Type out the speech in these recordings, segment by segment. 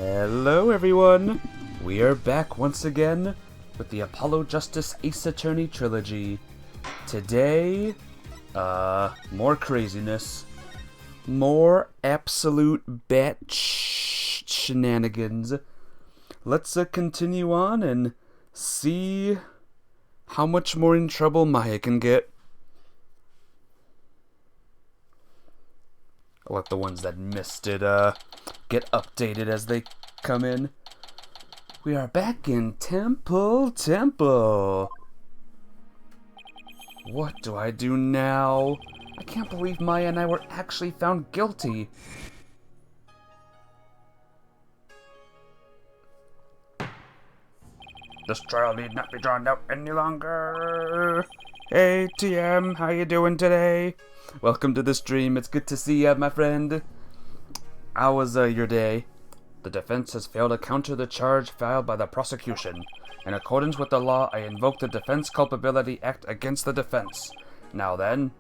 Hello everyone! We are back once again with the Apollo Justice Ace Attorney trilogy. Today, more craziness. More absolute bat shenanigans. Let's continue on and see how much more in trouble Maya can get. I'll let the ones that missed it get updated as they come in. We are back in Temple. What do I do now? I can't believe Maya and I were actually found guilty. This trial need not be drawn out any longer. Hey TM, how you doing today? Welcome to the stream. It's good to see you, my friend. How was your day? The defense has failed to counter the charge filed by the prosecution. In accordance with the law, I invoke the Defense Culpability Act against the defense. Now then,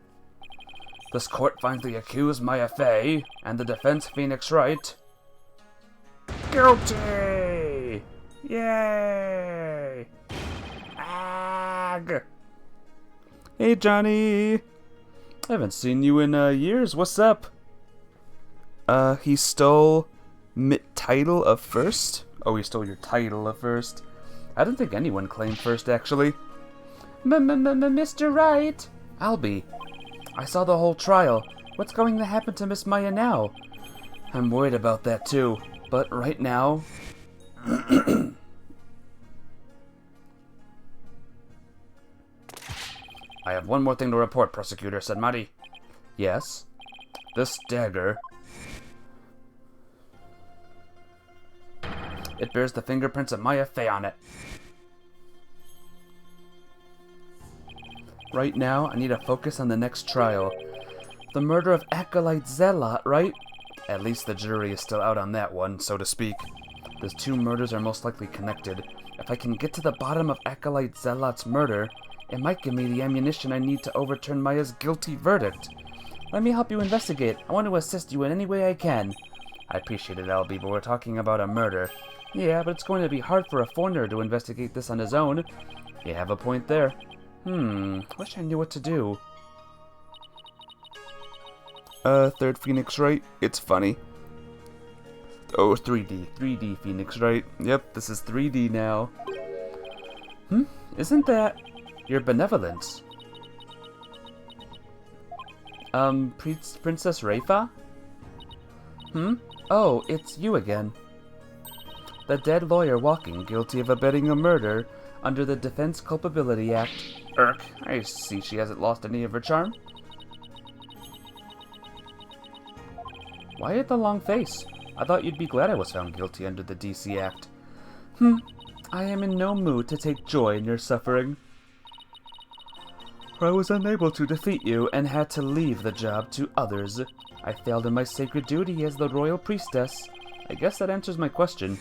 this court finds the accused Maya Fey and the defense Phoenix Wright guilty! Yay! Ag! Hey Johnny! I haven't seen you in years. What's up? He stole title of first? Oh, he stole your title of first. I don't think anyone claimed first, actually. Mr. Wright! Albie, I saw the whole trial. What's going to happen to Miss Maya now? I'm worried about that too, but right now... I have one more thing to report, Prosecutor, said Mari. Yes? This dagger... It bears the fingerprints of Maya Fey on it. Right now, I need to focus on the next trial. The murder of Acolyte Zealot, right? At least the jury is still out on that one, so to speak. Those two murders are most likely connected. If I can get to the bottom of Acolyte Zealot's murder, it might give me the ammunition I need to overturn Maya's guilty verdict. Let me help you investigate. I want to assist you in any way I can. I appreciate it, Albie, but we're talking about a murder. Yeah, but it's going to be hard for a foreigner to investigate this on his own. You have a point there. Wish I knew what to do. Third Phoenix Wright? It's funny. Oh, 3D Phoenix Wright. Yep, this is 3D now. Isn't that your benevolence? Princess Rayfa? Oh, it's you again. The dead lawyer walking, guilty of abetting a murder under the Defense Culpability Act. I see she hasn't lost any of her charm. Why the long face? I thought you'd be glad I was found guilty under the DC Act. I am in no mood to take joy in your suffering. I was unable to defeat you and had to leave the job to others. I failed in my sacred duty as the royal priestess. I guess that answers my question.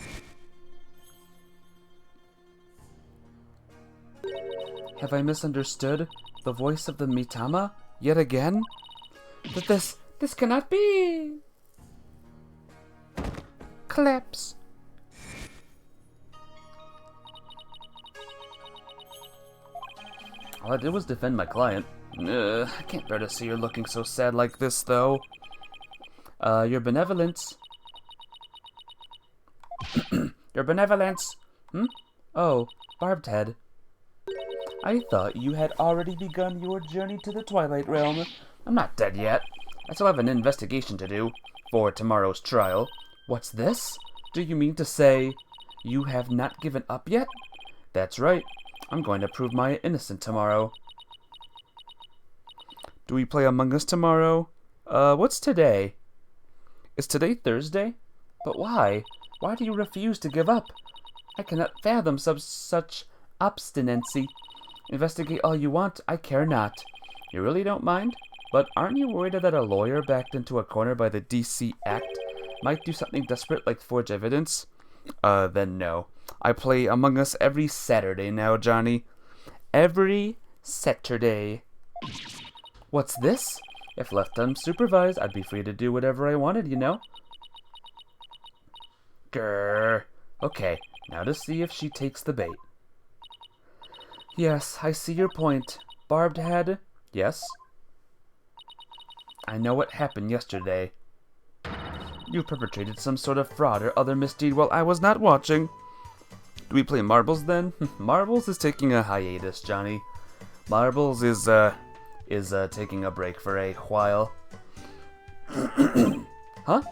Have I misunderstood the voice of the Mitama yet again? But this cannot be. Collapse. All I did was defend my client. I can't bear to see her looking so sad like this, though. Your benevolence. Your benevolence. Oh, barbed head. I thought you had already begun your journey to the Twilight Realm. I'm not dead yet. I still have an investigation to do for tomorrow's trial. What's this? Do you mean to say you have not given up yet? That's right. I'm going to prove Maya innocent tomorrow. Do we play Among Us tomorrow? What's today? Is today Thursday? But why? Why do you refuse to give up? I cannot fathom such obstinacy. Investigate all you want, I care not. You really don't mind? But aren't you worried that a lawyer backed into a corner by the DC Act might do something desperate like forge evidence? Then no. I play Among Us every Saturday now, Johnny. Every Saturday. What's this? If left unsupervised, I'd be free to do whatever I wanted, you know? Grrr. Okay, now to see if she takes the bait. Yes, I see your point. Barbed head? Yes. I know what happened yesterday. You perpetrated some sort of fraud or other misdeed while I was not watching. Do we play marbles then? Marbles is taking a hiatus, Johnny. Marbles is taking a break for a while. Huh?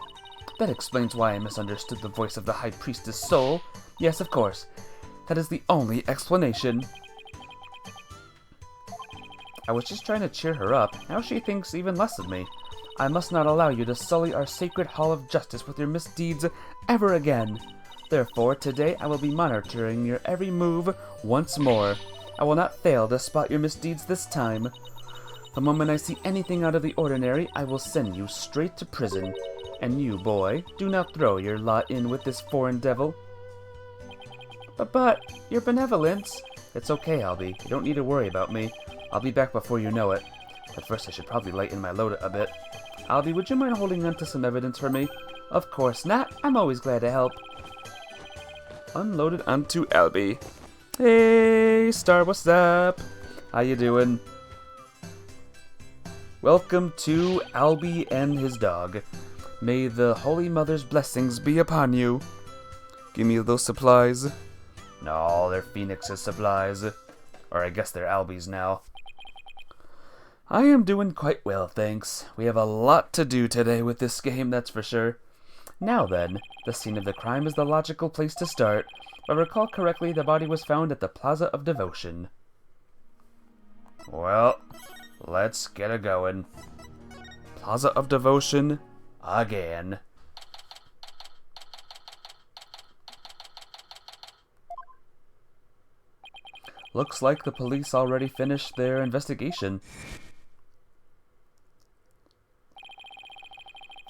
That explains why I misunderstood the voice of the High Priestess' soul. Yes, of course. That is the only explanation. I was just trying to cheer her up. Now she thinks even less of me. I must not allow you to sully our sacred hall of justice with your misdeeds ever again. Therefore, today I will be monitoring your every move once more. I will not fail to spot your misdeeds this time. The moment I see anything out of the ordinary, I will send you straight to prison. And you, boy, do not throw your lot in with this foreign devil. But, your benevolence. It's okay, Albie. You don't need to worry about me. I'll be back before you know it. But first I should probably lighten my load a bit. Albie, would you mind holding on to some evidence for me? Of course not. I'm always glad to help. Unloaded onto Albie. Hey, Star, what's up? How you doing? Welcome to Albie and his dog. May the Holy Mother's blessings be upon you. Give me those supplies. No, they're Phoenix's supplies. Or I guess they're Albie's now. I am doing quite well, thanks. We have a lot to do today with this game, that's for sure. Now then, the scene of the crime is the logical place to start. If I recall correctly, the body was found at the Plaza of Devotion. Well, let's get it going. Plaza of Devotion, again. Looks like the police already finished their investigation.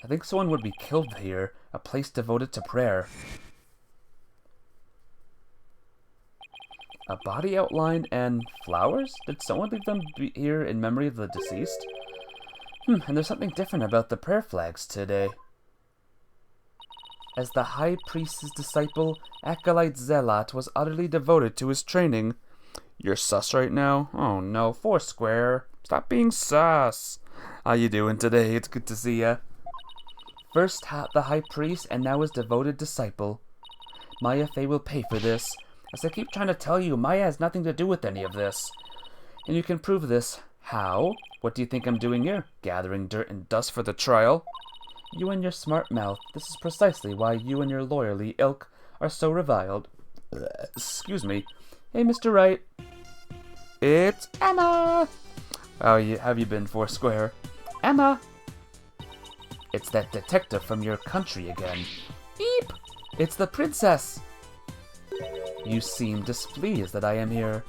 I think someone would be killed here, a place devoted to prayer. A body outline and flowers? Did someone leave them here in memory of the deceased? And there's something different about the prayer flags today. As the High Priest's disciple, Acolyte Zealot was utterly devoted to his training. You're sus right now? Oh no, Foursquare. Stop being sus. How you doing today? It's good to see ya. First the High Priest and now his devoted disciple. Maya Fey will pay for this. As I keep trying to tell you, Maya has nothing to do with any of this. And you can prove this. How? What do you think I'm doing here? Gathering dirt and dust for the trial? You and your smart mouth. This is precisely why you and your lawyerly ilk are so reviled. Excuse me. Hey, Mr. Wright. It's Emma! How have you been, Foursquare? Emma! It's that detective from your country again. Beep! It's the princess! You seem displeased that I am here.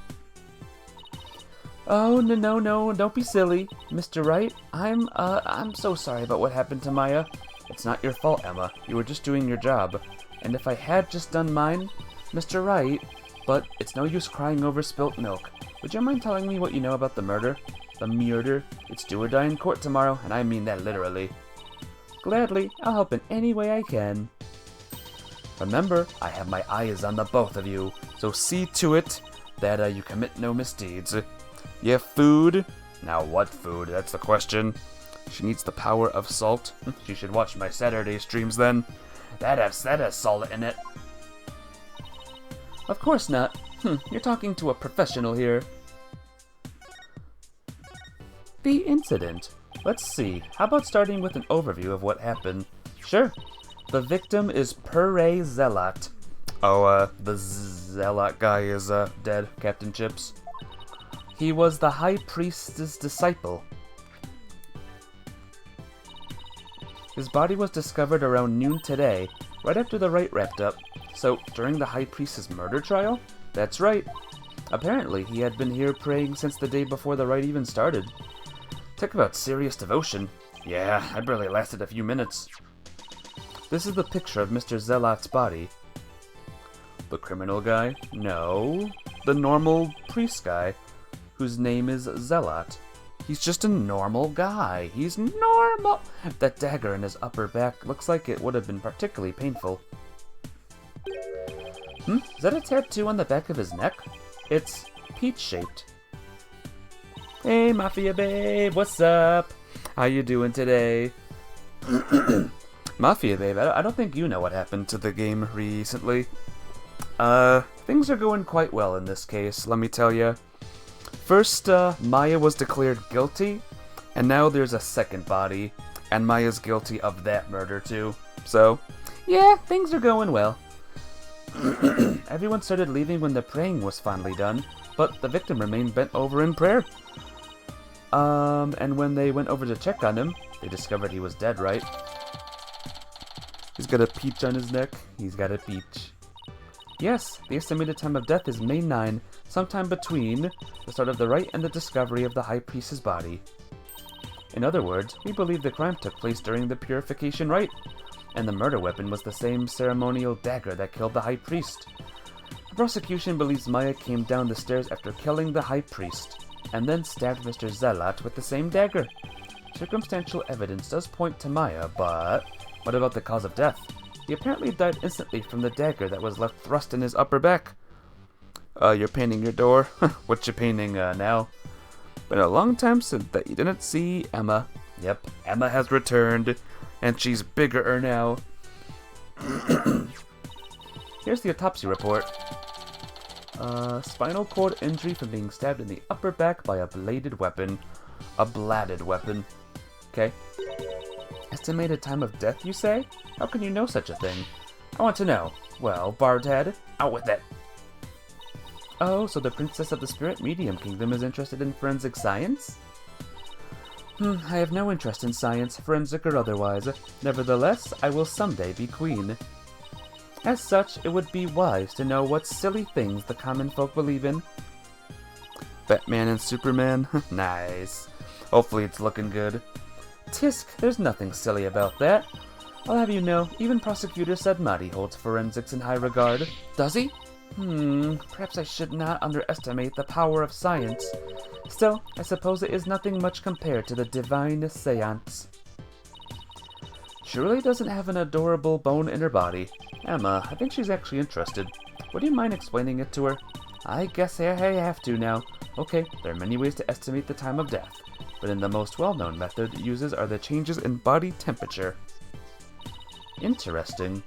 Oh, no, don't be silly. Mr. Wright, I'm so sorry about what happened to Maya. It's not your fault, Emma. You were just doing your job. And if I had just done mine, Mr. Wright, but it's no use crying over spilt milk. Would you mind telling me what you know about the murder? The murder? It's do or die in court tomorrow, and I mean that literally. Gladly, I'll help in any way I can. Remember, I have my eyes on the both of you, so see to it that you commit no misdeeds. You have food? Now what food? That's the question. She needs the power of salt. She should watch my Saturday streams then. That has salt in it. Of course not. You're talking to a professional here. The incident. Let's see. How about starting with an overview of what happened? Sure. The victim is Purre Zealot. Oh, the Zealot guy is dead, Captain Chips. He was the High Priest's disciple. His body was discovered around noon today, right after the rite wrapped up. So, during the High Priest's murder trial? That's right. Apparently, he had been here praying since the day before the rite even started. Talk about serious devotion. Yeah, I barely lasted a few minutes. This is the picture of Mr. Zealot's body. The criminal guy? No. The normal priest guy, whose name is Zealot. He's just a normal guy. He's normal. That dagger in his upper back looks like it would have been particularly painful. Is that a tattoo on the back of his neck? It's peach-shaped. Hey, Mafia babe, what's up? How you doing today? Mafia babe, I don't think you know what happened to the game recently. Things are going quite well in this case, let me tell ya. First, Maya was declared guilty, and now there's a second body, and Maya's guilty of that murder too. So, yeah, things are going well. Everyone started leaving when the praying was finally done, but the victim remained bent over in prayer. And when they went over to check on him, they discovered he was dead, right? He's got a peach on his neck. He's got a peach. Yes, the estimated time of death is May 9, sometime between the start of the rite and the discovery of the High Priest's body. In other words, we believe the crime took place during the purification rite, and the murder weapon was the same ceremonial dagger that killed the High Priest. The prosecution believes Maya came down the stairs after killing the High Priest, and then stabbed Mr. Zealot with the same dagger. Circumstantial evidence does point to Maya, but what about the cause of death? He apparently died instantly from the dagger that was left thrust in his upper back. You're painting your door? What you painting now? Been a long time since that you didn't see Emma. Yep, Emma has returned, and she's bigger now. Here's the autopsy report. Spinal cord injury from being stabbed in the upper back by a bladed weapon. A bladed weapon. Okay. Estimated time of death, you say? How can you know such a thing? I want to know. Well, barbed head, out with it. Oh, so the Princess of the Spirit Medium Kingdom is interested in forensic science? I have no interest in science, forensic or otherwise. Nevertheless, I will someday be queen. As such, it would be wise to know what silly things the common folk believe in. Batman and Superman? Nice. Hopefully it's looking good. Tisk, there's nothing silly about that. I'll have you know, even Prosecutor Sedmati holds forensics in high regard. Does he? Perhaps I should not underestimate the power of science. Still, I suppose it is nothing much compared to the divine seance. She really doesn't have an adorable bone in her body. Emma, I think she's actually interested. Would you mind explaining it to her? I guess I have to now. Okay, there are many ways to estimate the time of death, but in the most well-known method it uses are the changes in body temperature. Interesting.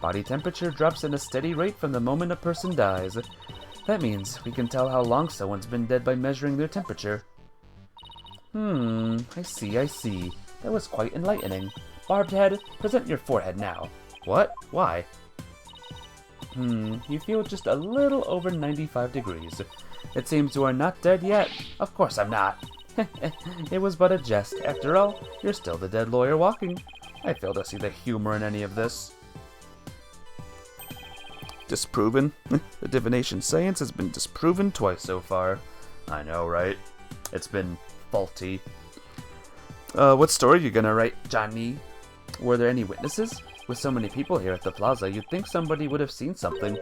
Body temperature drops at a steady rate from the moment a person dies. That means we can tell how long someone's been dead by measuring their temperature. I see. That was quite enlightening. Barbed head, present your forehead now. What? Why? You feel just a little over 95 degrees. It seems you are not dead yet. Of course I'm not. It was but a jest. After all, you're still the dead lawyer walking. I fail to see the humor in any of this. Disproven? The divination science has been disproven twice so far. I know, right? It's been faulty. What story are you gonna write, Johnny? Were there any witnesses? With so many people here at the plaza, you'd think somebody would have seen something.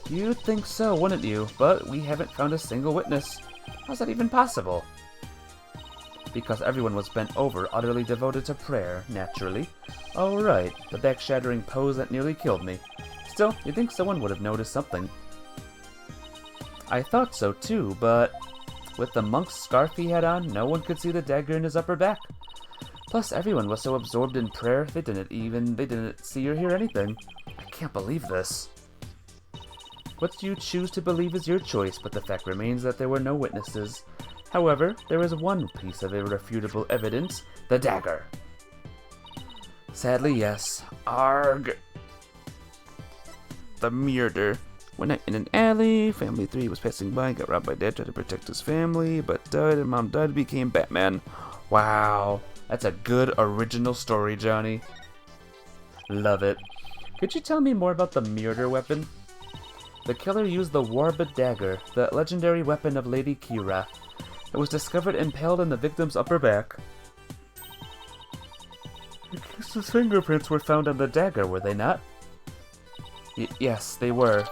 You'd think so, wouldn't you? But we haven't found a single witness. How's that even possible? Because everyone was bent over, utterly devoted to prayer, naturally. Oh right, the back-shattering pose that nearly killed me. Still, you'd think someone would have noticed something. I thought so too, but with the monk's scarf he had on, no one could see the dagger in his upper back. Plus, everyone was so absorbed in prayer, they didn't see or hear anything. I can't believe this. What you choose to believe is your choice, but the fact remains that there were no witnesses. However, there is one piece of irrefutable evidence, the dagger. Sadly, yes. Arg. The murder. One night in an alley, family 3 was passing by, got robbed by dad, tried to protect his family, but died, and mom died, became Batman. Wow. That's a good original story, Johnny. Love it. Could you tell me more about the murder weapon? The killer used the Warbid dagger, the legendary weapon of Lady Kira. It was discovered impaled in the victim's upper back. His fingerprints were found on the dagger, were they not? Yes, they were.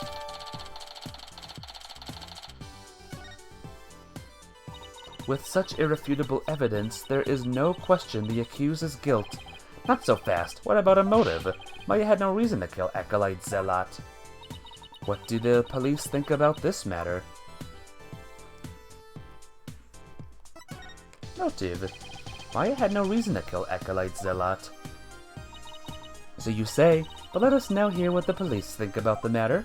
With such irrefutable evidence, there is no question the accused's guilt. Not so fast. What about a motive? Maya had no reason to kill Acolyte Zealot. What do the police think about this matter? Motive. Maya had no reason to kill Acolyte Zealot. So you say, but let us now hear what the police think about the matter.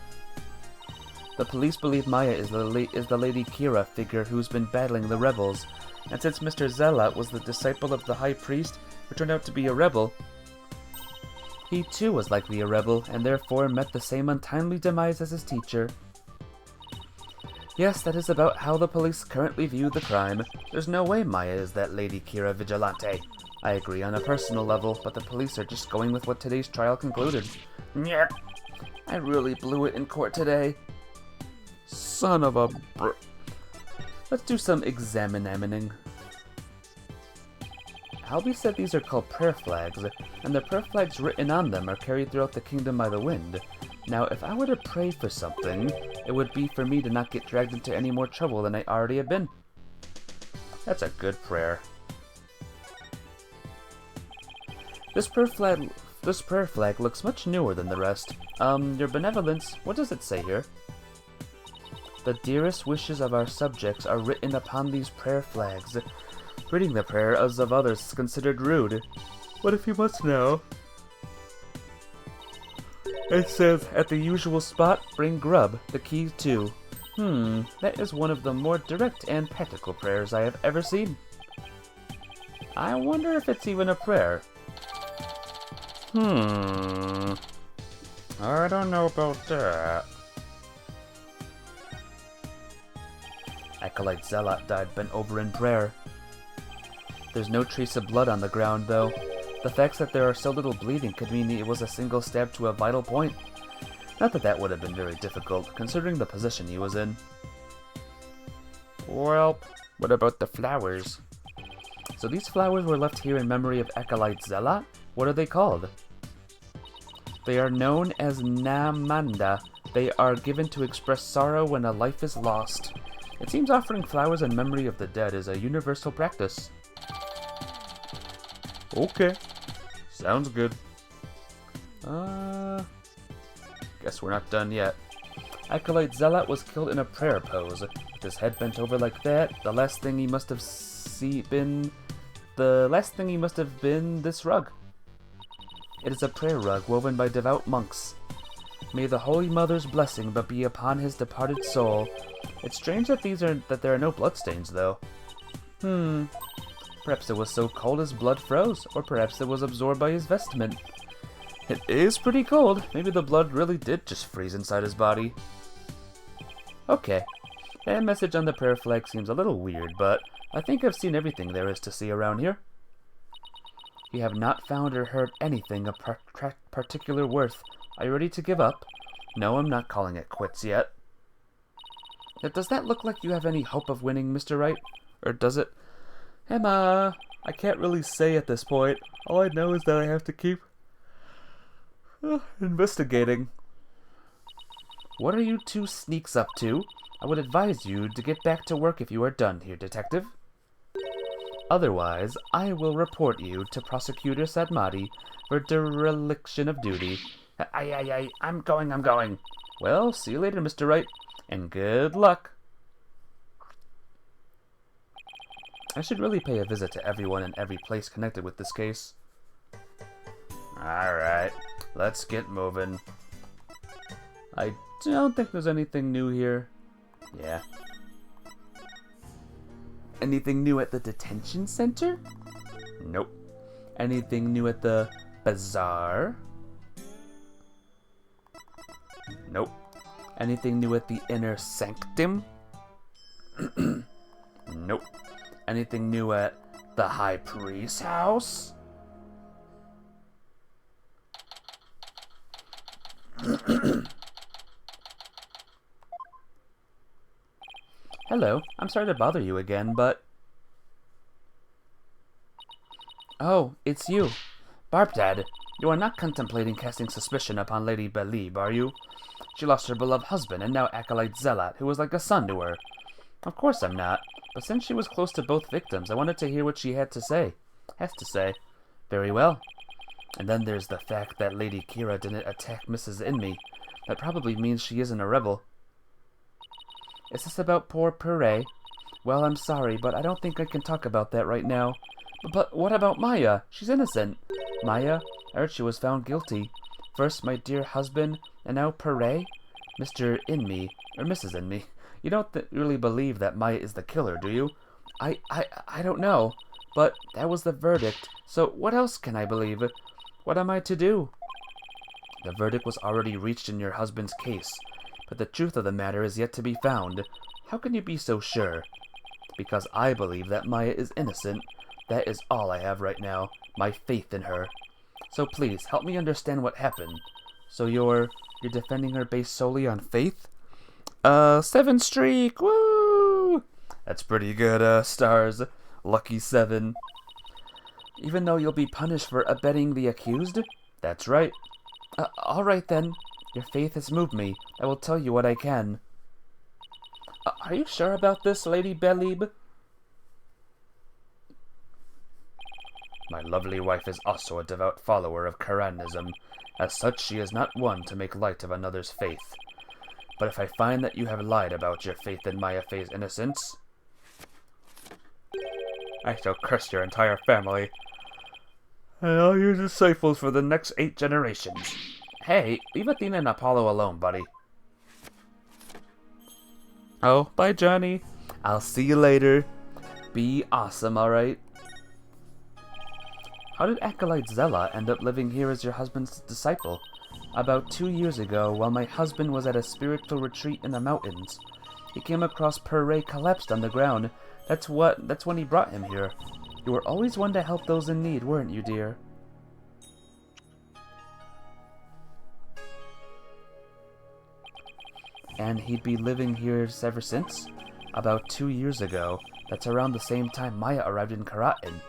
The police believe Maya is the Lady Kira figure who's been battling the rebels, and since Mr. Zealot was the disciple of the High Priest who turned out to be a rebel, he too was likely a rebel, and therefore met the same untimely demise as his teacher. Yes, that is about how the police currently view the crime. There's no way Maya is that Lady Kira vigilante. I agree on a personal level, but the police are just going with what today's trial concluded. Nyeh. I really blew it in court today. Son of a Let's do some examining. Albie said these are called prayer flags, and the prayer flags written on them are carried throughout the kingdom by the wind. Now, if I were to pray for something, it would be for me to not get dragged into any more trouble than I already have been. That's a good prayer. This prayer flag looks much newer than the rest. Your benevolence, what does it say here? The dearest wishes of our subjects are written upon these prayer flags. Reading the prayers of others is considered rude. What if you must know? It says, at the usual spot, bring grub, the key too. That is one of the more direct and practical prayers I have ever seen. I wonder if it's even a prayer. I don't know about that. Acolyte Zealot died bent over in prayer. There's no trace of blood on the ground, though. The fact that there are so little bleeding could mean it was a single stab to a vital point. Not that that would have been very difficult, considering the position he was in. Well, what about the flowers? So these flowers were left here in memory of Acolyte Zealot? What are they called? They are known as Namanda. They are given to express sorrow when a life is lost. It seems offering flowers in memory of the dead is a universal practice. Okay. Sounds good. Guess we're not done yet. Acolyte Zealot was killed in a prayer pose. With his head bent over like that, the last thing he must have been this rug. It is a prayer rug woven by devout monks. May the Holy Mother's blessing be upon his departed soul. It's strange that there are no bloodstains, though. Perhaps it was so cold his blood froze, or perhaps it was absorbed by his vestment. It is pretty cold. Maybe the blood really did just freeze inside his body. Okay. That message on the prayer flag seems a little weird, but I think I've seen everything there is to see around here. You have not found or heard anything of particular worth. Are you ready to give up? No, I'm not calling it quits yet. Does that look like you have any hope of winning, Mr. Wright? Or does it? Emma, I can't really say at this point. All I know is that I have to keep investigating. What are you two sneaks up to? I would advise you to get back to work if you are done here, detective. Otherwise, I will report you to Prosecutor Sadmati for dereliction of duty. I'm going. Well, see you later, Mr. Wright, and good luck. I should really pay a visit to everyone in every place connected with this case. Alright, let's get moving. I don't think there's anything new here. Yeah. Anything new at the detention center? Nope. Anything new at the bazaar? Nope. Anything new at the inner sanctum? Nope. Anything new at the High Priest's house? Hello, I'm sorry to bother you again, but... Oh, it's you. Barbdad, you are not contemplating casting suspicion upon Lady Belib, are you? She lost her beloved husband and now Acolyte Zealot, who was like a son to her. Of course I'm not, but since she was close to both victims, I wanted to hear what she has to say. Very well. And then there's the fact that Lady Kira didn't attack Mrs. Inme. That probably means she isn't a rebel. Is this about poor Puree? Well, I'm sorry, but I don't think I can talk about that right now. But what about Maya? She's innocent. Maya? I heard she was found guilty. First my dear husband, and now Puree? Mr. Inme, or Mrs. Inme. You don't really believe that Maya is the killer, do you? I don't know. But that was the verdict. So what else can I believe? What am I to do? The verdict was already reached in your husband's case, but the truth of the matter is yet to be found. How can you be so sure? Because I believe that Maya is innocent. That is all I have right now, my faith in her. So please, help me understand what happened. So you're defending her based solely on faith? 7 streak, woo! That's pretty good, stars. Lucky 7. Even though you'll be punished for abetting the accused? That's right. Alright then. Your faith has moved me. I will tell you what I can. Are you sure about this, Lady Belib? My lovely wife is also a devout follower of Quranism. As such, she is not one to make light of another's faith. But if I find that you have lied about your faith in Maya Fey's innocence, I shall curse your entire family. And all your disciples for the next 8 generations. Hey, leave Athena and Apollo alone, buddy. Oh, bye, Johnny. I'll see you later. Be awesome, alright? How did Acolyte Zella end up living here as your husband's disciple? About 2 years ago, while my husband was at a spiritual retreat in the mountains, he came across Puree collapsed on the ground. That's when he brought him here. You were always one to help those in need, weren't you, dear? And he'd be living here ever since? About 2 years ago. That's around the same time Maya arrived in Karatin.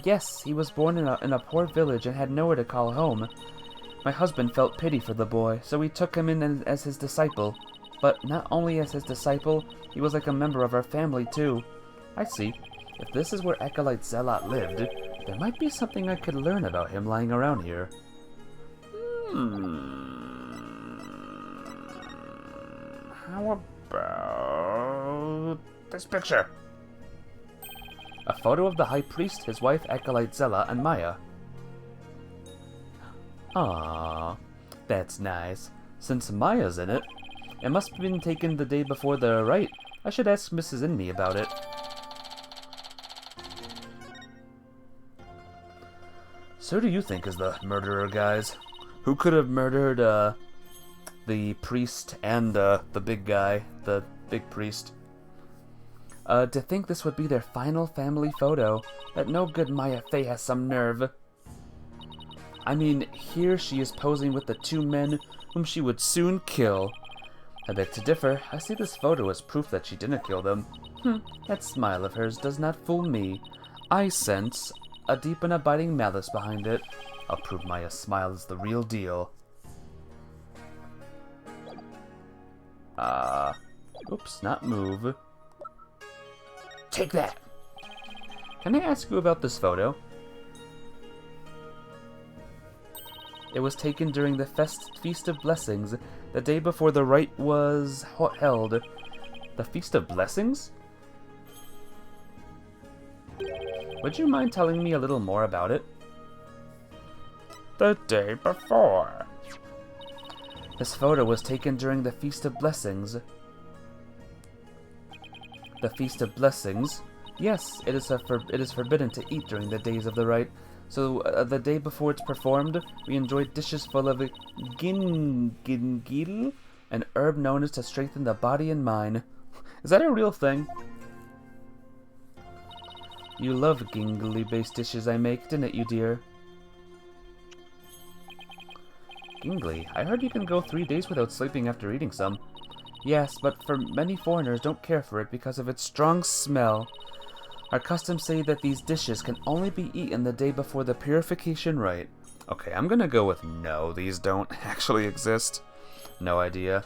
Yes, he was born in a poor village and had nowhere to call home. My husband felt pity for the boy, so he took him in as his disciple. But not only as his disciple, he was like a member of our family too. I see. If this is where Acolyte Zealot lived, there might be something I could learn about him lying around here. How about this picture? A photo of the High Priest, his wife Acolyte Zella, and Maya. Aww, that's nice. Since Maya's in it, it must have been taken the day before the Wright. I should ask Mrs. Inme about it. So who do you think is the murderer, guys? Who could have murdered, the priest and, the big guy, the big priest? To think this would be their final family photo. That no good Maya Fey has some nerve. I mean, here she is posing with the 2 men whom she would soon kill. I beg to differ. I see this photo as proof that she didn't kill them. That smile of hers does not fool me. I sense a deep and abiding malice behind it. I'll prove Maya's smile is the real deal. Oops, not move. Take that! Can I ask you about this photo? It was taken during the Feast of Blessings, the day before the rite was held. The Feast of Blessings? Would you mind telling me a little more about it? The day before. This photo was taken during the Feast of Blessings. The Feast of Blessings? Yes, it is forbidden to eat during the days of the rite. So, the day before it's performed, we enjoy dishes full of gingil, an herb known as to strengthen the body and mind. Is that a real thing? You love gingli-based dishes I make, didn't you, dear? Gingli? I heard you can go 3 days without sleeping after eating some. Yes, but for many foreigners don't care for it because of its strong smell. Our customs say that these dishes can only be eaten the day before the purification rite. Okay, I'm gonna go with no, these don't actually exist. No idea.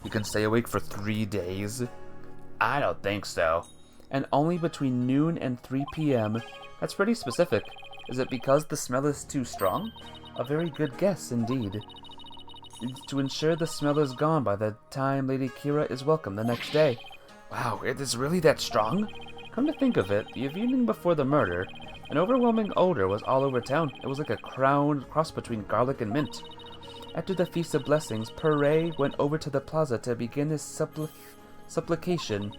You can stay awake for 3 days? I don't think so. And only between noon and 3 p.m. That's pretty specific. Is it because the smell is too strong? A very good guess, indeed. To ensure the smell is gone by the time Lady Kira is welcome the next day. Wow, it is really that strong? Come to think of it, the evening before the murder, an overwhelming odor was all over town. It was like a cross between garlic and mint. After the Feast of Blessings, Pere went over to the plaza to begin his supplication.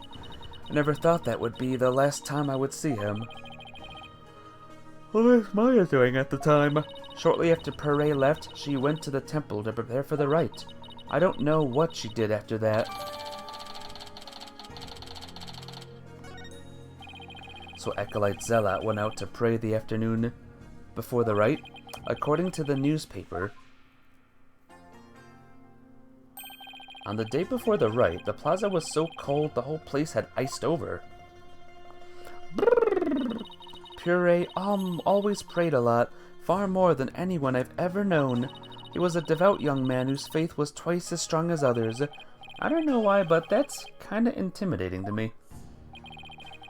I never thought that would be the last time I would see him. What was Maya doing at the time? Shortly after Pere left, she went to the temple to prepare for the rite. I don't know what she did after that. So Acolyte Zealot went out to pray the afternoon before the rite. According to the newspaper, on the day before the rite, the plaza was so cold the whole place had iced over. Pure always prayed a lot, far more than anyone I've ever known. He was a devout young man whose faith was twice as strong as others. I don't know why, but that's kinda intimidating to me.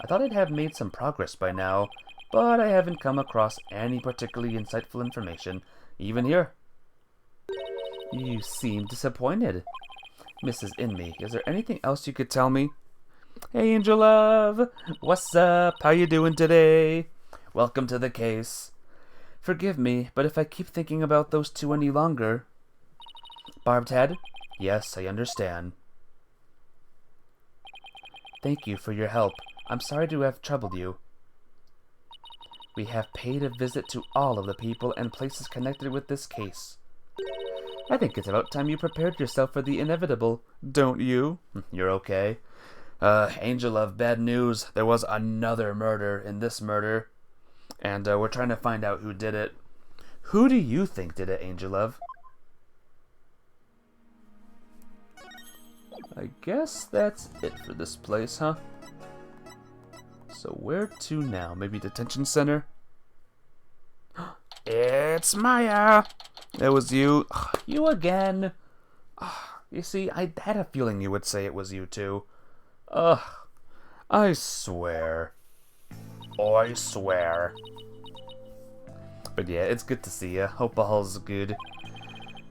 I thought I'd have made some progress by now, but I haven't come across any particularly insightful information, even here. You seem disappointed. Mrs. Inme, is there anything else you could tell me? Hey, Angel Love! What's up? How you doing today? Welcome to the case. Forgive me, but if I keep thinking about those two any longer... Barbed Head? Yes, I understand. Thank you for your help. I'm sorry to have troubled you. We have paid a visit to all of the people and places connected with this case. I think it's about time you prepared yourself for the inevitable, don't you? You're okay. Angel of bad news. There was another murder in this murder. And we're trying to find out who did it. Who do you think did it, Angel of? I guess that's it for this place, huh? So where to now? Maybe detention center? It's Maya! It was you. You again. You see, I had a feeling you would say it was you too. Ugh. I swear. I swear. But yeah, it's good to see ya. Hope all's good.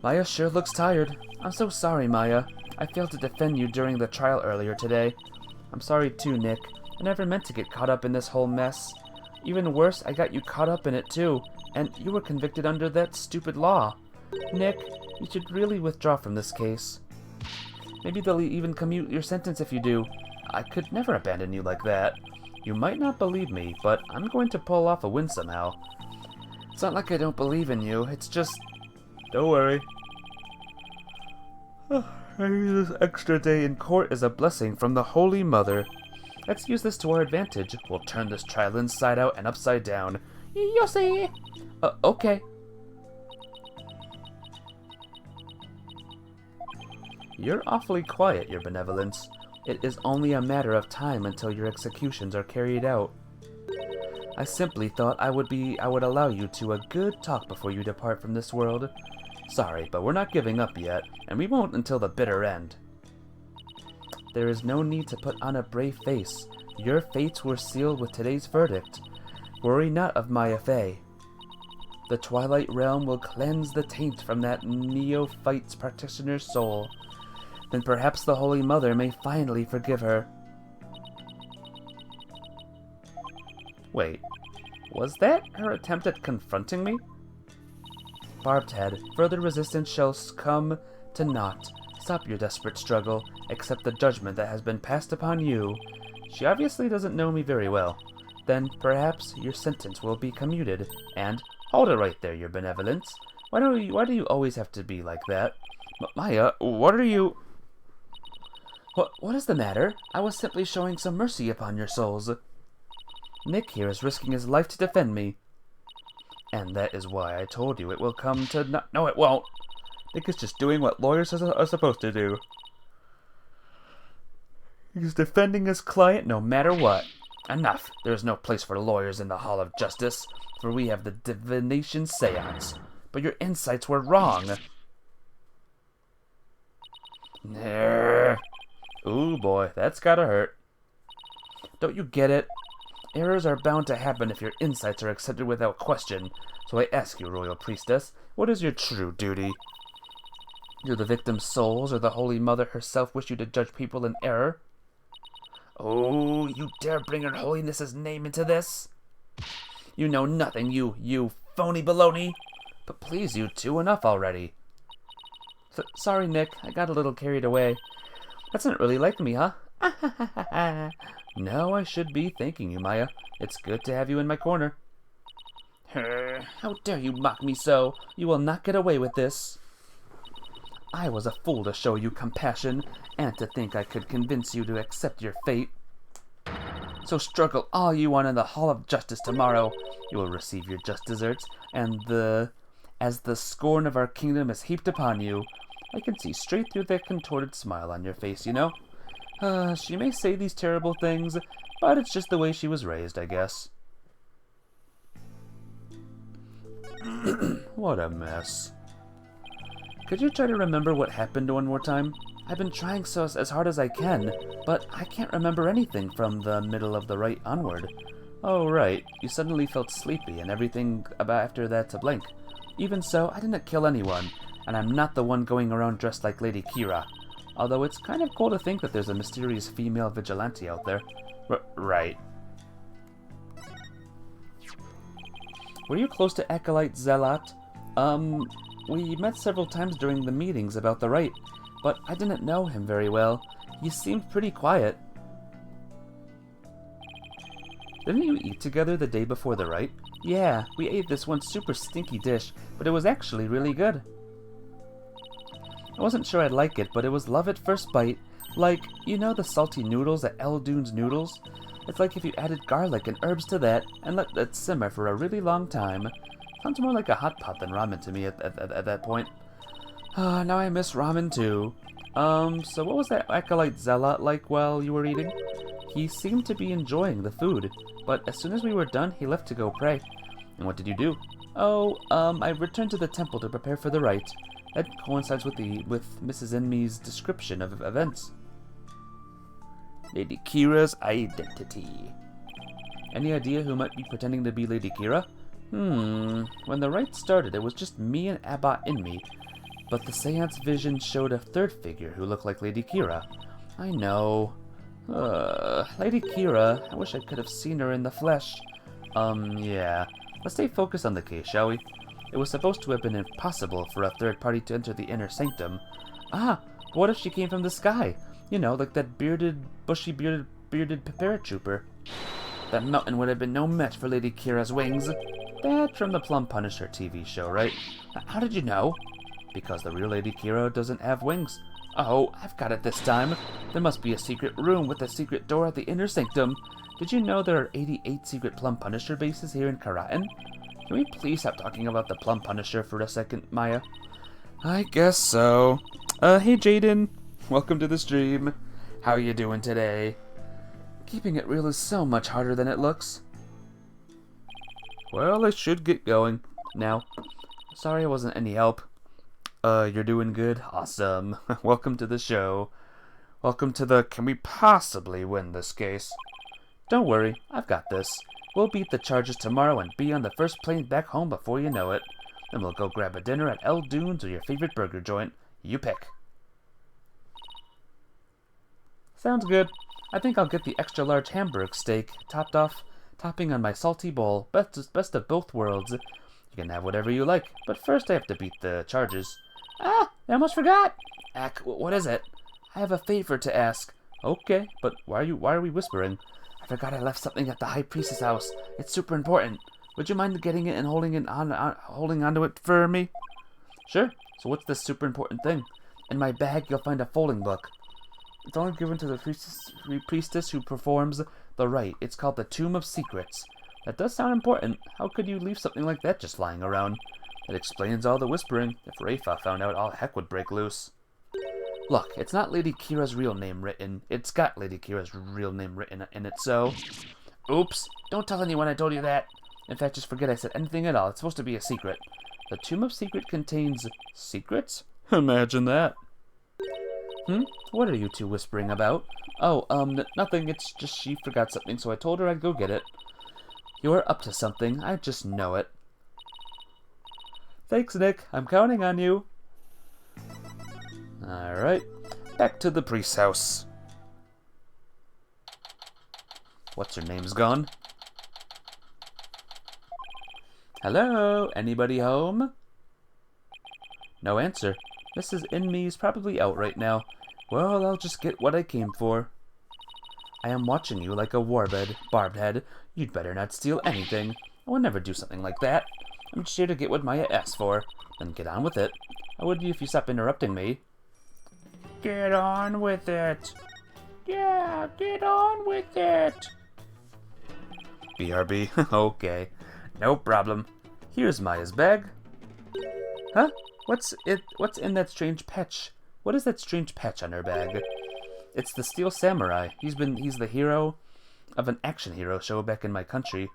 Maya sure looks tired. I'm so sorry, Maya. I failed to defend you during the trial earlier today. I'm sorry too, Nick. I never meant to get caught up in this whole mess. Even worse, I got you caught up in it too, and you were convicted under that stupid law. Nick, you should really withdraw from this case. Maybe they'll even commute your sentence if you do. I could never abandon you like that. You might not believe me, but I'm going to pull off a win somehow. It's not like I don't believe in you, it's just... Don't worry. Maybe this extra day in court is a blessing from the Holy Mother. Let's use this to our advantage. We'll turn this trial inside out and upside down. You'll see. Okay. You're awfully quiet, Your Benevolence. It is only a matter of time until your executions are carried out. I simply thought I would allow you to a good talk before you depart from this world. Sorry, but we're not giving up yet, and we won't until the bitter end. There is no need to put on a brave face. Your fates were sealed with today's verdict. Worry not of Maya Fey. The Twilight Realm will cleanse the taint from that neophyte's practitioner's soul. Then perhaps the Holy Mother may finally forgive her. Wait, was that her attempt at confronting me? Barbed Head, further resistance shall come to naught. Stop your desperate struggle. Accept the judgment that has been passed upon you. She obviously doesn't know me very well. Then perhaps your sentence will be commuted. And hold it right there, Your Benevolence. Why do you always have to be like that? Maya, what are you... What is the matter? I was simply showing some mercy upon your souls. Nick here is risking his life to defend me. And that is why I told you it will come to no, it won't. Nick is just doing what lawyers are supposed to do. He's defending his client no matter what. Enough. There is no place for lawyers in the Hall of Justice, for we have the divination seance. But your insights were wrong. Ooh boy, that's gotta hurt. Don't you get it? Errors are bound to happen if your insights are accepted without question. So I ask you, Royal Priestess, what is your true duty? Do the victims' souls or the Holy Mother herself wish you to judge people in error? Oh, you dare bring Her Holiness's name into this? You know nothing, you phony baloney. But please, you two, enough already. Sorry, Nick, I got a little carried away. That's not really like me, huh? No, I should be thanking you, Maya. It's good to have you in my corner. How dare you mock me so? You will not get away with this. I was a fool to show you compassion, and to think I could convince you to accept your fate. So struggle all you want in the Hall of Justice tomorrow. You will receive your just deserts, and as the scorn of our kingdom is heaped upon you. I can see straight through that contorted smile on your face, you know. She may say these terrible things, but it's just the way she was raised, I guess. What a mess. Could you try to remember what happened one more time? I've been trying as hard as I can, but I can't remember anything from the middle of the Wright onward. Oh, right. You suddenly felt sleepy and everything after that to blank. Even so, I didn't kill anyone, and I'm not the one going around dressed like Lady Kira. Although it's kind of cool to think that there's a mysterious female vigilante out there. Right. Were you close to Acolyte Zealot? We met several times during the meetings about the Wright, but I didn't know him very well. He seemed pretty quiet. Didn't you eat together the day before the Wright? Yeah, we ate this one super stinky dish, but it was actually really good. I wasn't sure I'd like it, but it was love at first bite. Like, you know the salty noodles at Eldune's Noodles? It's like if you added garlic and herbs to that, and let that simmer for a really long time. Sounds more like a hot pot than ramen to me at that point. Now I miss ramen too. So what was that Acolyte Zealot like while you were eating? He seemed to be enjoying the food, but as soon as we were done, he left to go pray. And what did you do? Oh, I returned to the temple to prepare for the rite. That coincides with Mrs. Enmy's description of events. Lady Kira's identity. Any idea who might be pretending to be Lady Kira? When the rite started, it was just me and Abbot Enmy, but the seance vision showed a third figure who looked like Lady Kira. I know. Lady Kira, I wish I could have seen her in the flesh. Yeah. Let's stay focused on the case, shall we? It was supposed to have been impossible for a third party to enter the inner sanctum. But what if she came from the sky? You know, like that bushy bearded paratrooper. That mountain would have been no match for Lady Kira's wings. That's from the Plum Punisher TV show, right? How did you know? Because the real Lady Kira doesn't have wings. Oh, I've got it this time. There must be a secret room with a secret door at the inner sanctum. Did you know there are 88 secret Plum Punisher bases here in Karatin? Can we please stop talking about the Plum Punisher for a second, Maya? I guess so. Hey Jaden. Welcome to the stream. How you doing today? Keeping it real is so much harder than it looks. Well, I should get going now. Sorry I wasn't any help. You're doing good? Awesome. Welcome to the show. Welcome to the can we possibly win this case? Don't worry, I've got this. We'll beat the charges tomorrow and be on the first plane back home before you know it. Then we'll go grab a dinner at Eldune's or your favorite burger joint. You pick. Sounds good. I think I'll get the extra large Hamburg steak, topping on my salty bowl. Best of both worlds. You can have whatever you like, but first I have to beat the charges. I almost forgot. What is it? I have a favor to ask. Okay, but why are we whispering? I forgot I left something at the High Priestess house. It's super important. Would you mind getting it and holding onto it for me? Sure. So what's this super important thing? In my bag, you'll find a folding book. It's only given to the priestess who performs the rite. It's called the Tomb of Secrets. That does sound important. How could you leave something like that just lying around? It explains all the whispering. If Rafa found out, all heck would break loose. Look, it's not Lady Kira's real name written. It's got Lady Kira's real name written in it, so... Oops! Don't tell anyone I told you that! In fact, just forget I said anything at all. It's supposed to be a secret. The Tomb of Secret contains... secrets? Imagine that. What are you two whispering about? Oh, nothing. It's just she forgot something, so I told her I'd go get it. You're up to something. I just know it. Thanks, Nick. I'm counting on you. Alright. Back to the priest's house. What's her name's gone? Hello? Anybody home? No answer. Mrs. Inme's probably out right now. Well, I'll just get what I came for. I am watching you like a barbed head. You'd better not steal anything. I would never do something like that. I'm just here to get what Maya asked for. Then get on with it. I would if you stop interrupting me. Get on with it. Yeah, get on with it. BRB. Okay. No problem. Here's Maya's bag. Huh? What's in that strange patch? What is that strange patch on her bag? It's the Steel Samurai. He's the hero of an action hero show back in my country.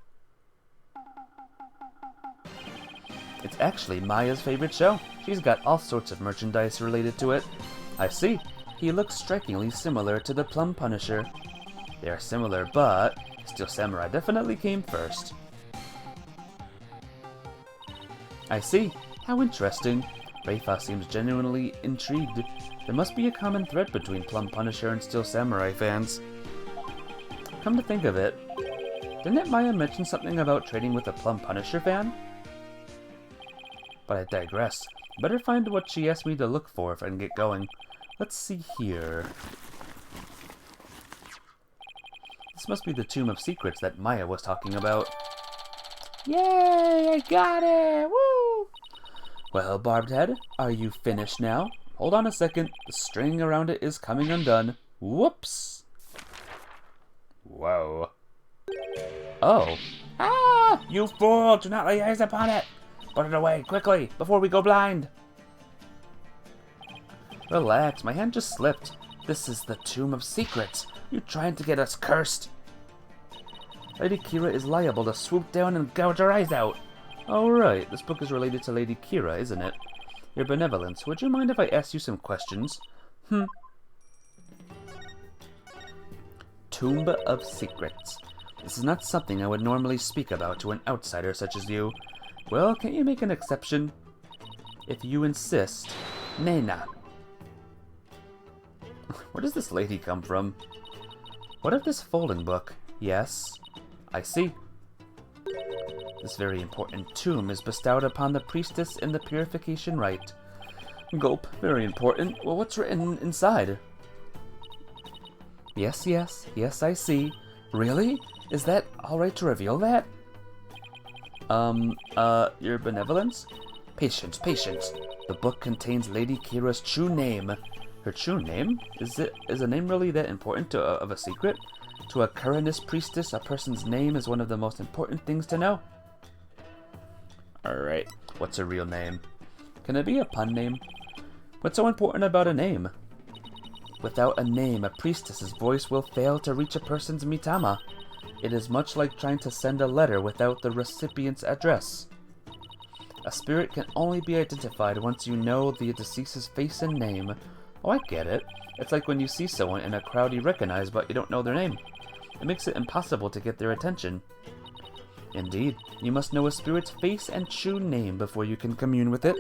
It's actually Maya's favorite show. She's got all sorts of merchandise related to it. I see. He looks strikingly similar to the Plum Punisher. They are similar, but Steel Samurai definitely came first. I see. How interesting. Reifa seems genuinely intrigued. There must be a common thread between Plum Punisher and Steel Samurai fans. Come to think of it, didn't Maya mention something about trading with a Plum Punisher fan? But I digress. Better find what she asked me to look for if I can get going. Let's see here. This must be the Tomb of Secrets that Maya was talking about. Yay! I got it! Woo! Well, Barbed Head, are you finished now? Hold on a second. The string around it is coming undone. Whoops! Whoa. Oh. Ah! You fool! Do not lay eyes upon it! Put it away, quickly, before we go blind! Relax, my hand just slipped. This is the Tomb of Secrets. You trying to get us cursed? Lady Kira is liable to swoop down and gouge our eyes out. Oh right, this book is related to Lady Kira, isn't it? Your benevolence, would you mind if I asked you some questions? Tomb of Secrets. This is not something I would normally speak about to an outsider such as you. Well, can't you make an exception? If you insist. Nena. Where does this lady come from? What of this folding book? Yes, I see. This very important tomb is bestowed upon the priestess in the purification rite. Gulp, very important. Well, what's written inside? Yes, I see. Really? Is that alright to reveal that? Your benevolence? Patience. The book contains Lady Kira's true name. Her true name? Is a name really that important of a secret? To a Kuranist priestess, a person's name is one of the most important things to know. Alright, what's her real name? Can it be a pun name? What's so important about a name? Without a name, a priestess's voice will fail to reach a person's mitama. It is much like trying to send a letter without the recipient's address. A spirit can only be identified once you know the deceased's face and name. Oh, I get it. It's like when you see someone in a crowd you recognize but you don't know their name. It makes it impossible to get their attention. Indeed, you must know a spirit's face and true name before you can commune with it.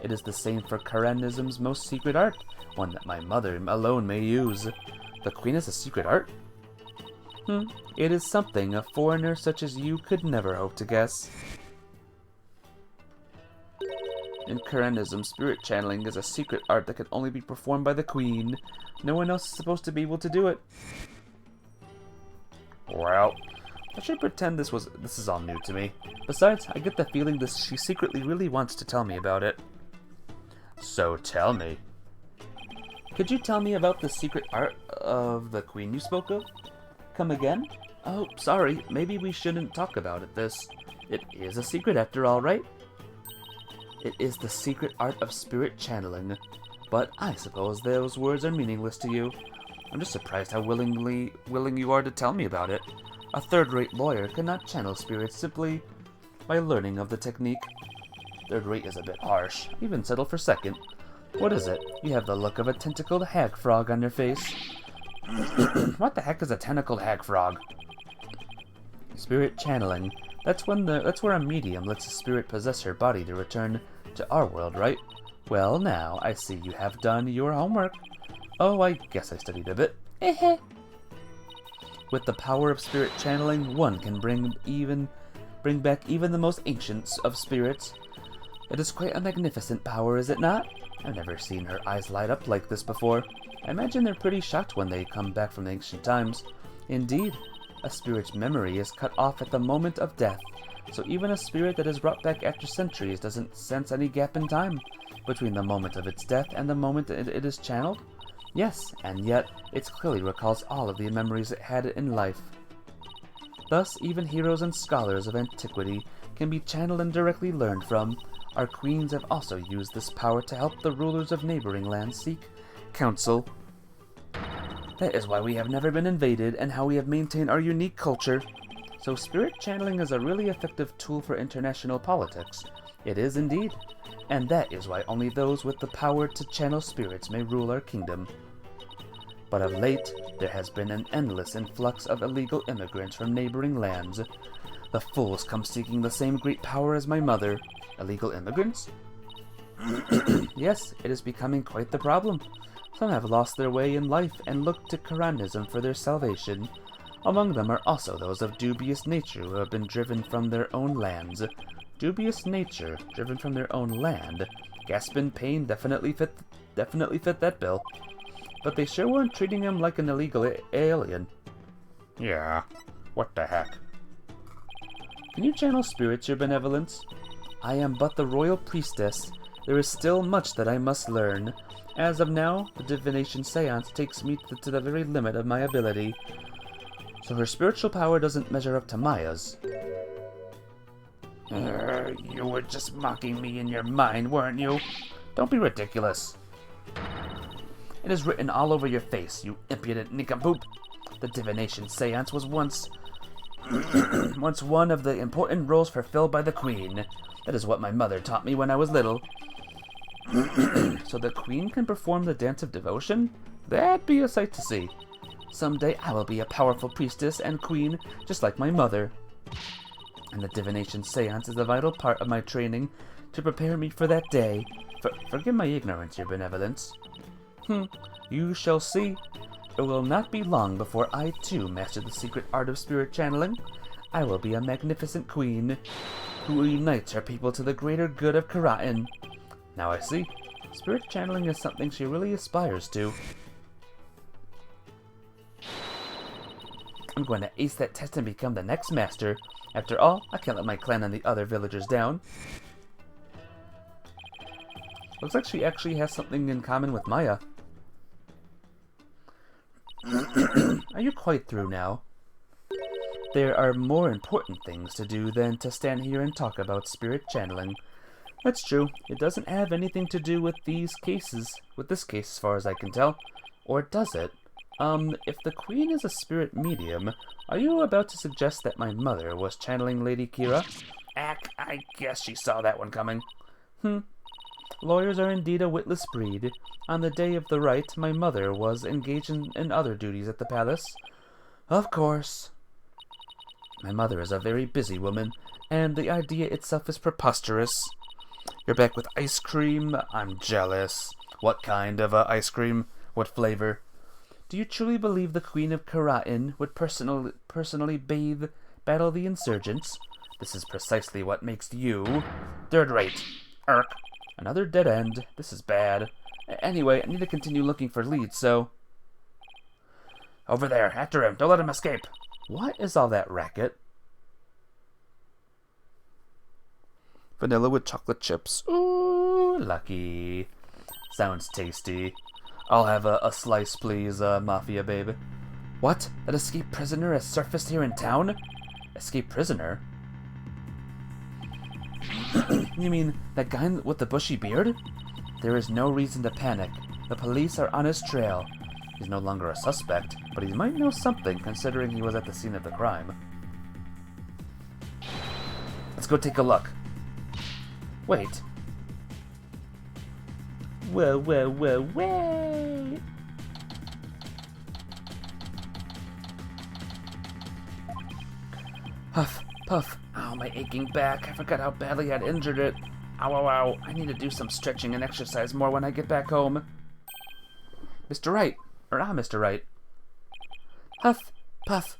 It is the same for Karanism's most secret art, one that my mother alone may use. The Queen is a secret art? It is something a foreigner such as you could never hope to guess. In Karanism, spirit channeling is a secret art that can only be performed by the Queen. No one else is supposed to be able to do it. Well, I should pretend this is all new to me. Besides, I get the feeling she secretly really wants to tell me about it. So tell me. Could you tell me about the secret art of the Queen you spoke of? Come again? Oh, sorry, maybe we shouldn't talk about it. It is a secret after all, right? It is the secret art of spirit channeling. But I suppose those words are meaningless to you. I'm just surprised how willing you are to tell me about it. A third-rate lawyer cannot channel spirits simply by learning of the technique. Third-rate is a bit harsh. Even settle for second. What is it? You have the look of a tentacled hag frog on your face. What the heck is a tentacled hag frog? Spirit channeling. That's where a medium lets a spirit possess her body to return to our world, right? Well, now, I see you have done your homework. Oh, I guess I studied a bit. With the power of spirit channeling, one can bring back even the most ancient of spirits. It is quite a magnificent power, is it not? I've never seen her eyes light up like this before. I imagine they're pretty shocked when they come back from the ancient times. Indeed, a spirit's memory is cut off at the moment of death, so even a spirit that is brought back after centuries doesn't sense any gap in time between the moment of its death and the moment it is channeled. Yes, and yet it clearly recalls all of the memories it had in life. Thus, even heroes and scholars of antiquity can be channeled and directly learned from. Our queens have also used this power to help the rulers of neighboring lands seek counsel. That is why we have never been invaded and how we have maintained our unique culture. So spirit channeling is a really effective tool for international politics. It is indeed. And that is why only those with the power to channel spirits may rule our kingdom. But of late, there has been an endless influx of illegal immigrants from neighboring lands. The fools come seeking the same great power as my mother. Illegal immigrants? Yes, it is becoming quite the problem. Some have lost their way in life and look to Quranism for their salvation. Among them are also those of dubious nature who have been driven from their own lands. Dubious nature, driven from their own land. Gaspin Payne definitely fit that bill. But they sure weren't treating him like an illegal alien. Yeah, what the heck? Can you channel spirits, your benevolence? I am but the royal priestess. There is still much that I must learn. As of now, the divination seance takes me to the very limit of my ability. So her spiritual power doesn't measure up to Maya's. You were just mocking me in your mind, weren't you? Don't be ridiculous. It is written all over your face, you impudent nincompoop. The divination seance was once one of the important roles fulfilled by the queen. That is what my mother taught me when I was little. So the queen can perform the dance of devotion? That'd be a sight to see. Someday I will be a powerful priestess and queen, just like my mother. And the divination seance is a vital part of my training to prepare me for that day. Forgive my ignorance, your benevolence. You shall see. It will not be long before I too master the secret art of spirit channeling. I will be a magnificent queen who unites her people to the greater good of Karatin. Now I see. Spirit channeling is something she really aspires to. I'm going to ace that test and become the next master. After all, I can't let my clan and the other villagers down. Looks like she actually has something in common with Maya. Are you quite through now? There are more important things to do than to stand here and talk about spirit channeling. That's true. It doesn't have anything to do with this case as far as I can tell. Or does it? If the queen is a spirit medium, are you about to suggest that my mother was channeling Lady Kira? I guess she saw that one coming. Lawyers are indeed a witless breed. On the day of the rite, my mother was engaged in other duties at the palace. Of course. My mother is a very busy woman, and the idea itself is preposterous. You're back with ice cream? I'm jealous. What kind of ice cream? What flavor? Do you truly believe the Queen of Karatin would personally battle the insurgents? This is precisely what makes you... Third rate. Irk. Another dead end. This is bad. Anyway, I need to continue looking for leads, so... Over there, after him. Don't let him escape. What is all that racket? Vanilla with chocolate chips. Ooh, lucky. Sounds tasty. I'll have a slice, please, Mafia babe. What? That escaped prisoner has surfaced here in town? Escaped prisoner? You mean that guy with the bushy beard? There is no reason to panic. The police are on his trail. He's no longer a suspect, but he might know something considering he was at the scene of the crime. Let's go take a look. Wait. Whoa, whoa, whoa, whoa! Huff, puff. Ow, my aching back. I forgot how badly I'd injured it. Ow, ow, ow. I need to do some stretching and exercise more when I get back home. Mr. Wright. Mr. Wright. Huff, puff.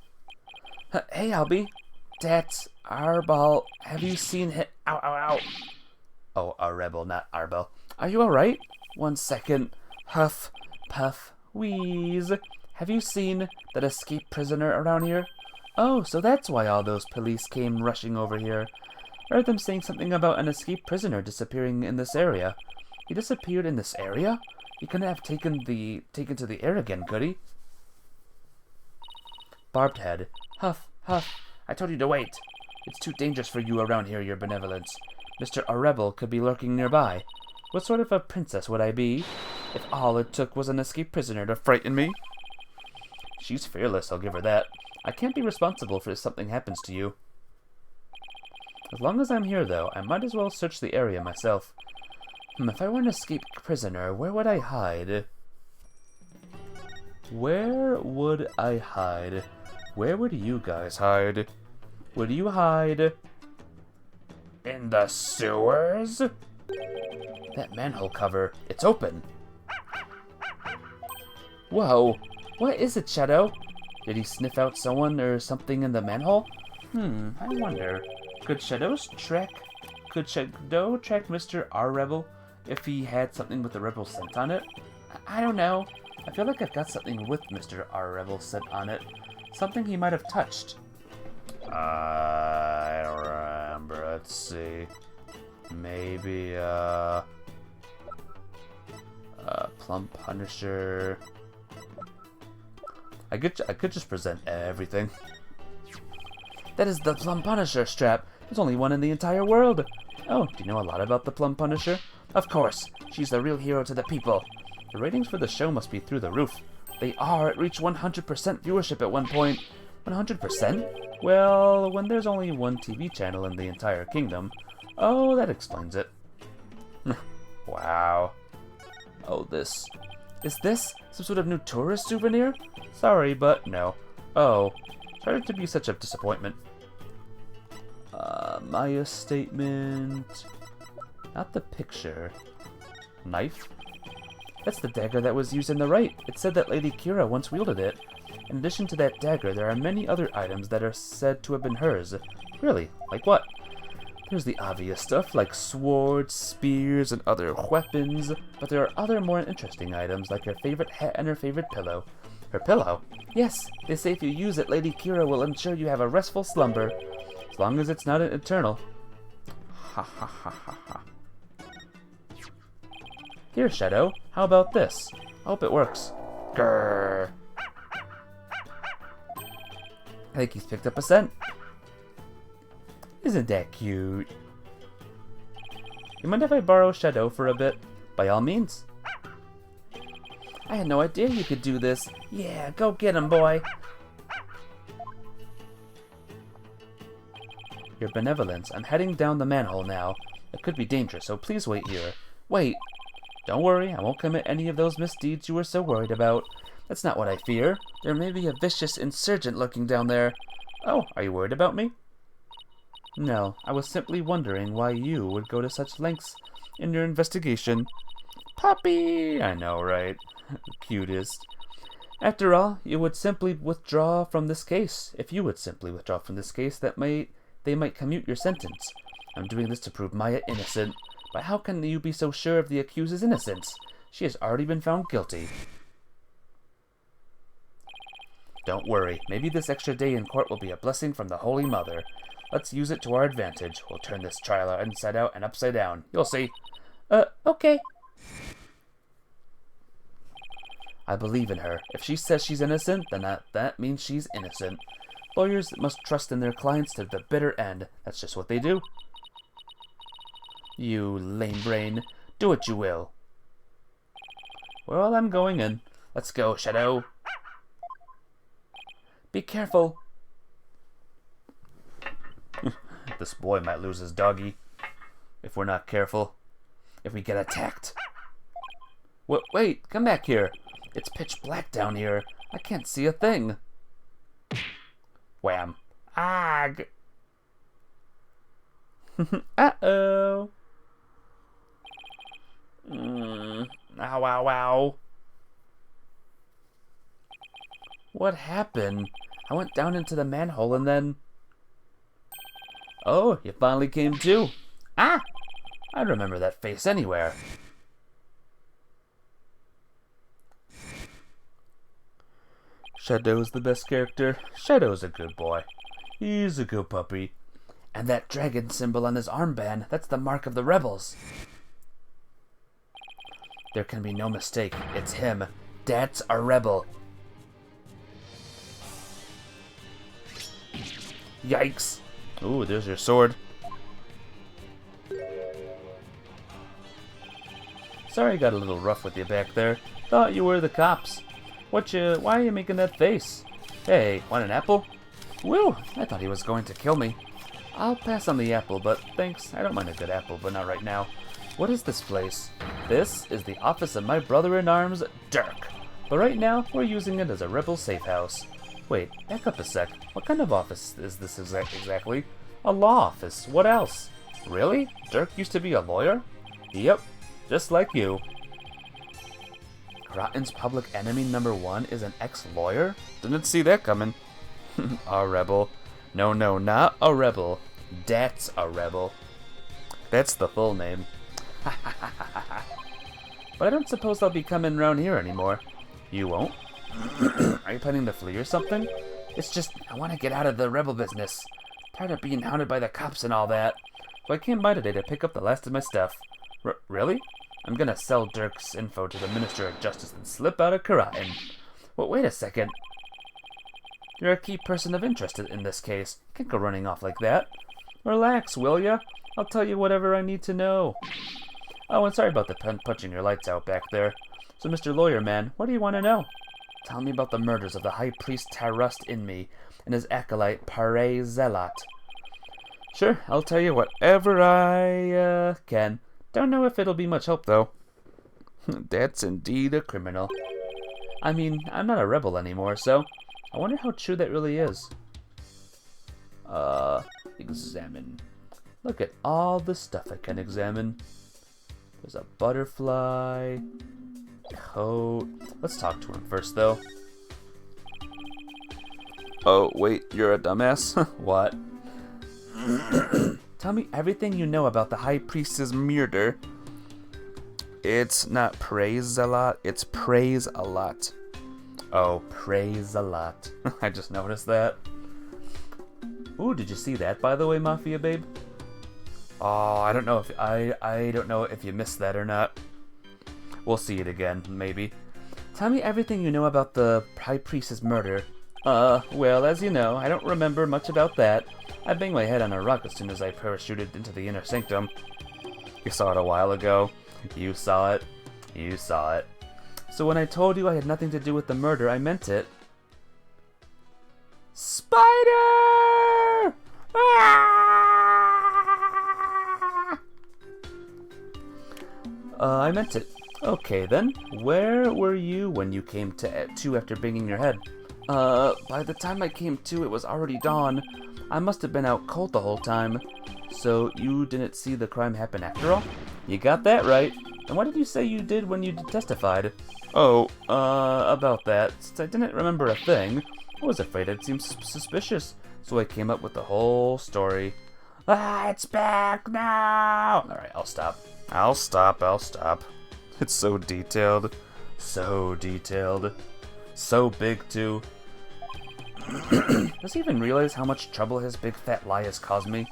Hey, Albie. That's Arbol. Have you seen him? Ow, ow, ow. Oh, our rebel, not Arbel. Are you alright? 1 second. Huff, puff, wheeze. Have you seen that escaped prisoner around here? Oh, so that's why all those police came rushing over here. I heard them saying something about an escaped prisoner disappearing in this area. He disappeared in this area? He couldn't have taken to the air again, could he? Barbed head. Huff, huff. I told you to wait. It's too dangerous for you around here, your benevolence. Mr. Arebel could be lurking nearby. What sort of a princess would I be if all it took was an escaped prisoner to frighten me? She's fearless, I'll give her that. I can't be responsible for if something happens to you. As long as I'm here, though, I might as well search the area myself. If I were an escaped prisoner, where would I hide? Where would I hide? Where would you guys hide? Would you hide in the sewers? That manhole cover, it's open. Whoa, what is it, Shadow? Did he sniff out someone or something in the manhole? I wonder. Could Shadow track Mr. R Rebel if he had something with the Rebel scent on it? I don't know. I feel like I've got something with Mr. R Rebel scent on it. Something he might have touched. I don't remember. Let's see. Maybe, Plum Punisher. I could just present everything. That is the Plum Punisher strap. There's only one in the entire world. Oh, do you know a lot about the Plum Punisher? Of course. She's the real hero to the people. The ratings for the show must be through the roof. They are. It reached 100% viewership at one point. 100%? Well, when there's only one TV channel in the entire kingdom. Oh, that explains it. Wow. Oh, this. Is this some sort of new tourist souvenir? Sorry, but no. Oh, sorry to be such a disappointment. Maya statement. Not the picture. Knife? That's the dagger that was used in the Wright. It said that Lady Kira once wielded it. In addition to that dagger, there are many other items that are said to have been hers. Really? Like what? There's the obvious stuff, like swords, spears, and other weapons, but there are other more interesting items, like her favorite hat and her favorite pillow. Her pillow? Yes, they say if you use it, Lady Kira will ensure you have a restful slumber. As long as it's not an eternal. Ha ha ha ha ha. Here, Shadow, how about this? I hope it works. Grrr. I think he's picked up a scent. Isn't that cute? You mind if I borrow Shadow for a bit? By all means. I had no idea you could do this. Yeah, go get him, boy. Your benevolence. I'm heading down the manhole now. It could be dangerous, so please wait here. Wait. Don't worry, I won't commit any of those misdeeds you were so worried about. That's not what I fear. There may be a vicious insurgent lurking down there. Oh, are you worried about me? No, I was simply wondering why you would go to such lengths in your investigation. Puppy! I know, right? Cutest. After all, you would simply withdraw from this case. If you would simply withdraw from this case, they might commute your sentence. I'm doing this to prove Maya innocent. But how can you be so sure of the accused's innocence? She has already been found guilty. Don't worry. Maybe this extra day in court will be a blessing from the Holy Mother. Let's use it to our advantage. We'll turn this trial inside out and upside down. You'll see. Okay. I believe in her. If she says she's innocent, then that means she's innocent. Lawyers must trust in their clients to the bitter end. That's just what they do. You lame brain. Do what you will. Well, I'm going in. Let's go, Shadow. Be careful. This boy might lose his doggy if we're not careful. If we get attacked. Wait, come back here. It's pitch black down here. I can't see a thing. Wham. Ag. Uh-oh. Ow, ow, ow. What happened? I went down into the manhole and then... Oh, you finally came to. Ah! I remember that face anywhere. Shadow's the best character. Shadow's a good boy. He's a good puppy. And that dragon symbol on his armband, that's the mark of the rebels. There can be no mistake. It's him. That's a rebel. Yikes. Ooh, there's your sword. Sorry I got a little rough with you back there. Thought you were the cops. Why are you making that face? Hey, want an apple? Woo, I thought he was going to kill me. I'll pass on the apple, but thanks. I don't mind a good apple, but not right now. What is this place? This is the office of my brother-in-arms, Dirk. But right now, we're using it as a rebel safe house. Wait, back up a sec. What kind of office is this exactly? A law office. What else? Really? Dirk used to be a lawyer? Yep, just like you. Groton's public enemy #1 is an ex-lawyer? Didn't see that coming. A rebel. No, not a rebel. That's a rebel. That's the full name. But I don't suppose I'll be coming around here anymore. You won't? Are you planning to flee or something? It's just, I want to get out of the rebel business. Tired of being hounded by the cops and all that. So I came by today to pick up the last of my stuff. Really? I'm gonna sell Dirk's info to the Minister of Justice and slip out of Groton. Well, wait a second. You're a key person of interest in this case. Can't go running off like that. Relax, will ya? I'll tell you whatever I need to know. Oh, and sorry about the punching your lights out back there. So, Mr. Lawyer Man, what do you want to know? Tell me about the murders of the High Priest Tahrust in me and his acolyte Pare Zealot. Sure, I'll tell you whatever I can. Don't know if it'll be much help, though. That's indeed a criminal. I mean, I'm not a rebel anymore, so I wonder how true that really is. Examine. Look at all the stuff I can examine. There's a butterfly, coat. Let's talk to him first, though. Oh, wait, you're a dumbass? What? Tell me everything you know about the High Priest's murder. It's not praise a lot, it's praise a lot. Oh, praise a lot. I just noticed that. Ooh, did you see that, by the way, Mafia Babe? Oh, I don't know if I don't know if you missed that or not. We'll see it again, maybe. Tell me everything you know about the High Priest's murder. Well, as you know, I don't remember much about that. I banged my head on a rock as soon as I parachuted into the inner sanctum. You saw it a while ago. You saw it. You saw it. So when I told you I had nothing to do with the murder, I meant it. Spider! Ah! I meant it. Okay then. Where were you when you came to after banging your head? By the time I came to, it was already dawn. I must have been out cold the whole time. So you didn't see the crime happen after all? You got that right. And what did you say you did when you testified? Oh, about that. Since I didn't remember a thing, I was afraid it seemed suspicious. So I came up with the whole story. Ah, it's back now! Alright, I'll stop. I'll stop. It's so detailed. So detailed. So big, too. Does he even realize how much trouble his big fat lie has caused me?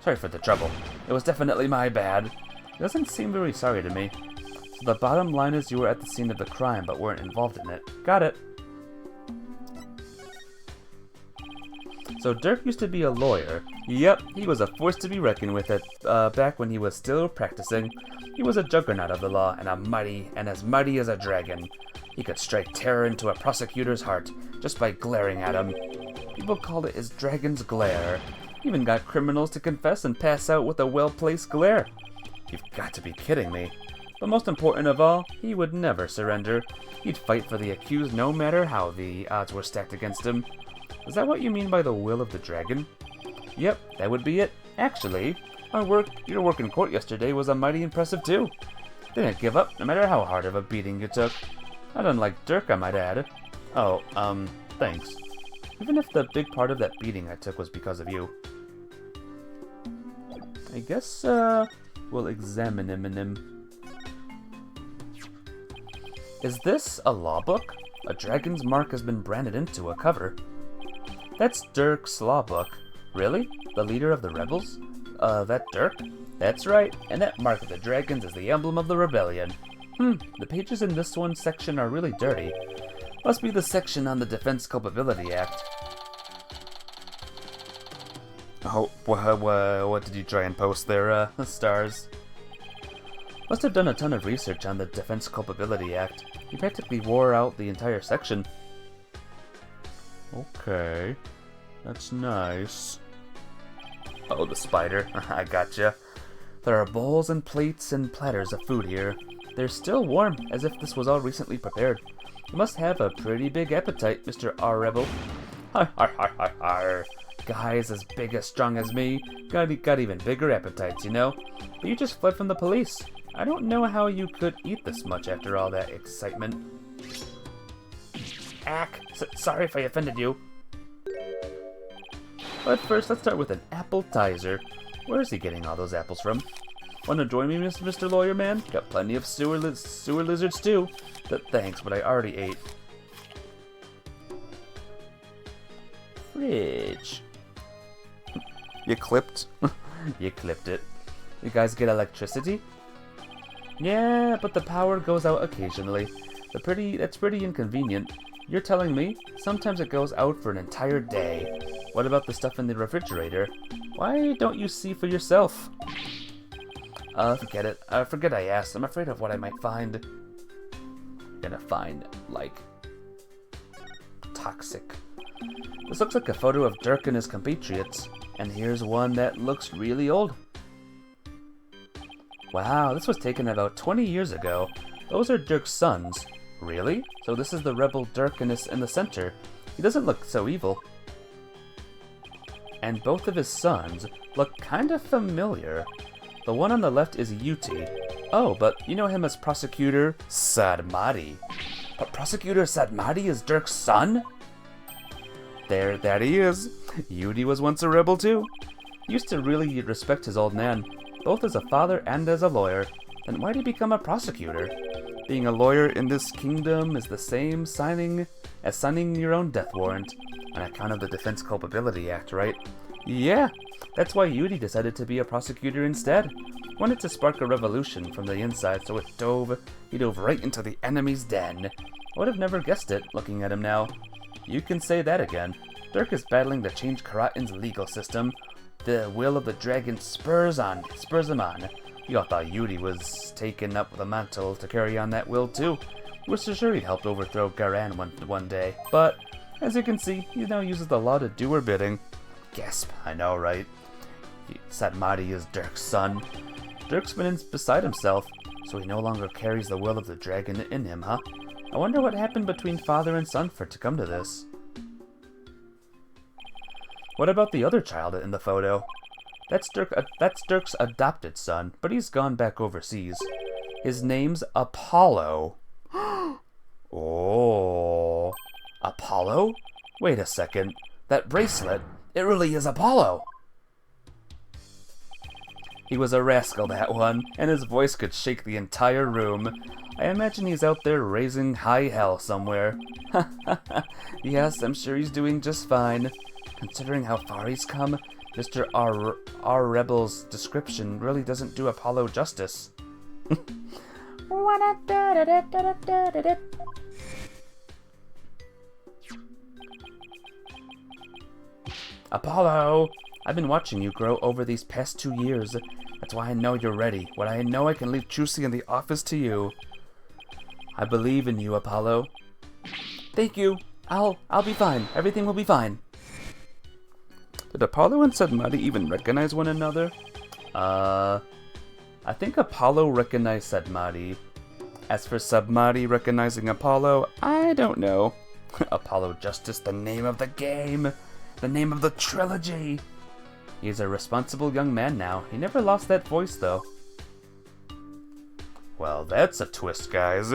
Sorry for the trouble. It was definitely my bad. He doesn't seem very sorry to me. So the bottom line is you were at the scene of the crime but weren't involved in it. Got it. So Dirk used to be a lawyer. Yep, he was a force to be reckoned with back when he was still practicing. He was a juggernaut of the law and as mighty as a dragon. He could strike terror into a prosecutor's heart just by glaring at him. People called it his dragon's glare. He even got criminals to confess and pass out with a well-placed glare. You've got to be kidding me. But most important of all, he would never surrender. He'd fight for the accused no matter how the odds were stacked against him. Is that what you mean by the will of the dragon? Yep, that would be it. Actually, your work in court yesterday was mighty impressive too. Didn't give up, no matter how hard of a beating you took. Not unlike Dirk, I might add. Oh, thanks. Even if the big part of that beating I took was because of you. I guess, we'll examine him. Is this a law book? A dragon's mark has been branded into a cover. That's Dirk's law book. Really? The leader of the rebels? That Dirk? That's right, and that mark of the dragons is the emblem of the rebellion. The pages in this one section are really dirty. Must be the section on the Defense Culpability Act. Oh, what did you try and post there, stars? Must have done a ton of research on the Defense Culpability Act. He practically wore out the entire section. Okay, that's nice. Oh, the spider. I gotcha. There are bowls and plates and platters of food here. They're still warm, as if this was all recently prepared. You must have a pretty big appetite, Mr. R. Rebel. Har har har har har. Guys as big as strong as me got even bigger appetites, you know? But you just fled from the police. I don't know how you could eat this much after all that excitement. Ack! Sorry if I offended you. But first, let's start with an appetizer. Where is he getting all those apples from? Want to join me, Mr. Lawyer Man? Got plenty of sewer lizards too. But thanks, but I already ate. Fridge. You clipped? You clipped it. You guys get electricity? Yeah, but the power goes out occasionally. That's pretty inconvenient. You're telling me? Sometimes it goes out for an entire day. What about the stuff in the refrigerator? Why don't you see for yourself? Forget it. Forget I asked. I'm afraid of what I might find. I'm gonna find, like, toxic. This looks like a photo of Dirk and his compatriots. And here's one that looks really old. Wow, this was taken about 20 years ago. Those are Dirk's sons. Really? So this is the rebel Dirk in the center. He doesn't look so evil. And both of his sons look kind of familiar. The one on the left is Yuti. Oh, but you know him as Prosecutor Sadmati. But Prosecutor Sadmati is Dirk's son? That he is. Yuti was once a rebel too. He used to really respect his old man, both as a father and as a lawyer. Then why'd he become a prosecutor? Being a lawyer in this kingdom is the same as signing your own death warrant, on account of the Defense Culpability Act, right? Yeah, that's why Yuti decided to be a prosecutor instead. Wanted to spark a revolution from the inside, so he dove right into the enemy's den. I would have never guessed it, looking at him now. You can say that again. Dirk is battling to change Karatan's legal system. The will of the dragon spurs him on. You all thought Yuti was taking up the mantle to carry on that will too. We were so sure he'd helped overthrow Garan one day. But, as you can see, he now uses the law to do her bidding. Gasp, I know, right? Sadmati is Dirk's son. Dirk's been beside himself, so he no longer carries the will of the dragon in him, huh? I wonder what happened between father and son for it to come to this. What about the other child in the photo? That's Dirk's adopted son, but he's gone back overseas. His name's Apollo. Oh, Apollo? Wait a second. That bracelet, it really is Apollo. He was a rascal, that one, and his voice could shake the entire room. I imagine he's out there raising high hell somewhere. Yes, I'm sure he's doing just fine. Considering how far he's come, Mr. R. Rebel's description really doesn't do Apollo justice. Apollo! I've been watching you grow over these past 2 years. That's why I know you're ready. When I know I can leave Juicy in the office to you. I believe in you, Apollo. Thank you. I'll be fine. Everything will be fine. Did Apollo and Sadmati even recognize one another? I I think Apollo recognized Submari. As for Submari recognizing Apollo, I don't know. Apollo Justice, the name of the game! The name of the trilogy! He's a responsible young man now. He never lost that voice, though. Well, that's a twist, guys.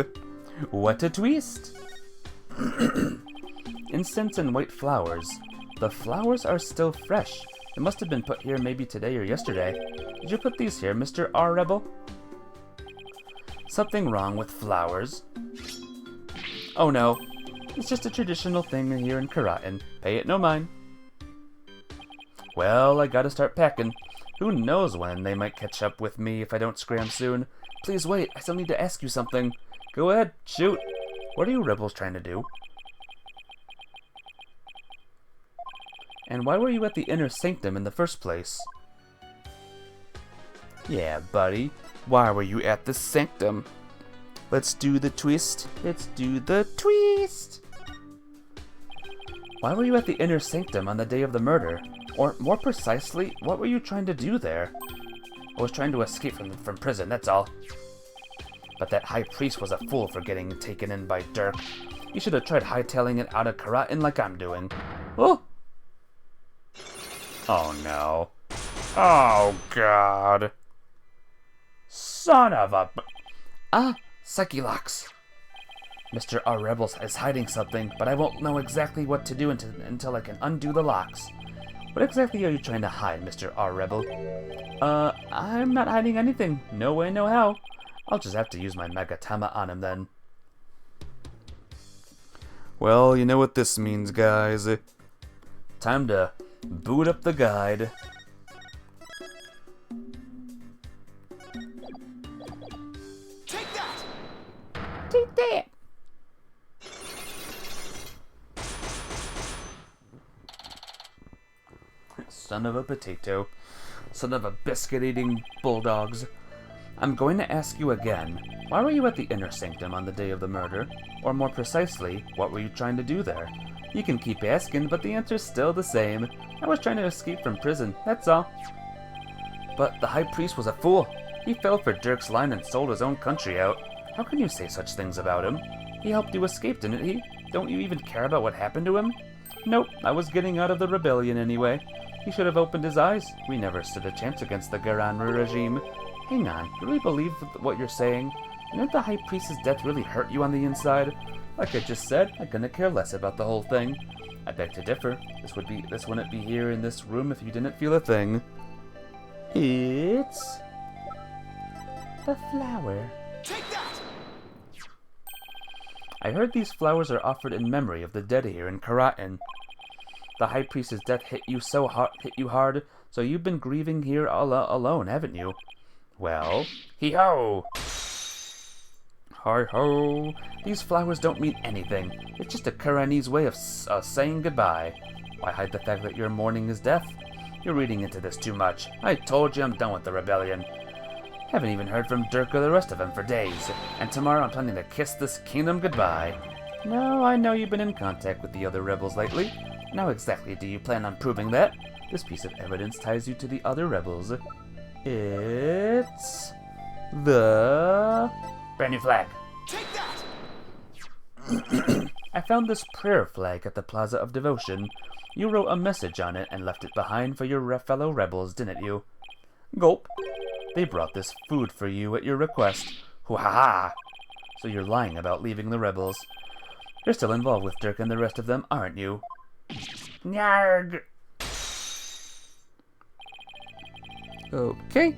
What a twist! Incense and white flowers. The flowers are still fresh. They must have been put here maybe today or yesterday. Did you put these here, Mr. R. Rebel? Something wrong with flowers? Oh no. It's just a traditional thing here in Karatin. Pay it no mind. Well, I gotta start packing. Who knows when they might catch up with me if I don't scram soon. Please wait, I still need to ask you something. Go ahead, shoot. What are you rebels trying to do? And why were you at the inner sanctum in the first place? Yeah, buddy. Why were you at the sanctum? Let's do the twist. Let's do the twist. Why were you at the inner sanctum on the day of the murder? Or, more precisely, what were you trying to do there? I was trying to escape from prison, that's all. But that high priest was a fool for getting taken in by Dirk. He should have tried hightailing it out of Karatin like I'm doing. Oh! Oh no. Oh god. Son of a... Psyche-locks. Mr. R. Rebels is hiding something, but I won't know exactly what to do until I can undo the locks. What exactly are you trying to hide, Mr. R. Rebel? I'm not hiding anything. No way, no how. I'll just have to use my Megatama on him then. Well, you know what this means, guys. Time to boot up the guide. Take that! Take that! Son of a potato. Son of a biscuit-eating bulldogs. I'm going to ask you again. Why were you at the inner sanctum on the day of the murder? Or more precisely, what were you trying to do there? You can keep asking, but the answer's still the same. I was trying to escape from prison, that's all. But the high priest was a fool. He fell for Dirk's line and sold his own country out. How can you say such things about him? He helped you escape, didn't he? Don't you even care about what happened to him? Nope, I was getting out of the rebellion anyway. He should have opened his eyes. We never stood a chance against the Garanru regime. Hang on, you really believe what you're saying? Didn't the High Priest's death really hurt you on the inside? Like I just said, I couldn't care less about the whole thing. I beg to differ. This wouldn't be here in this room if you didn't feel a thing. It's... the flower. Take that! I heard these flowers are offered in memory of the dead here in Karatin. The High Priest's death hit you hard, so you've been grieving here alone, haven't you? Well, hee-ho! Hi-ho! These flowers don't mean anything. It's just a Karanese way of saying goodbye. Why hide the fact that you're mourning his death? You're reading into this too much. I told you I'm done with the rebellion. Haven't even heard from Dirk or the rest of them for days. And tomorrow I'm planning to kiss this kingdom goodbye. No, I know you've been in contact with the other rebels lately. How exactly do you plan on proving that? This piece of evidence ties you to the other rebels. It's... the... brand new flag. Take that! I found this prayer flag at the Plaza of Devotion. You wrote a message on it and left it behind for your fellow rebels, didn't you? Gulp. They brought this food for you at your request. Hoo-ha-ha! So you're lying about leaving the rebels. You're still involved with Dirk and the rest of them, aren't you? Nyarg! Okay.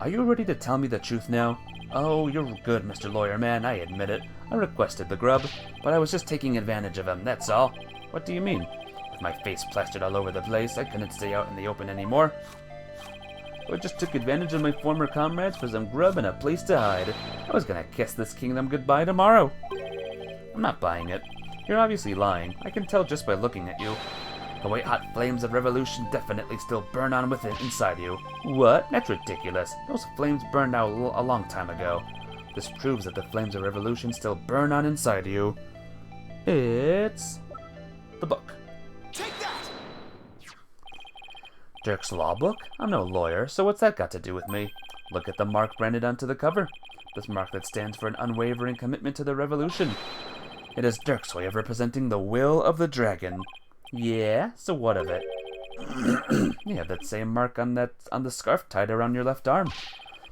Are you ready to tell me the truth now? Oh, you're good, Mr. Lawyer Man, I admit it. I requested the grub, but I was just taking advantage of him, that's all. What do you mean? With my face plastered all over the place, I couldn't stay out in the open anymore. I just took advantage of my former comrades for some grub and a place to hide. I was gonna kiss this kingdom goodbye tomorrow. I'm not buying it. You're obviously lying. I can tell just by looking at you. The white-hot flames of revolution definitely still burn on within inside you. What? That's ridiculous. Those flames burned out a long time ago. This proves that the flames of revolution still burn on inside you. It's... the book. Take that! Dirk's law book? I'm no lawyer, so what's that got to do with me? Look at the mark branded onto the cover. This mark that stands for an unwavering commitment to the revolution. It is Dirk's way of representing the will of the dragon. Yeah, so what of it? You have that same mark on the scarf tied around your left arm.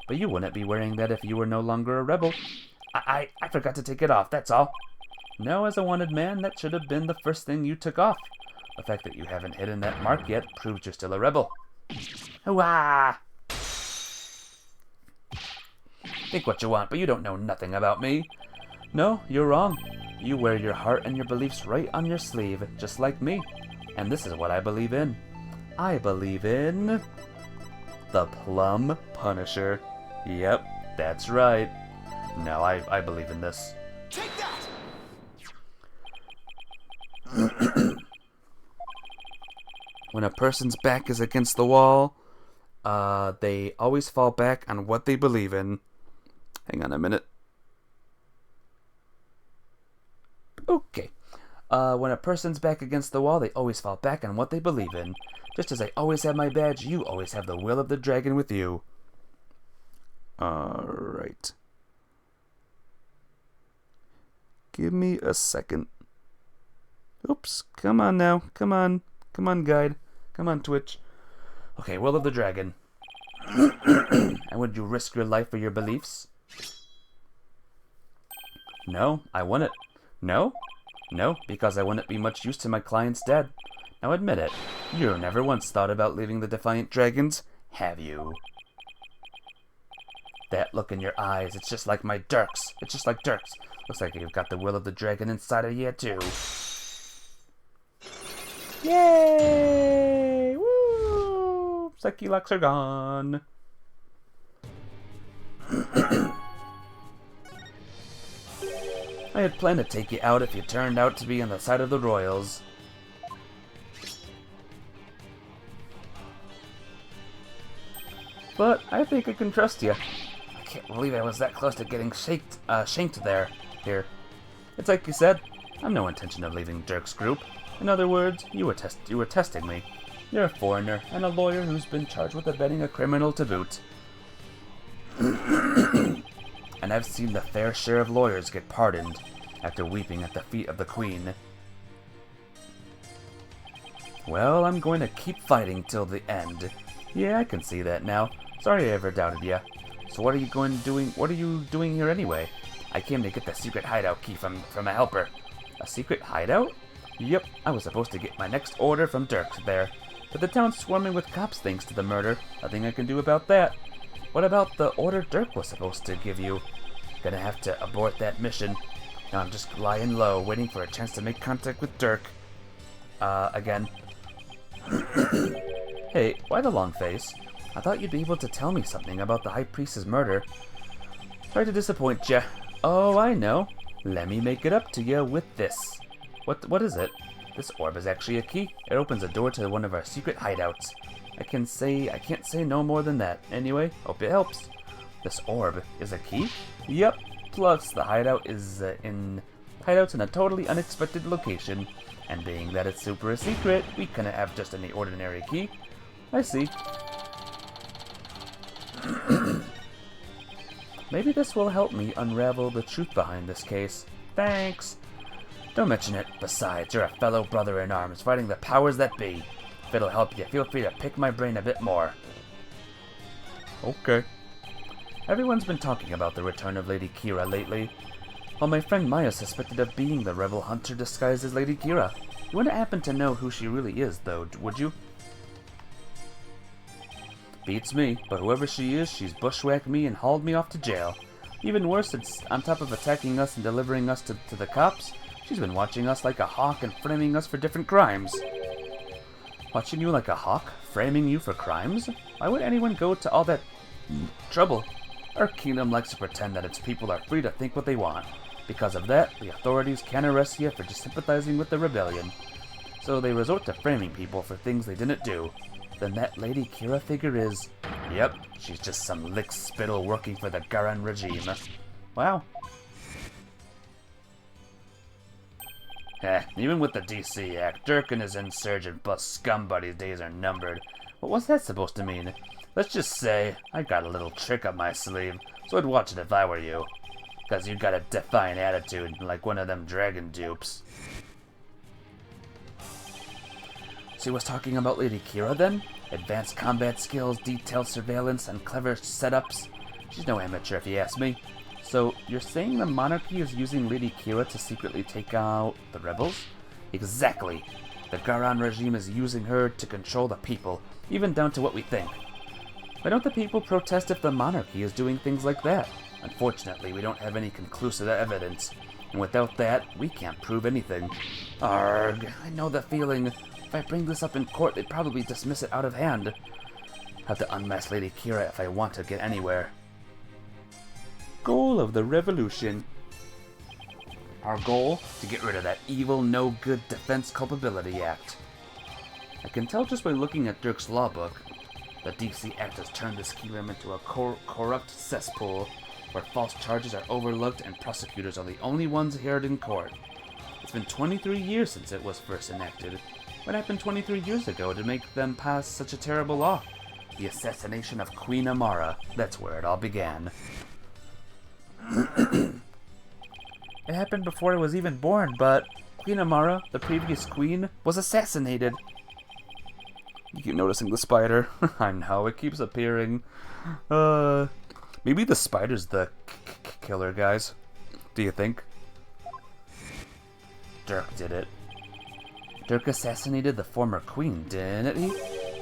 But you wouldn't be wearing that if you were no longer a rebel. I forgot to take it off, that's all. No, as a wanted man, that should have been the first thing you took off. The fact that you haven't hidden that mark yet proves you're still a rebel. Hooah! Think what you want, but you don't know nothing about me. No, you're wrong. You wear your heart and your beliefs right on your sleeve, just like me. And this is what I believe in. I believe in... the Plum Punisher. Yep, that's right. No, I believe in this. Take that! When a person's back is against the wall, they always fall back on what they believe in. Hang on a minute. Okay. When a person's back against the wall, they always fall back on what they believe in. Just as I always have my badge, you always have the will of the dragon with you. Alright. Give me a second. Oops, come on now. Come on. Come on, guide. Come on, Twitch. Okay, will of the dragon. And would you risk your life for your beliefs? No, I wouldn't. No? No, because I wouldn't be much use to my clients dead. Now admit it. You never once thought about leaving the Defiant Dragons, have you? That look in your eyes, it's just like my Dirks. It's just like Dirks. Looks like you've got the will of the dragon inside of you, too. Yay! Woo! Psyche locks are gone. I had planned to take you out if you turned out to be on the side of the royals. But I think I can trust you. I can't believe I was that close to getting shanked there. Here. It's like you said, I've no intention of leaving Dirk's group. In other words, you were testing me. You're a foreigner and a lawyer who's been charged with abetting a criminal to boot. And I've seen the fair share of lawyers get pardoned after weeping at the feet of the Queen. Well, I'm going to keep fighting till the end. Yeah, I can see that now. Sorry I ever doubted you. So what are you doing here anyway? I came to get the secret hideout key from a helper. A secret hideout? Yep, I was supposed to get my next order from Dirk there. But the town's swarming with cops thanks to the murder. Nothing I can do about that. What about the order Dirk was supposed to give you? Gonna have to abort that mission. Now I'm just lying low, waiting for a chance to make contact with Dirk. Again. Hey, why the long face? I thought you'd be able to tell me something about the High Priest's murder. Sorry to disappoint ya. Oh, I know. Let me make it up to you with this. What is it? This orb is actually a key. It opens a door to one of our secret hideouts. I can't say no more than that. Anyway, hope it helps. This orb is a key? Yep. Plus, the hideout is hideout's in a totally unexpected location. And being that it's super a secret, we couldn't have just any ordinary key. I see. Maybe this will help me unravel the truth behind this case. Thanks. Don't mention it. Besides, you're a fellow brother in arms fighting the powers that be. If it'll help you, feel free to pick my brain a bit more. Okay. Everyone's been talking about the return of Lady Kira lately. While my friend Maya suspected of being the rebel hunter disguised as Lady Kira. You wouldn't happen to know who she really is, though, would you? Beats me, but whoever she is, she's bushwhacked me and hauled me off to jail. Even worse, it's on top of attacking us and delivering us to the cops, she's been watching us like a hawk and framing us for different crimes. Watching you like a hawk? Framing you for crimes? Why would anyone go to all that trouble? Our kingdom likes to pretend that its people are free to think what they want. Because of that, the authorities can't arrest you for just sympathizing with the rebellion. So they resort to framing people for things they didn't do. Then that Lady Kira figure is... Yep, she's just some lick spittle working for the Garan regime. Wow. Even with the DC Act, Dirk and his insurgent bus scum buddies' days are numbered. What was that supposed to mean? Let's just say I got a little trick up my sleeve, so I'd watch it if I were you. 'Cause you got a defiant attitude, like one of them dragon dupes. She was talking about Lady Kira then? Advanced combat skills, detailed surveillance, and clever setups. She's no amateur if you ask me. So, you're saying the monarchy is using Lady Kira to secretly take out the rebels? Exactly. The Garan regime is using her to control the people, even down to what we think. Why don't the people protest if the monarchy is doing things like that? Unfortunately, we don't have any conclusive evidence, and without that, we can't prove anything. Arg, I know the feeling. If I bring this up in court, they'd probably dismiss it out of hand. Have to unmask Lady Kira if I want to get anywhere. Goal of the revolution. Our goal? To get rid of that evil, no-good Defense Culpability Act. I can tell just by looking at Dirk's law book. The DC Act has turned this kingdom into a corrupt cesspool, where false charges are overlooked and prosecutors are the only ones heard in court. It's been 23 years since it was first enacted. What happened 23 years ago to make them pass such a terrible law? The assassination of Queen Amara. That's where it all began. It happened before I was even born, but Queen Amara, the previous queen, was assassinated. You keep noticing the spider. I know, it keeps appearing. Maybe the spider's the killer, guys. Do you think? Dirk did it. Dirk assassinated the former queen, didn't he?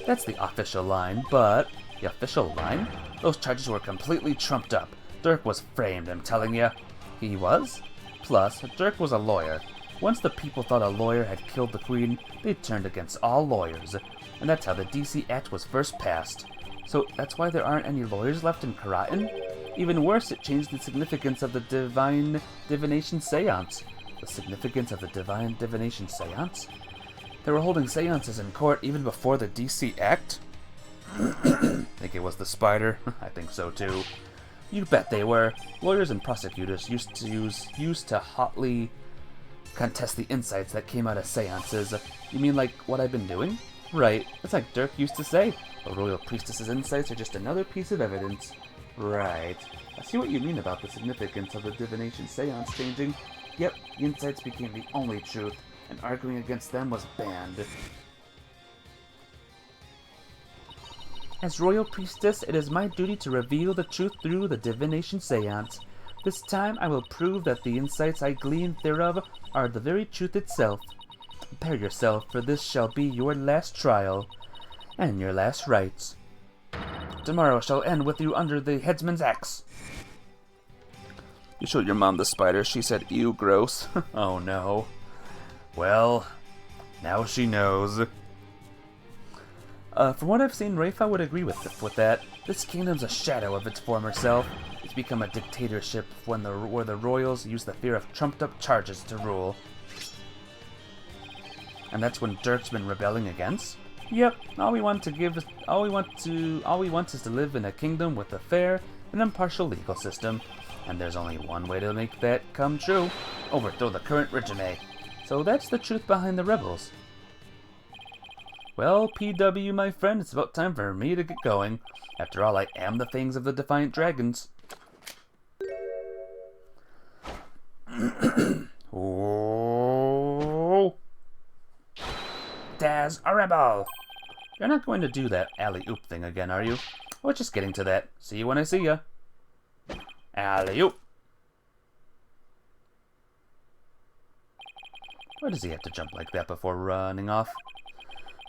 That's the official line, but... The official line? Those charges were completely trumped up. Dirk was framed, I'm telling you. He was? Plus, Dirk was a lawyer. Once the people thought a lawyer had killed the queen, they turned against all lawyers. And that's how the DC Act was first passed. So that's why there aren't any lawyers left in Karatin? Even worse, it changed the significance of the divine divination seance. The significance of the divine divination seance? They were holding seances in court even before the DC Act? Think it was the spider? I think so too. You bet they were. Lawyers and prosecutors used to hotly contest the insights that came out of seances. You mean like what I've been doing? Right. It's like Dirk used to say. A royal priestess's insights are just another piece of evidence. Right. I see what you mean about the significance of the divination seance changing. Yep, the insights became the only truth, and arguing against them was banned. As royal priestess, it is my duty to reveal the truth through the divination seance. This time I will prove that the insights I gleaned thereof are the very truth itself. Prepare yourself, for this shall be your last trial, and your last rites. Tomorrow shall end with you under the headsman's axe. You showed your mom the spider. She said, ew, gross. Oh no. Well, now she knows. From what I've seen, Rafa would agree with that. This kingdom's a shadow of its former self. It's become a dictatorship where the royals use the fear of trumped-up charges to rule. And that's when Dirk's been rebelling against? Yep, all we want is to live in a kingdom with a fair and impartial legal system. And there's only one way to make that come true. Overthrow the current regime. So that's the truth behind the rebels. Well, PW, my friend, it's about time for me to get going. After all, I am the things of the Defiant Dragons. Oh. Daz, a rebel! You're not going to do that alley-oop thing again, are you? I was just getting to that. See you when I see ya. Alley-oop! Why does he have to jump like that before running off?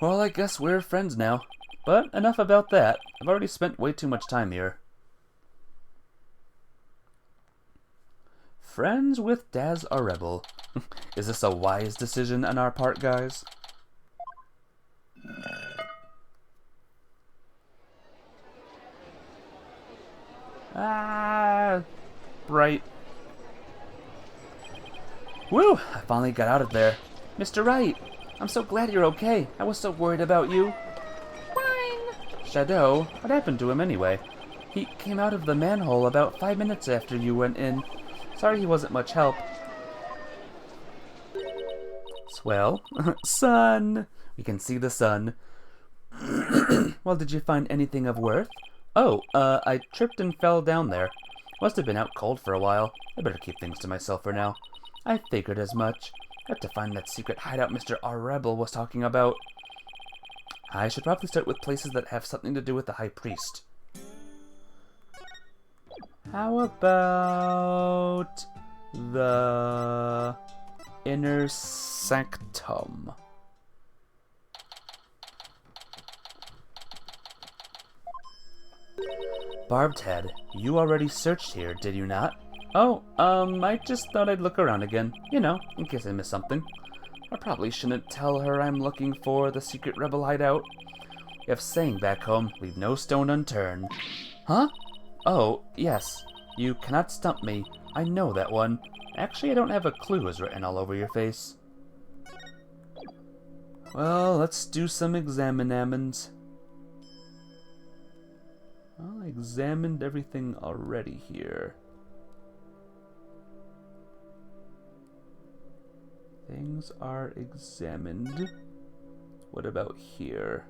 Well, I guess we're friends now. But enough about that. I've already spent way too much time here. Friends with Daz a rebel. Is this a wise decision on our part, guys? Ah, Wright. Whew, I finally got out of there. Mr. Wright, I'm so glad you're okay. I was so worried about you. Whine! Shadow, what happened to him anyway? He came out of the manhole about 5 minutes after you went in. Sorry he wasn't much help. Swell. Sun! We can see the sun. Well, did you find anything of worth? Oh, I tripped and fell down there. Must have been out cold for a while. I better keep things to myself for now. I figured as much. Got to find that secret hideout Mr. R. Rebel was talking about. I should probably start with places that have something to do with the High Priest. How about the Inner Sanctum? Barbed Head, you already searched here, did you not? Oh, I just thought I'd look around again. You know, in case I missed something. I probably shouldn't tell her I'm looking for the secret rebel hideout. We have saying back home, leave no stone unturned. Huh? Oh, yes. You cannot stump me. I know that one. Actually, I don't have a clue is written all over your face. Well, let's do some examinamins. Well, I examined everything already here. Things are examined. What about here?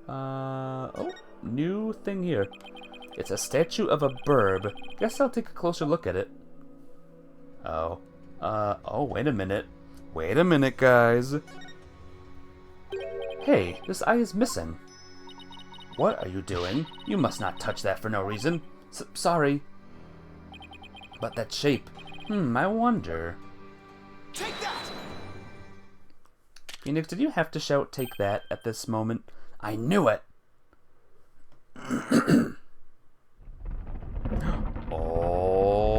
Oh, new thing here. It's a statue of a burb. Guess I'll take a closer look at it. Oh. Oh, wait a minute. Wait a minute, guys. Hey, this eye is missing. What are you doing? You must not touch that for no reason. Sorry. But that shape. I wonder. Take that! Phoenix, did you have to shout "take that" at this moment? I knew it! Oh!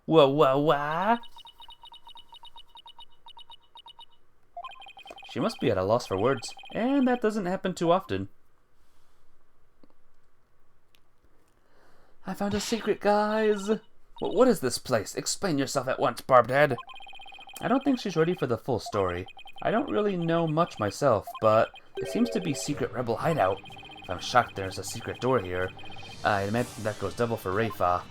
Whoa, whoa, whoa! She must be at a loss for words, and that doesn't happen too often. I found a secret, guys! What is this place? Explain yourself at once, Barbed Head! I don't think she's ready for the full story. I don't really know much myself, but it seems to be secret rebel hideout. If I'm shocked there's a secret door here, I imagine that goes double for Rayfa.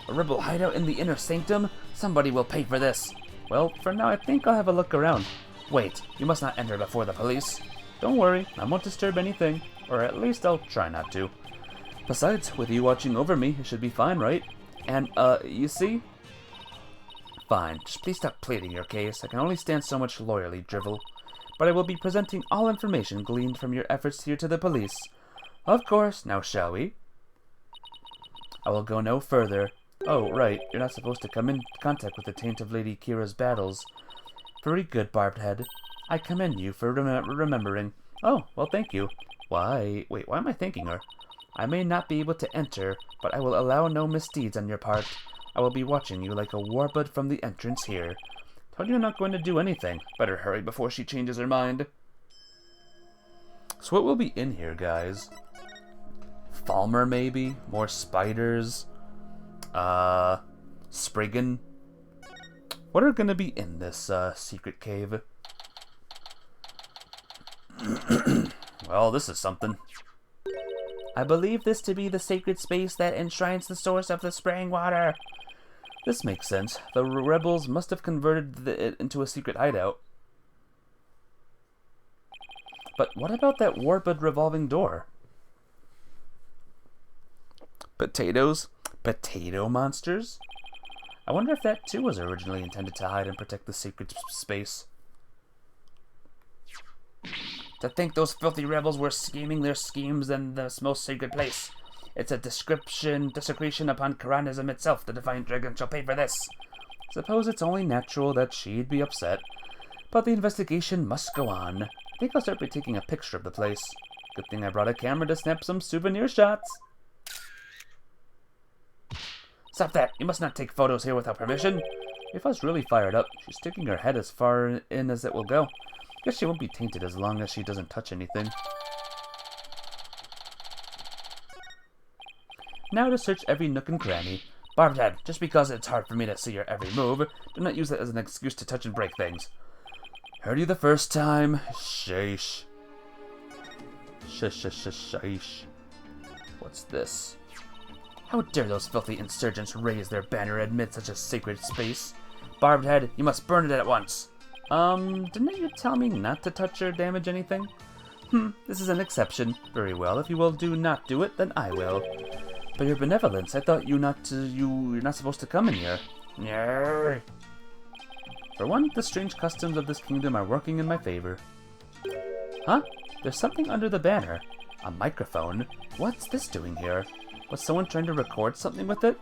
A rebel hideout in the inner sanctum? Somebody will pay for this. Well, for now I think I'll have a look around. Wait, you must not enter before the police. Don't worry, I won't disturb anything, or at least I'll try not to. Besides, with you watching over me, it should be fine, right? And, you see? Fine, just please stop pleading your case. I can only stand so much lawyerly drivel. But I will be presenting all information gleaned from your efforts here to the police. Of course, now shall we? I will go no further. Oh, right, you're not supposed to come in contact with the taint of Lady Kira's battles. Very good, Barbed Head. I commend you for remembering. Oh, well, thank you. Why am I thanking her? I may not be able to enter, but I will allow no misdeeds on your part. I will be watching you like a warbud from the entrance here. Told you I'm not going to do anything. Better hurry before she changes her mind. So what will be in here, guys? Falmer, maybe? More spiders? Spriggan? What are gonna be in this, secret cave? Well, this is something. I believe this to be the sacred space that enshrines the source of the spraying water. This makes sense. The rebels must have converted it into a secret hideout. But what about that warbud revolving door? Potatoes? Potato monsters? I wonder if that too was originally intended to hide and protect the secret space. To think those filthy rebels were scheming their schemes in this most sacred place. It's a desecration upon Karanism itself. The Defiant Dragon shall pay for this. Suppose it's only natural that she'd be upset. But the investigation must go on. I think I'll start by taking a picture of the place. Good thing I brought a camera to snap some souvenir shots. Stop that! You must not take photos here without permission. Rayfa's really fired up. She's sticking her head as far in as it will go. Guess she won't be tainted as long as she doesn't touch anything. Now to search every nook and cranny. Barbed Head, just because it's hard for me to see your every move, do not use it as an excuse to touch and break things. Heard you the first time. Sheesh. Sheesh. What's this? How dare those filthy insurgents raise their banner amid such a sacred space? Barbed head, you must burn it at once. Didn't you tell me not to touch or damage anything? This is an exception. Very well, if you will not do it, then I will. But your benevolence, I thought you're not supposed to come in here. No. For one, the strange customs of this kingdom are working in my favor. Huh? There's something under the banner. A microphone? What's this doing here? Was someone trying to record something with it?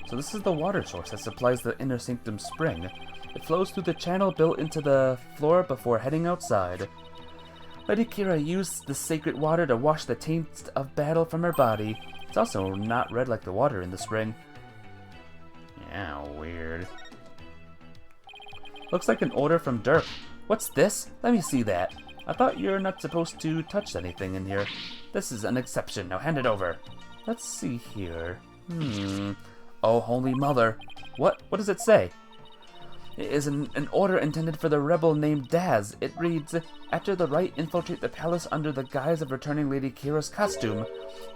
So this is the water source that supplies the inner sanctum spring. It flows through the channel built into the floor before heading outside. Lady Kira used the sacred water to wash the taint of battle from her body. It's also not red like the water in the spring. Yeah, weird. Looks like an order from Dirk. What's this? Let me see that. I thought you're not supposed to touch anything in here. This is an exception. Now hand it over. Let's see here. Oh, Holy Mother. What does it say? It is an order intended for the rebel named Daz. It reads, after the Wright infiltrate the palace under the guise of returning Lady Kira's costume,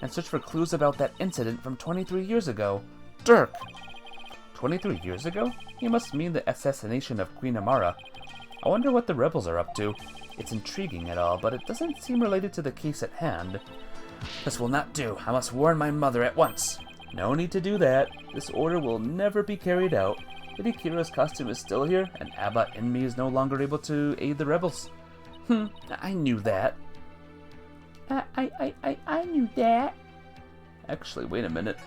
and search for clues about that incident from 23 years ago. Dirk! 23 years ago? You must mean the assassination of Queen Amara. I wonder what the rebels are up to. It's intriguing at all, but it doesn't seem related to the case at hand. This will not do. I must warn my mother at once. No need to do that. This order will never be carried out. Lady Kira's costume is still here, and Abba Enmi is no longer able to aid the rebels. I knew that. I knew that. Actually, wait a minute.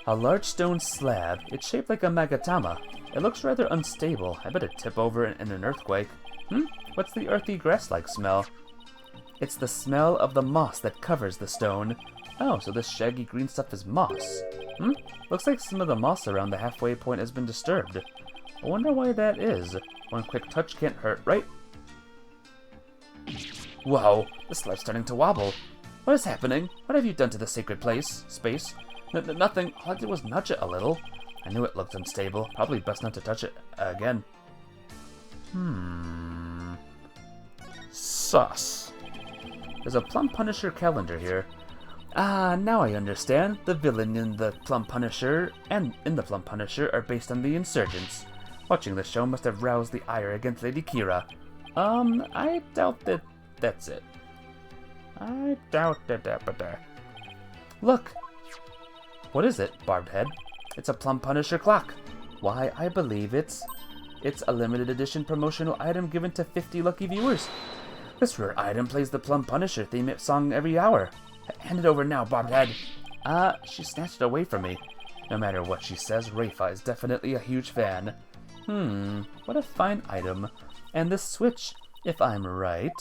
A large stone slab. It's shaped like a magatama. It looks rather unstable. I bet it tip over in an earthquake. What's the earthy grass-like smell? It's the smell of the moss that covers the stone. Oh, so this shaggy green stuff is moss. Looks like some of the moss around the halfway point has been disturbed. I wonder why that is. One quick touch can't hurt, right? Whoa, the slab's starting to wobble. What is happening? What have you done to the sacred space? Nothing. All I did was nudge it a little. I knew it looked unstable. Probably best not to touch it again. Sus. There's a Plum Punisher calendar here. Ah, now I understand. The villain in the Plum Punisher and in the Plum Punisher are based on the insurgents. Watching the show must have roused the ire against Lady Kira. I doubt that's it. I doubt that. Look! What is it, Barbed Head? It's a Plum Punisher clock. Why, I believe it's a limited edition promotional item given to 50 lucky viewers. This rare item plays the Plum Punisher theme song every hour. Hand it over now, Barbed Head. She snatched it away from me. No matter what she says, Rafa is definitely a huge fan. What a fine item. And this switch, if I'm right...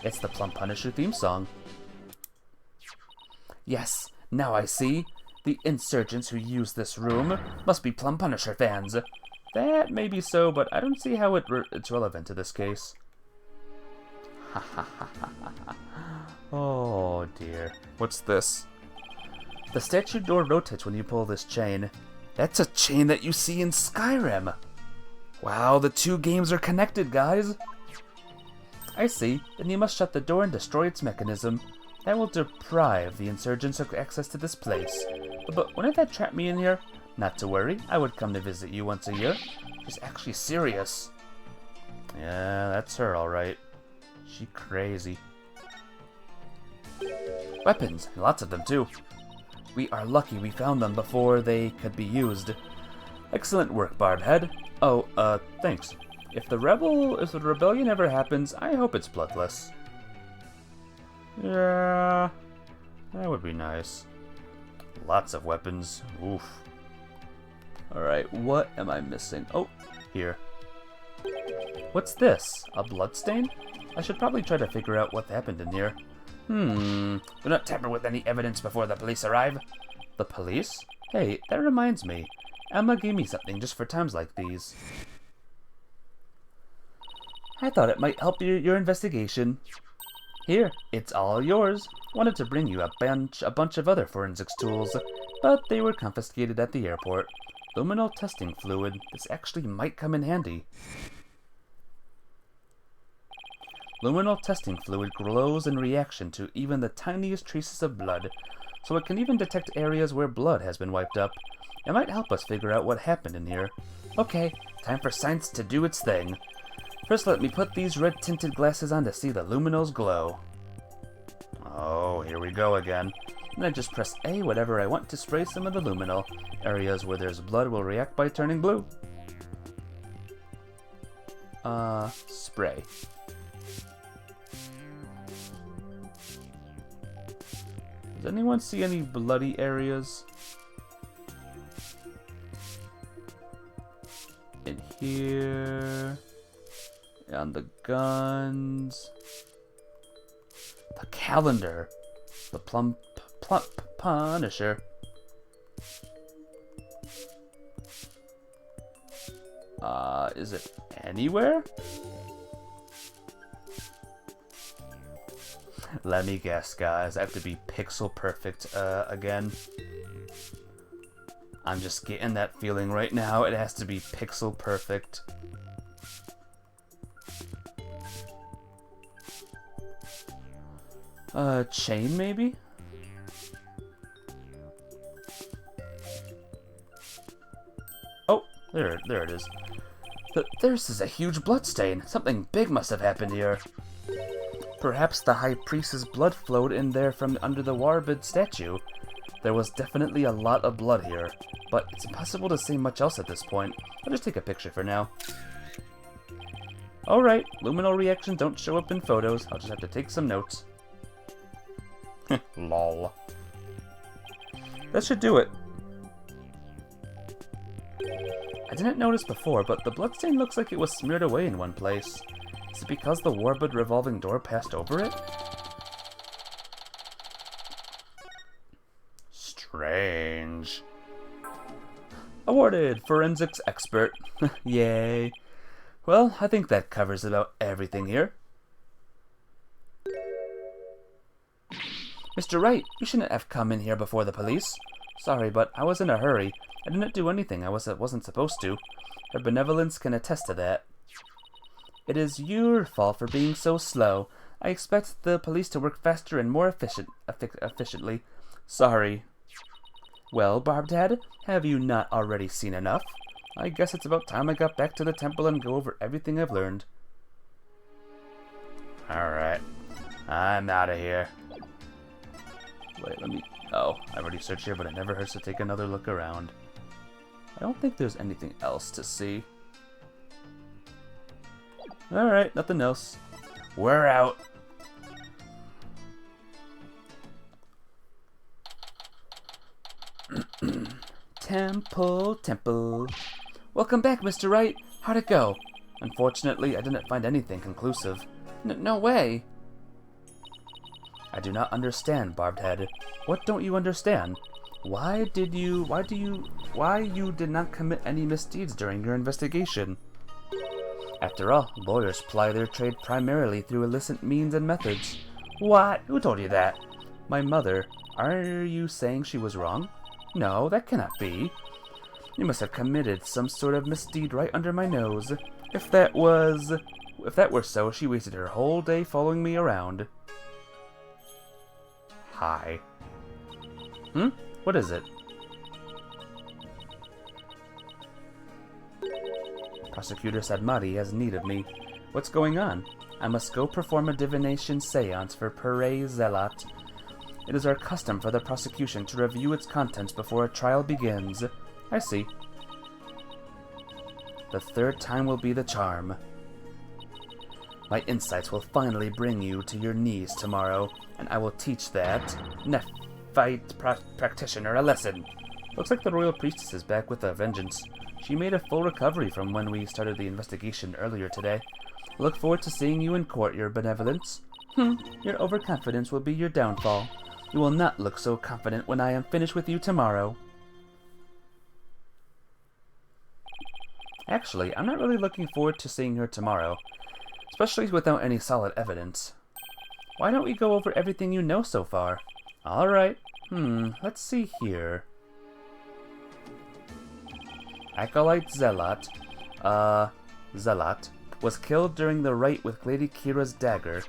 It's the Plum Punisher theme song. Yes, now I see. The insurgents who use this room must be Plum Punisher fans. That may be so, but I don't see how it's relevant to this case. Oh dear. What's this? The statue door rotates when you pull this chain. That's a chain that you see in Skyrim. Wow, the two games are connected, guys. I see. Then you must shut the door and destroy its mechanism. That will deprive the insurgents of access to this place. But wouldn't that trap me in here? Not to worry, I would come to visit you once a year. She's actually serious. Yeah, that's her, alright. She crazy. Weapons, and lots of them too. We are lucky we found them before they could be used. Excellent work, Barbed Head. Oh, thanks. If the rebellion ever happens, I hope it's bloodless. Yeah, that would be nice. Lots of weapons. Oof. Alright, what am I missing? Oh, here. What's this? A bloodstain? I should probably try to figure out what happened in here. Do not tamper with any evidence before the police arrive. The police? Hey, that reminds me. Emma gave me something just for times like these. I thought it might help your investigation. Here, it's all yours. Wanted to bring you a bunch of other forensics tools, but they were confiscated at the airport. Luminal testing fluid. This actually might come in handy. Luminal testing fluid glows in reaction to even the tiniest traces of blood, so it can even detect areas where blood has been wiped up. It might help us figure out what happened in here. Okay, time for science to do its thing. First, let me put these red-tinted glasses on to see the luminals glow. Oh, here we go again. And I just press A whenever I want to spray some of the luminal. Areas where there's blood will react by turning blue. Spray. Does anyone see any bloody areas? In here. On the guns. The calendar. The plump Punisher. Is it anywhere? Let me guess, guys. I have to be pixel perfect again. I'm just getting that feeling right now. It has to be pixel perfect. Chain maybe? Oh, there it is. This is a huge bloodstain. Something big must have happened here. Perhaps the High Priest's blood flowed in there from under the Warbid statue. There was definitely a lot of blood here, but it's impossible to say much else at this point. I'll just take a picture for now. Alright, luminal reactions don't show up in photos. I'll just have to take some notes. Lol. That should do it. I didn't notice before, but the bloodstain looks like it was smeared away in one place. Is it because the Warbid revolving door passed over it? Strange. Awarded Forensics Expert. Yay. Well, I think that covers about everything here. Mr. Wright, you shouldn't have come in here before the police. Sorry, but I was in a hurry. I didn't do anything I wasn't supposed to. Her benevolence can attest to that. It is your fault for being so slow. I expect the police to work faster and more efficiently. Sorry. Well, Barbed Head, have you not already seen enough? I guess it's about time I got back to the temple and go over everything I've learned. Alright. I'm out of here. Wait, let me... Oh, I already searched here, but it never hurts to take another look around. I don't think there's anything else to see. Alright, nothing else. We're out. Temple. Welcome back, Mr. Wright. How'd it go? Unfortunately, I didn't find anything conclusive. No way. I do not understand, Barbed Head. What don't you understand? Why you did not commit any misdeeds during your investigation? After all, lawyers ply their trade primarily through illicit means and methods. What? Who told you that? My mother. Are you saying she was wrong? No, that cannot be. You must have committed some sort of misdeed right under my nose. If that were so, she wasted her whole day following me around. Hi. What is it? Prosecutor Sadmati has need of me. What's going on? I must go perform a divination seance for Pere Zealot. It is our custom for the prosecution to review its contents before a trial begins. I see. The third time will be the charm. My insights will finally bring you to your knees tomorrow, and I will teach that neophyte practitioner a lesson. Looks like the royal priestess is back with a vengeance. She made a full recovery from when we started the investigation earlier today. Look forward to seeing you in court, your benevolence. Your overconfidence will be your downfall. You will not look so confident when I am finished with you tomorrow. Actually, I'm not really looking forward to seeing her tomorrow, especially without any solid evidence. Why don't we go over everything you know so far? Alright, let's see here. Acolyte Zealot. Zealot. was killed during the Wright with Lady Kira's dagger,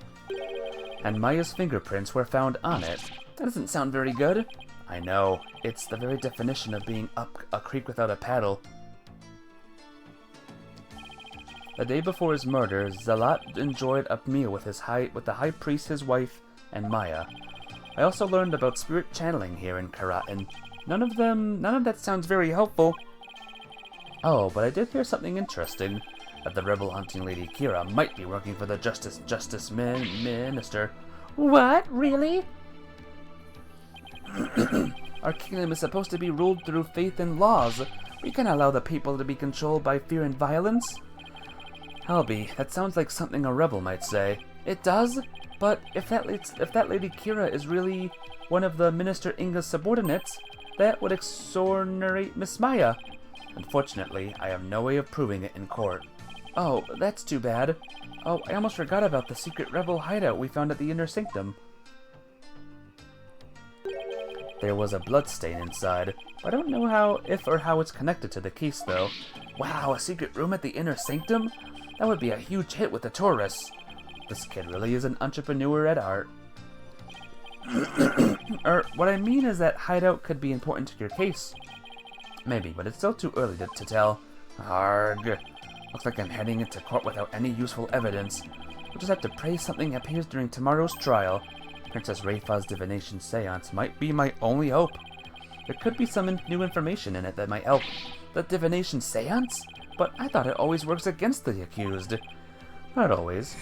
and Maya's fingerprints were found on it. That doesn't sound very good. I know, it's the very definition of being up a creek without a paddle. The day before his murder, Zalat enjoyed a meal with the high priest, his wife, and Maya. I also learned about spirit channeling here in Karatin. None of that sounds very helpful. Oh, but I did hear something interesting. That the rebel hunting Lady Kira might be working for the Justice Minister. What? Really? Our kingdom is supposed to be ruled through faith and laws. We can't allow the people to be controlled by fear and violence. Helby, that sounds like something a rebel might say. It does? But if that Lady Kira is really one of the Minister Inga's subordinates, that would exonerate Miss Maya. Unfortunately, I have no way of proving it in court. Oh, that's too bad. Oh, I almost forgot about the secret rebel hideout we found at the Inner Sanctum. There was a bloodstain inside. I don't know how it's connected to the case, though. Wow, a secret room at the Inner Sanctum? That would be a huge hit with the tourists. This kid really is an entrepreneur at heart. What I mean is that hideout could be important to your case. Maybe, but it's still too early to tell. Arg. Looks like I'm heading into court without any useful evidence. We'll just have to pray something appears during tomorrow's trial. Princess Rayfa's divination seance might be my only hope. There could be some new information in it that might help. The divination seance? But I thought it always works against the accused. Not always.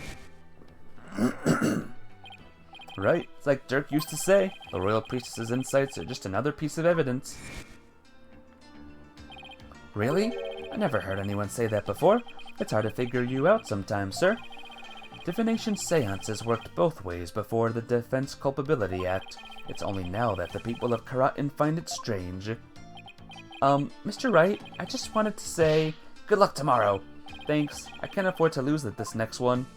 Right, it's like Dirk used to say, the royal priestess's insights are just another piece of evidence. Really? I never heard anyone say that before. It's hard to figure you out sometimes, sir. Divination seances worked both ways before the Defense Culpability Act. It's only now that the people of Karatin find it strange. Mr. Wright, I just wanted to say, good luck tomorrow. Thanks, I can't afford to lose at this next one.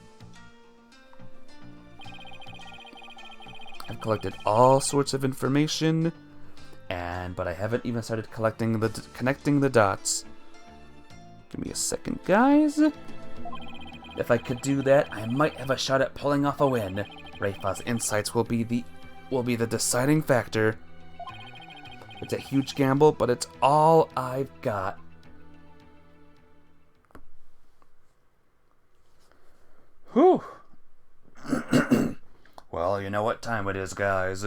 I've collected all sorts of information, but I haven't even started connecting the dots. Give me a second, guys. If I could do that, I might have a shot at pulling off a win. Rayfa's insights will be the deciding factor. It's a huge gamble, but it's all I've got. Whew. Well, you know what time it is, guys.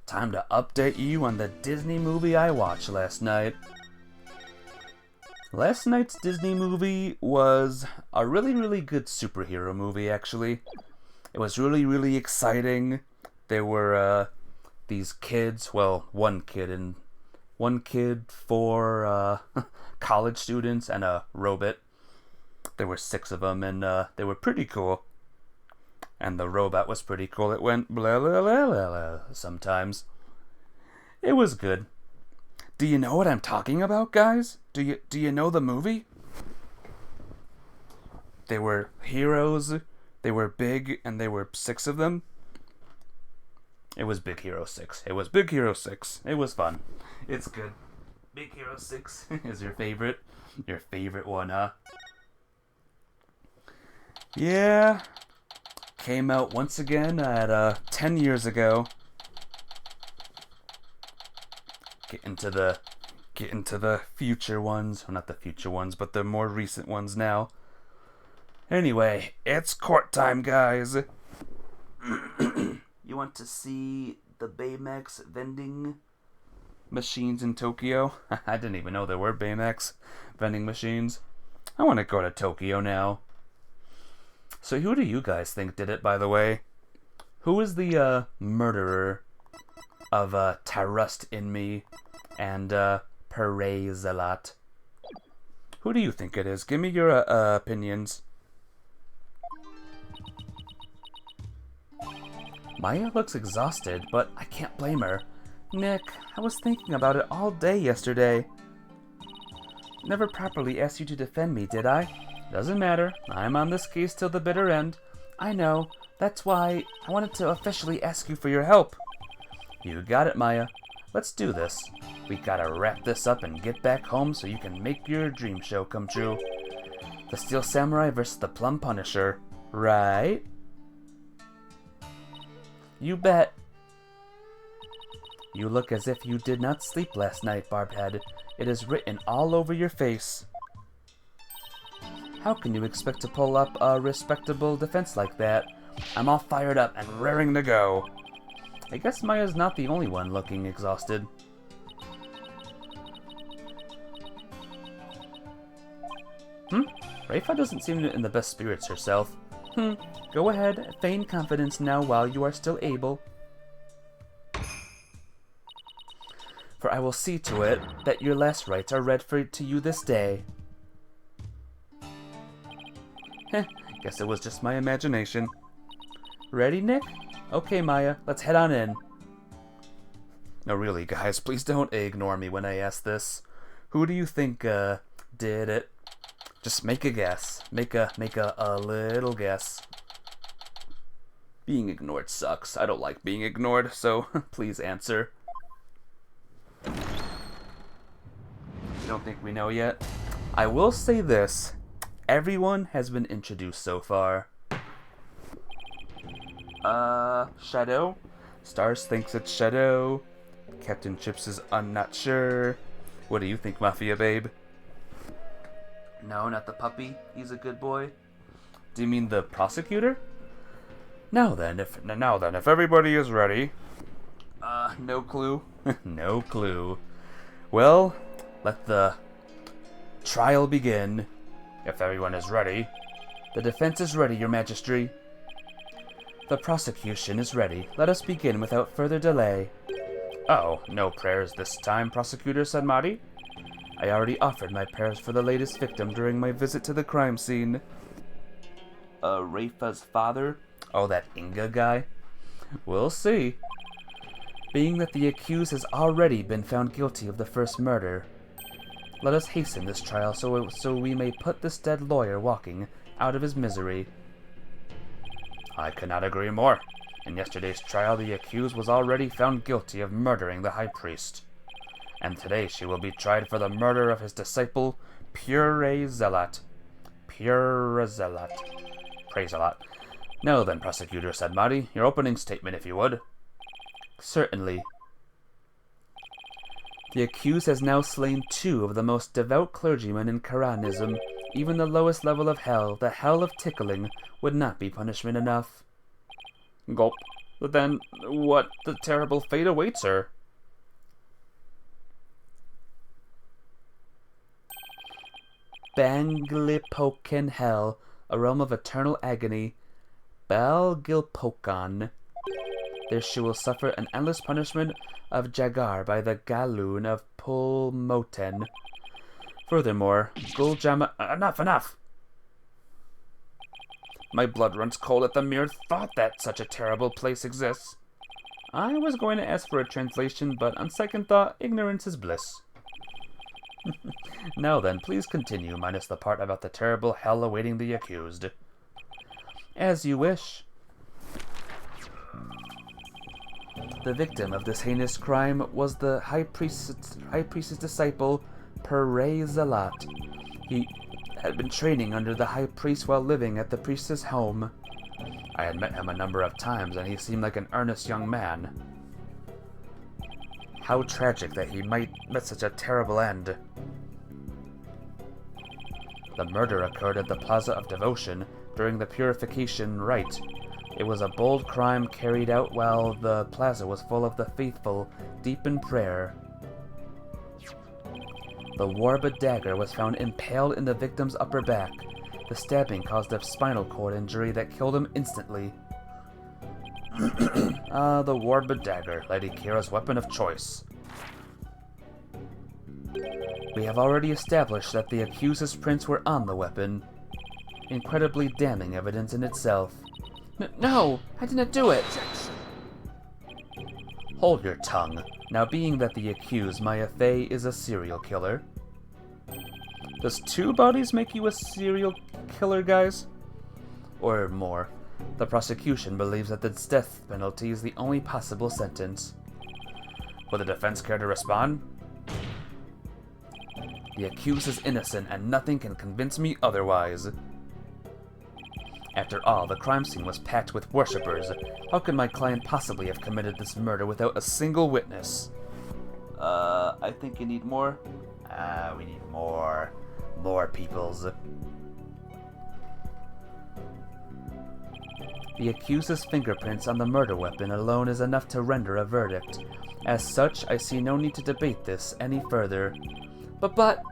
Time to update you on the Disney movie I watched last night. Last night's Disney movie was a really, really good superhero movie, actually. It was really, really exciting. There were these kids, well, one kid, 4 college students, and a robot. There were 6 of them, and they were pretty cool. And the robot was pretty cool. It went blah, blah, blah, blah, blah sometimes. It was good. Do you know what I'm talking about, guys? Do you know the movie? They were heroes, they were big, and there were 6 of them. It was Big Hero 6. It was Big Hero 6. It was fun. It's good. Big Hero 6 is your favorite? Your favorite one, huh? Yeah. Came out once again at 10 years ago. Get into the future ones. Well, not the future ones, but the more recent ones now. Anyway, it's court time, guys. You want to see the Baymax vending machines in Tokyo? I didn't even know there were Baymax vending machines. I want to go to Tokyo now. So who do you guys think did it, by the way? Who is the murderer of Tahrust in me and Zalat? Who do you think it is? Give me your opinions. Maya looks exhausted, but I can't blame her. Nick, I was thinking about it all day yesterday. Never properly asked you to defend me, did I? Doesn't matter. I'm on this case till the bitter end. I know. That's why I wanted to officially ask you for your help. You got it, Maya. Let's do this. We gotta wrap this up and get back home so you can make your dream show come true. The Steel Samurai versus the Plum Punisher, right? You bet. You look as if you did not sleep last night, Barbhead. It is written all over your face. How can you expect to pull up a respectable defense like that? I'm all fired up and raring to go. I guess Maya's not the only one looking exhausted. Raifa doesn't seem in the best spirits herself. Go ahead, feign confidence now while you are still able. For I will see to it that your last rites are read to you this day. Guess it was just my imagination. Ready, Nick? Okay, Maya, let's head on in. No, really, guys, please don't ignore me when I ask this. Who do you think, did it? Just make a guess. Make a little guess. Being ignored sucks. I don't like being ignored, so please answer. You don't think we know yet? I will say this. Everyone has been introduced so far. Shadow? Stars thinks it's Shadow. Captain Chips is I'm not sure. What do you think, Mafia Babe? No, not the puppy. He's a good boy. Do you mean the prosecutor? Now then, if everybody is ready. No clue. No clue. Well, let the trial begin. If everyone is ready. The defense is ready, Your Majesty. The prosecution is ready. Let us begin without further delay. Oh, no prayers this time, Prosecutor, said Marty. I already offered my prayers for the latest victim during my visit to the crime scene. Raifa's father? Oh, that Inga guy? We'll see. Being that the accused has already been found guilty of the first murder, let us hasten this trial so we may put this dead lawyer walking out of his misery. I could not agree more. In yesterday's trial, the accused was already found guilty of murdering the high priest. And today she will be tried for the murder of his disciple, Pure Zealot. Pure Zealot. Praise a lot. Now then, prosecutor, said Marty, your opening statement, if you would. Certainly. The accused has now slain 2 of the most devout clergymen in Quranism. Even the lowest level of hell, the hell of tickling, would not be punishment enough. Gulp. Then what the terrible fate awaits her? Banglipoken Hell, a realm of eternal agony. Balgilpokan. There she will suffer an endless punishment of Jagar by the Galoon of Pulmoten. Furthermore, Guljama... Enough! My blood runs cold at the mere thought that such a terrible place exists. I was going to ask for a translation, but on second thought, ignorance is bliss. Now then, please continue, minus the part about the terrible hell awaiting the accused. As you wish. The victim of this heinous crime was the high priest's disciple, Pere Zealot. He had been training under the high priest while living at the priest's home. I had met him a number of times, and he seemed like an earnest young man. How tragic that he might met such a terrible end. The murder occurred at the Plaza of Devotion during the purification rite. It was a bold crime carried out while the plaza was full of the faithful, deep in prayer. The Warba dagger was found impaled in the victim's upper back. The stabbing caused a spinal cord injury that killed him instantly. The Warba dagger, Lady Kira's weapon of choice. We have already established that the accused's prints were on the weapon. Incredibly damning evidence in itself. No! I didn't do it! Hold your tongue. Now, being that the accused, Maya Fey, is a serial killer. Does 2 bodies make you a serial killer, guys? Or more. The prosecution believes that the death penalty is the only possible sentence. Would the defense care to respond? The accused is innocent, and nothing can convince me otherwise. After all, the crime scene was packed with worshippers. How could my client possibly have committed this murder without a single witness? I think you need more. We need more. More peoples. The accused's fingerprints on the murder weapon alone is enough to render a verdict. As such, I see no need to debate this any further. But...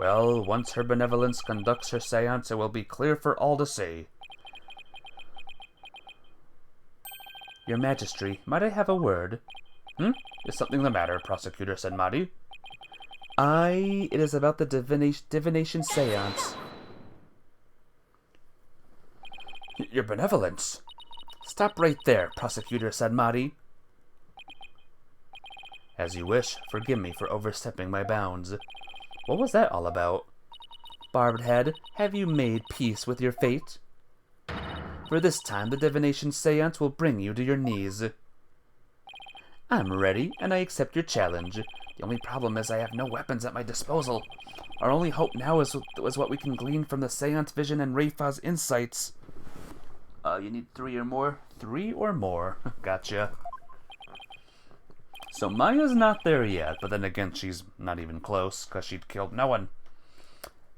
Well, once Her Benevolence conducts her seance, it will be clear for all to see. Your Majesty, might I have a word? Is something the matter, Prosecutor Senmadi? It is about the divination seance. Your Benevolence! Stop right there, Prosecutor Senmadi. As you wish, forgive me for overstepping my bounds. What was that all about? Barbed Head, have you made peace with your fate? For this time, the divination seance will bring you to your knees. I'm ready, and I accept your challenge. The only problem is I have no weapons at my disposal. Our only hope now is what we can glean from the seance vision and Rayfa's insights. You need 3 or more? 3 or more. Gotcha. So Maya's not there yet, but then again, she's not even close, because she'd killed no one.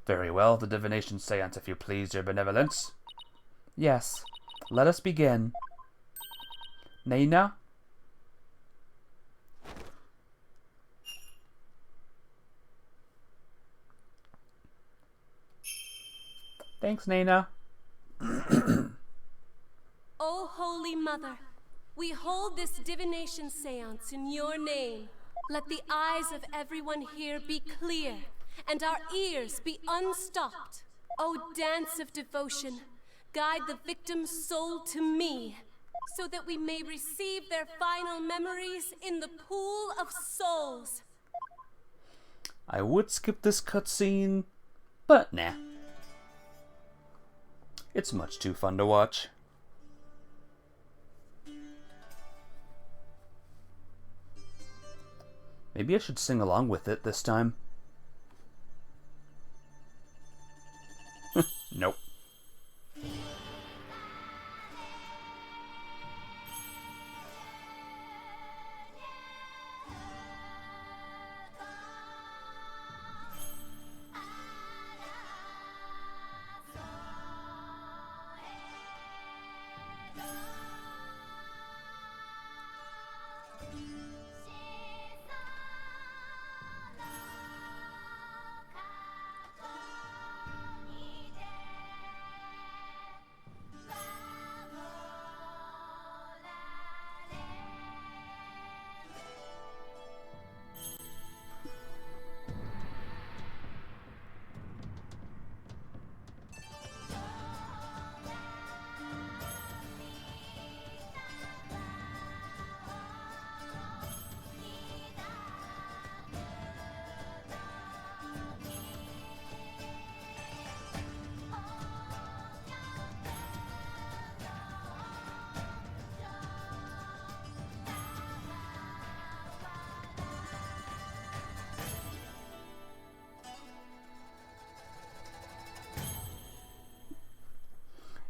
Very well, the divination seance, if you please, Your Benevolence. Yes, let us begin. Naina? Thanks, Naina. O Holy Mother, we hold this divination seance in your name. Let the eyes of everyone here be clear, and our ears be unstopped. O dance of devotion, guide the victim's soul to me, so that we may receive their final memories in the pool of souls. I would skip this cutscene, but nah. It's much too fun to watch. Maybe I should sing along with it this time. Nope.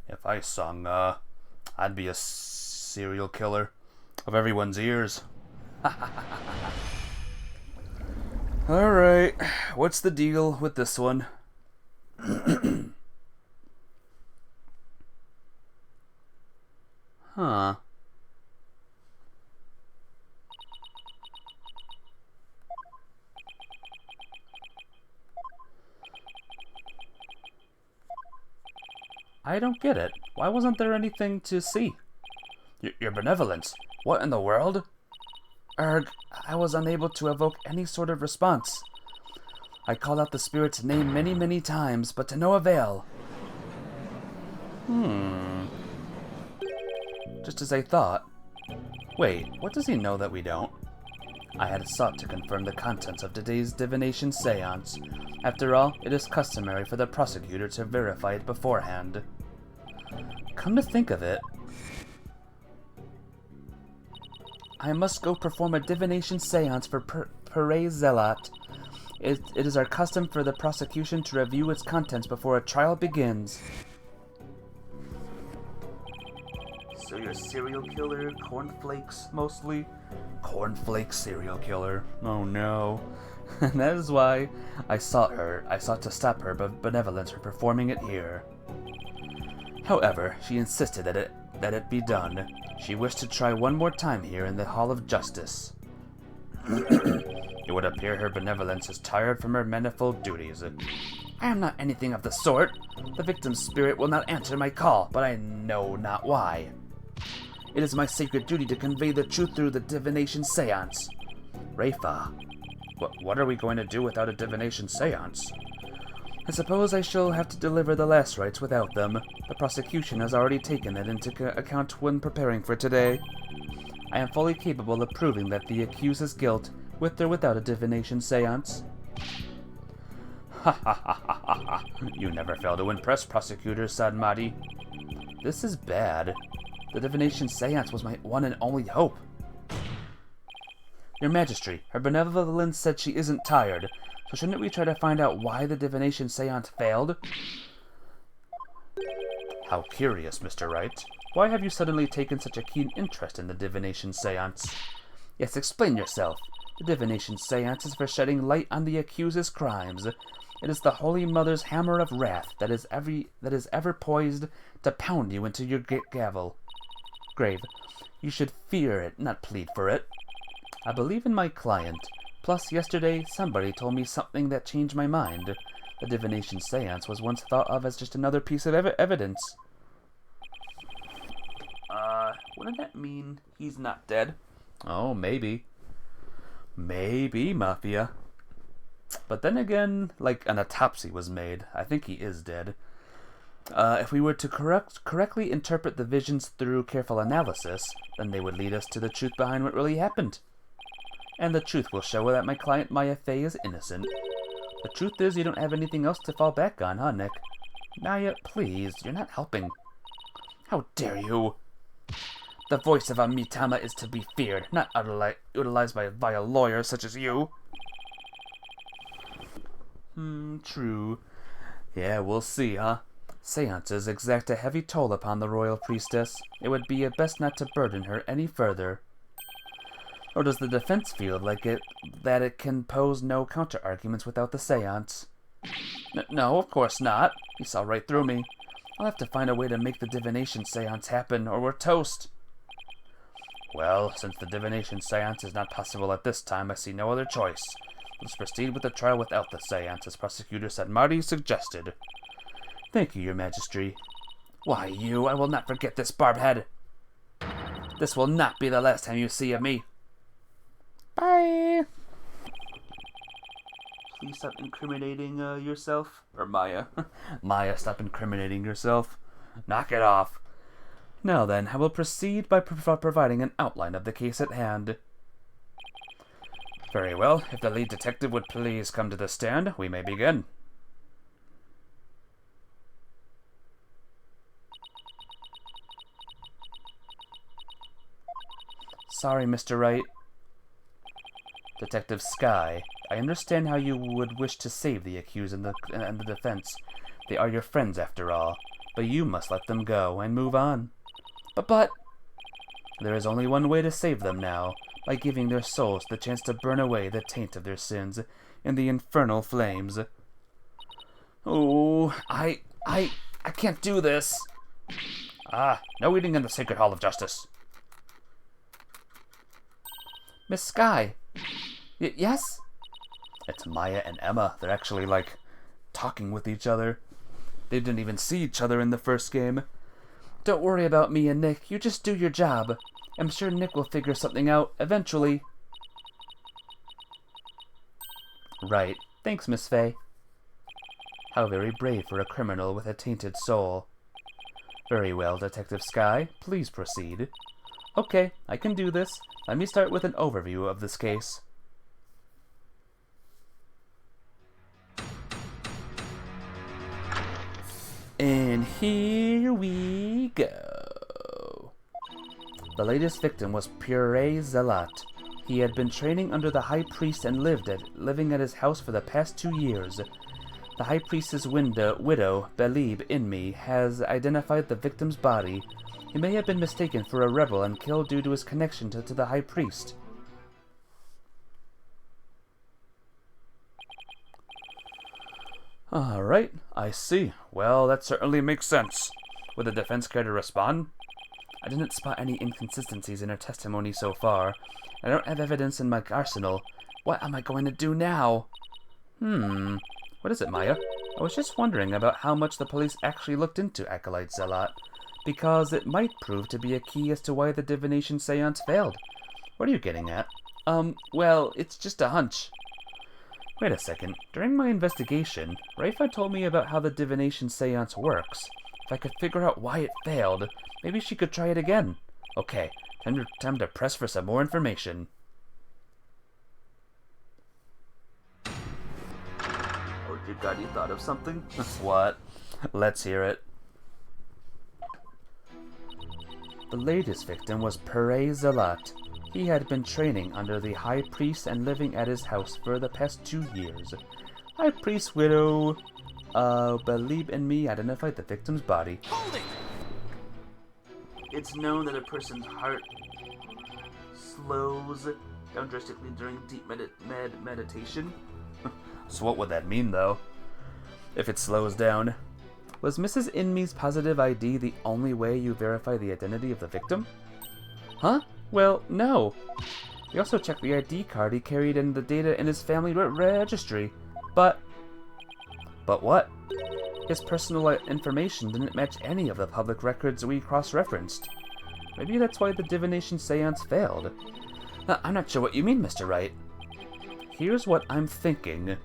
If I sung, I'd be a serial killer of everyone's ears. Alright, what's the deal with this one? Huh. I don't get it. Why wasn't there anything to see? Your Benevolence, what in the world? Erg, I was unable to evoke any sort of response. I called out the spirit's name many, many times, but to no avail. Just as I thought. Wait, what does he know that we don't? I had sought to confirm the contents of today's divination seance. After all, it is customary for the prosecutor to verify it beforehand. Come to think of it, I must go perform a divination seance for Puree Zealot. It is our custom for the prosecution to review its contents before a trial begins. So you're a serial killer? Cornflakes, mostly? Cornflakes serial killer. Oh no. And that is why I sought to stop her benevolence from performing it here. However, she insisted that it be done. She wished to try one more time here in the Hall of Justice. It would appear her benevolence is tired from her manifold duties. I am not anything of the sort. The victim's spirit will not answer my call, but I know not why. It is my sacred duty to convey the truth through the divination seance. Rafa, what are we going to do without a divination seance? I suppose I shall have to deliver the last rites without them. The prosecution has already taken that into account when preparing for today. I am fully capable of proving that the accused's guilt, with or without a divination seance. Ha ha ha ha ha ha. You never fail to impress, Prosecutor Sadmati. This is bad. The divination seance was my one and only hope. Your Majesty, her benevolence said she isn't tired, so shouldn't we try to find out why the divination seance failed? How curious, Mr. Wright. Why have you suddenly taken such a keen interest in the divination seance? Yes, explain yourself. The divination seance is for shedding light on the accused's crimes. It is the Holy Mother's hammer of wrath that is ever poised to pound you into your grave. You should fear it, not plead for it. I believe in my client. Plus, yesterday, somebody told me something that changed my mind. The divination seance was once thought of as just another piece of evidence. Wouldn't that mean he's not dead? Oh, maybe. Maybe, Mafia. But then again, like, an autopsy was made. I think he is dead. If we were to correctly interpret the visions through careful analysis, then they would lead us to the truth behind what really happened. And the truth will show that my client Maya Fey is innocent. The truth is you don't have anything else to fall back on, huh, Nick? Maya, please, you're not helping. How dare you? The voice of a Mitama is to be feared, not utilized by a lawyer such as you. True. Yeah, we'll see, huh? Seances exact a heavy toll upon the royal priestess. It would be best not to burden her any further. Or does the defense feel like that it can pose no counter-arguments without the seance? No, of course not. He saw right through me. I'll have to find a way to make the divination seance happen, or we're toast. Well, since the divination seance is not possible at this time, I see no other choice. Let's proceed with the trial without the seance, as Prosecutor Sadmati suggested. Thank you, Your Majesty. Why, you, I will not forget this, Barbhead. This will not be the last time you see of me. Bye. Please stop incriminating yourself. Or Maya. Maya, stop incriminating yourself. Knock it off. Now then, I will proceed by providing an outline of the case at hand. Very well. If the lead detective would please come to the stand, we may begin. Sorry, Mr. Wright. Detective Sky, I understand how you would wish to save the accused and the defense. They are your friends, after all. But you must let them go and move on. But... There is only one way to save them now, by giving their souls the chance to burn away the taint of their sins in the infernal flames. Oh, I can't do this. No eating in the Sacred Hall of Justice. Miss Sky. Yes? It's Maya and Emma. They're actually, like, talking with each other. They didn't even see each other in the first game. Don't worry about me and Nick. You just do your job. I'm sure Nick will figure something out eventually. Right. Thanks, Miss Fey. How very brave for a criminal with a tainted soul. Very well, Detective Sky. Please proceed. Okay, I can do this. Let me start with an overview of this case. And here we go. The latest victim was Puree Zealot. He had been training under the High Priest and living at his house for the past 2 years. The High Priest's widow, Belib Inmi, has identified the victim's body. He may have been mistaken for a rebel and killed due to his connection to the High Priest. Alright, I see. Well, that certainly makes sense. Would the defense care to respond? I didn't spot any inconsistencies in her testimony so far. I don't have evidence in my arsenal. What am I going to do now? What is it, Maya? I was just wondering about how much the police actually looked into Acolyte Zealot, because it might prove to be a key as to why the divination seance failed. What are you getting at? Well, it's just a hunch. Wait a second. During my investigation, Rafa told me about how the divination seance works. If I could figure out why it failed, maybe she could try it again. Okay, time to press for some more information. Oh, you thought of something? What? Let's hear it. The latest victim was Pere Zealot. He had been training under the High Priest and living at his house for the past 2 years. High Priest's widow, Belib and me identified the victim's body. Hold it! It's known that a person's heart slows down drastically during deep meditation. So what would that mean, though? If it slows down. Was Mrs. Inmi's positive ID the only way you verify the identity of the victim? Huh? Well, no. We also checked the ID card he carried and the data in his family registry. But what? His personal information didn't match any of the public records we cross-referenced. Maybe that's why the divination seance failed. I'm not sure what you mean, Mr. Wright. Here's what I'm thinking.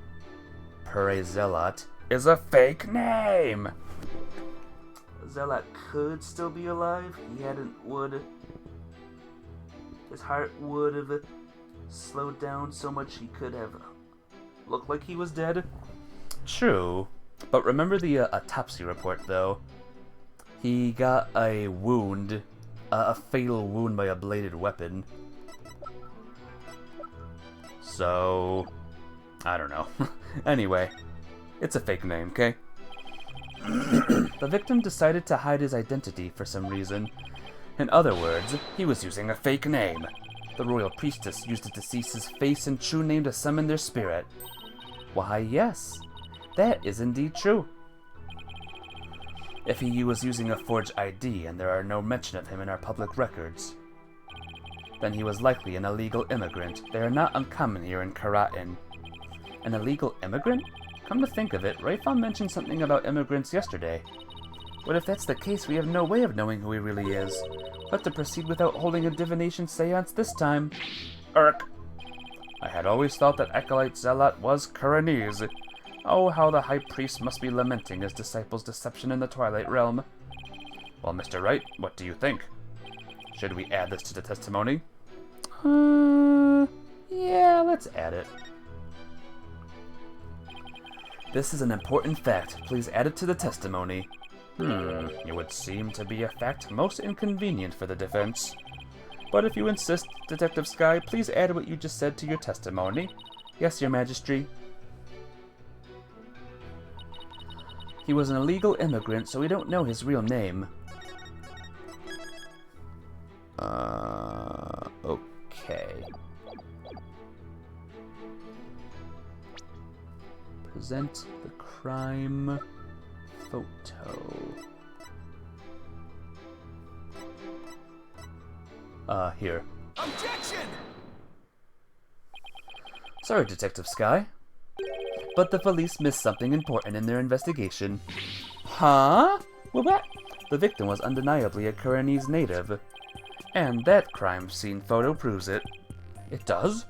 Pere Zealot is a fake name! Zealot could still be alive. His heart would have slowed down so much he could have looked like he was dead. True. But remember the autopsy report, though. He got a wound, a fatal wound by a bladed weapon. So, I don't know. Anyway, it's a fake name, okay? The victim decided to hide his identity for some reason. In other words, he was using a fake name. The royal priestess used the deceased's face and true name to summon their spirit. Why, yes, that is indeed true. If he was using a forged ID and there are no mention of him in our public records, then he was likely an illegal immigrant. They are not uncommon here in Karatin. An illegal immigrant? Come to think of it, Rafa mentioned something about immigrants yesterday. But if that's the case, we have no way of knowing who he really is. We'll have to proceed without holding a divination seance this time. Urk. I had always thought that Acolyte Zealot was Kuranese. Oh, how the High Priest must be lamenting his disciples' deception in the Twilight Realm. Well, Mr. Wright, what do you think? Should we add this to the testimony? Yeah, let's add it. This is an important fact. Please add it to the testimony. It would seem to be a fact most inconvenient for the defense. But if you insist, Detective Sky, please add what you just said to your testimony. Yes, Your Majesty. He was an illegal immigrant, so we don't know his real name. Okay. Present the crime photo. Here. Objection! Sorry, Detective Sky, but the police missed something important in their investigation. Huh? Well, the victim was undeniably a Kuranese native, and that crime scene photo proves it. It does?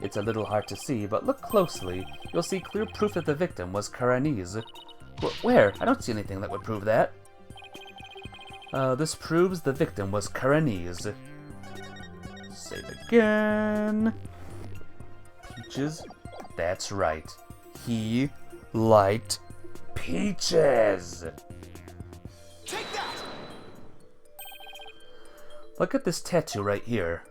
It's a little hard to see, but look closely. You'll see clear proof that the victim was Kuranese. Where? I don't see anything that would prove that. This proves the victim was Kuranese. Save again. Peaches? That's right. He liked peaches! Take that! Look at this tattoo right here.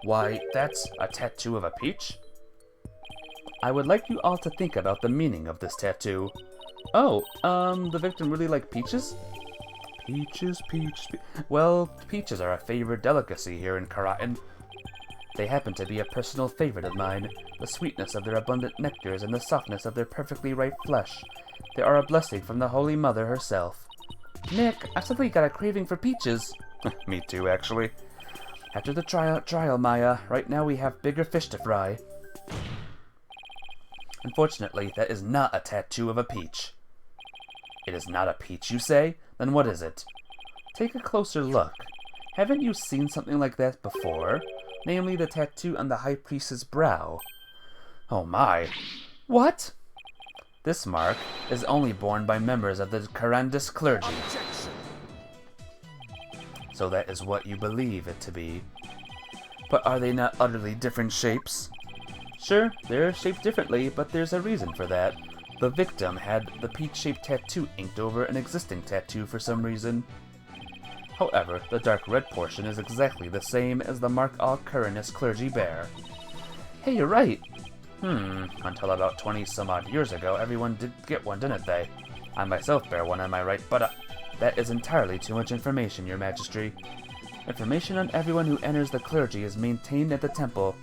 Why, that's a tattoo of a peach? I would like you all to think about the meaning of this tattoo. Oh, the victim really liked peaches? Peaches, well, peaches are a favorite delicacy here in Karatin. They happen to be a personal favorite of mine. The sweetness of their abundant nectars and the softness of their perfectly ripe flesh. They are a blessing from the Holy Mother herself. Nick, I've suddenly got a craving for peaches. Me too, actually. After the trial, Maya, right now we have bigger fish to fry. Unfortunately, that is not a tattoo of a peach. It is not a peach, you say? Then what is it? Take a closer look. Haven't you seen something like that before? Namely, the tattoo on the High Priest's brow. Oh my. What? This mark is only borne by members of the Karandis clergy. Objection. So that is what you believe it to be. But are they not utterly different shapes? Sure, they're shaped differently, but there's a reason for that. The victim had the peach-shaped tattoo inked over an existing tattoo for some reason. However, the dark red portion is exactly the same as the mark all Karanis clergy bear. Hey, you're right! Until about 20 some odd years ago, everyone did get one, didn't they? I myself bear one on my right buttock. That is entirely too much information, Your Majesty. Information on everyone who enters the clergy is maintained at the temple.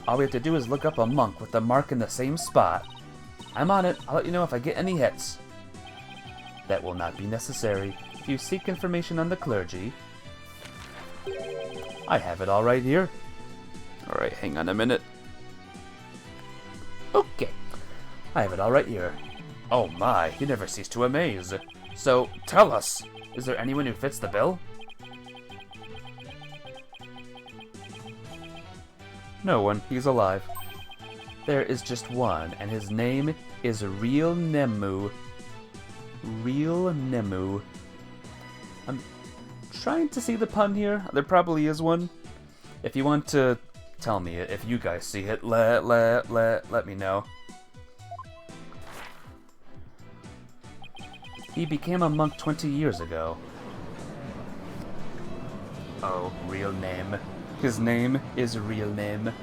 All we have to do is look up a monk with the mark in the same spot. I'm on it. I'll let you know if I get any hits. That will not be necessary. If you seek information on the clergy, I have it all right here. Alright, hang on a minute. Okay. I have it all right here. Oh my, you never cease to amaze. So, tell us, is there anyone who fits the bill? No one. He's alive. There is just one, and his name is Real Nemu. Real Nemu. I'm trying to see the pun here. There probably is one. If you want to tell me it, if you guys see it, let me know. He became a monk 20 years ago. Oh, real name. His name is Real Name.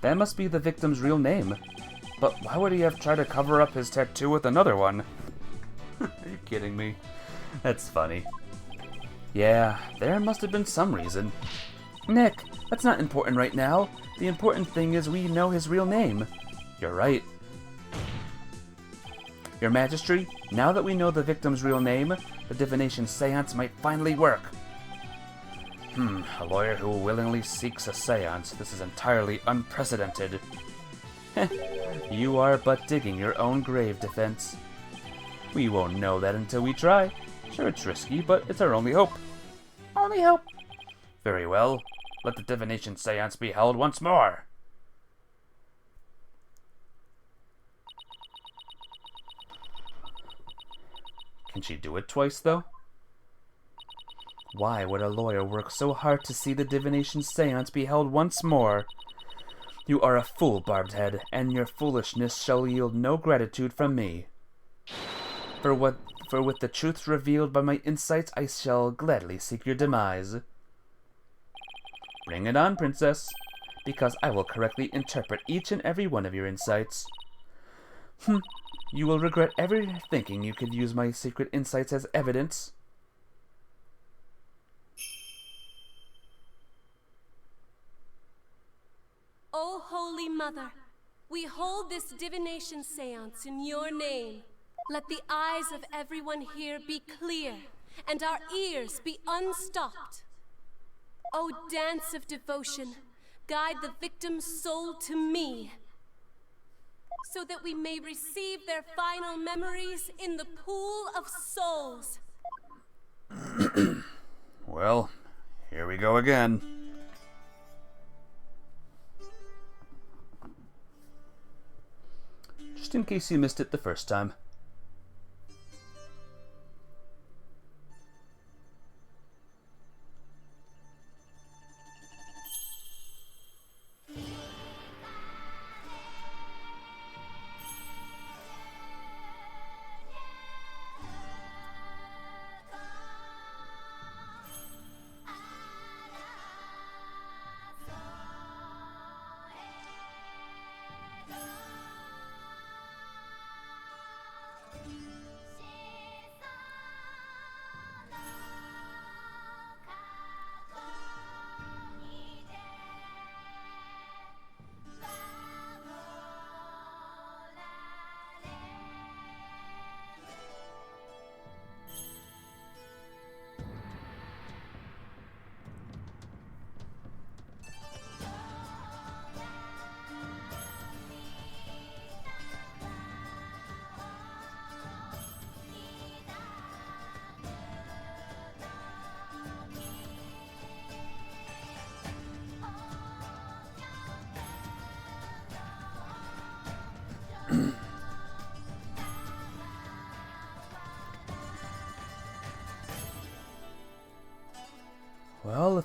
That must be the victim's real name. But why would he have tried to cover up his tattoo with another one? Are you kidding me? That's funny. Yeah, there must have been some reason. Nick, that's not important right now. The important thing is we know his real name. You're right. Your Majesty, now that we know the victim's real name, the divination seance might finally work. A lawyer who willingly seeks a seance. This is entirely unprecedented. You are but digging your own grave, Defense. We won't know that until we try. Sure, it's risky, but it's our only hope. Only hope. Very well. Let the divination seance be held once more. Can she do it twice, though? Why would a lawyer work so hard to see the divination seance be held once more? You are a fool, Barbed Head, and your foolishness shall yield no gratitude from me. For with the truths revealed by my insights, I shall gladly seek your demise. Bring it on, Princess, because I will correctly interpret each and every one of your insights. You will regret ever thinking you could use my secret insights as evidence. O Holy Mother, we hold this divination seance in your name. Let the eyes of everyone here be clear, and our ears be unstopped. O dance of devotion, guide the victim's soul to me, so that we may receive their final memories in the pool of souls. Well, here we go again. Just in case you missed it the first time.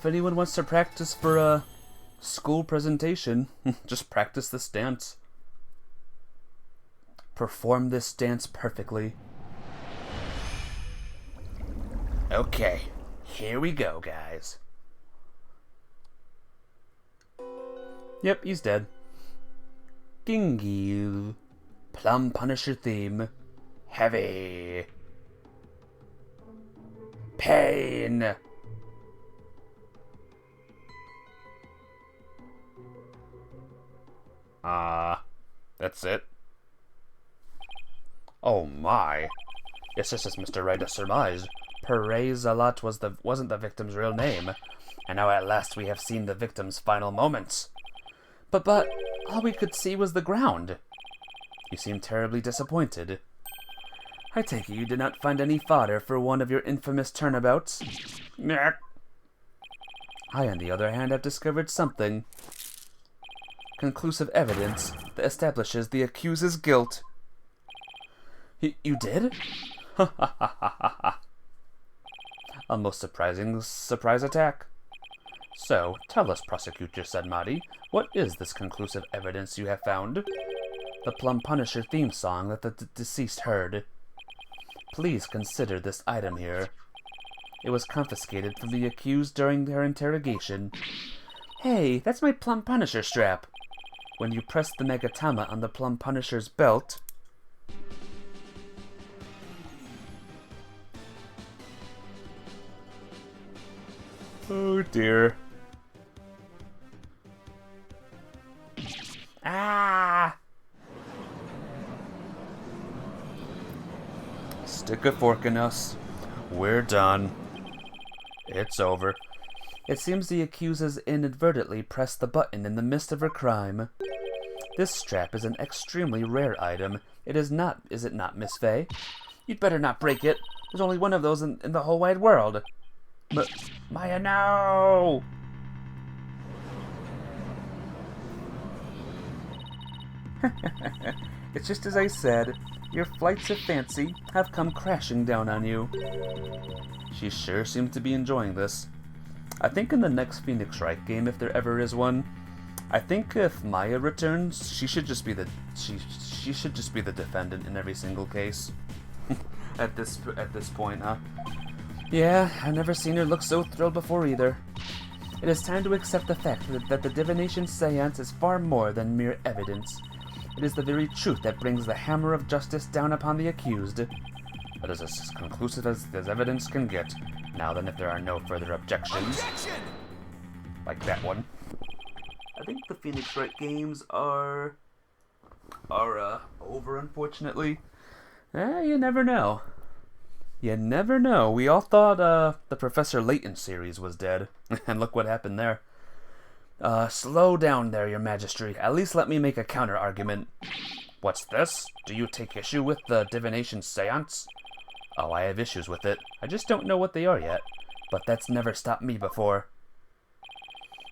if anyone wants to practice for a school presentation, just practice this dance. Perform this dance perfectly. Okay, here we go, guys. Yep, he's dead. Gingil. Plum Punisher theme. Heavy. Pain. That's it. Oh my. It's just as Mr. Wright has surmised. Perez-a-lot wasn't the victim's real name. And now at last we have seen the victim's final moments. But all we could see was the ground. You seem terribly disappointed. I take it you did not find any fodder for one of your infamous turnabouts. I, on the other hand, have discovered something. Conclusive evidence that establishes the accuser's guilt. You did? A most surprising surprise attack. So, tell us, Prosecutor Sedmati, what is this conclusive evidence you have found? The Plum Punisher theme song that the deceased heard. Please consider this item here. It was confiscated from the accused during their interrogation. Hey, that's my Plum Punisher strap. When you press the Megatama on the Plum Punisher's belt... Oh dear. Ah! Stick a fork in us. We're done. It's over. It seems the accusers inadvertently pressed the button in the midst of her crime. This strap is an extremely rare item. It is it not, Miss Faye? You'd better not break it. There's only one of those in the whole wide world. But, Maya, no! It's just as I said. Your flights of fancy have come crashing down on you. She sure seems to be enjoying this. I think in the next Phoenix Wright game, if there ever is one, I think if Maya returns, she should just be the defendant in every single case. at this point, huh? Yeah, I've never seen her look so thrilled before either. It is time to accept the fact that the divination seance is far more than mere evidence. It is the very truth that brings the hammer of justice down upon the accused. That is as conclusive as evidence can get. Now then, if there are no further objections... Objection! Like that one. I think the Phoenix Wright games are over, unfortunately. You never know. You never know. We all thought the Professor Layton series was dead. And look what happened there. Slow down there, your majesty. At least let me make a counter-argument. What's this? Do you take issue with the divination seance? Oh, I have issues with it. I just don't know what they are yet. But that's never stopped me before.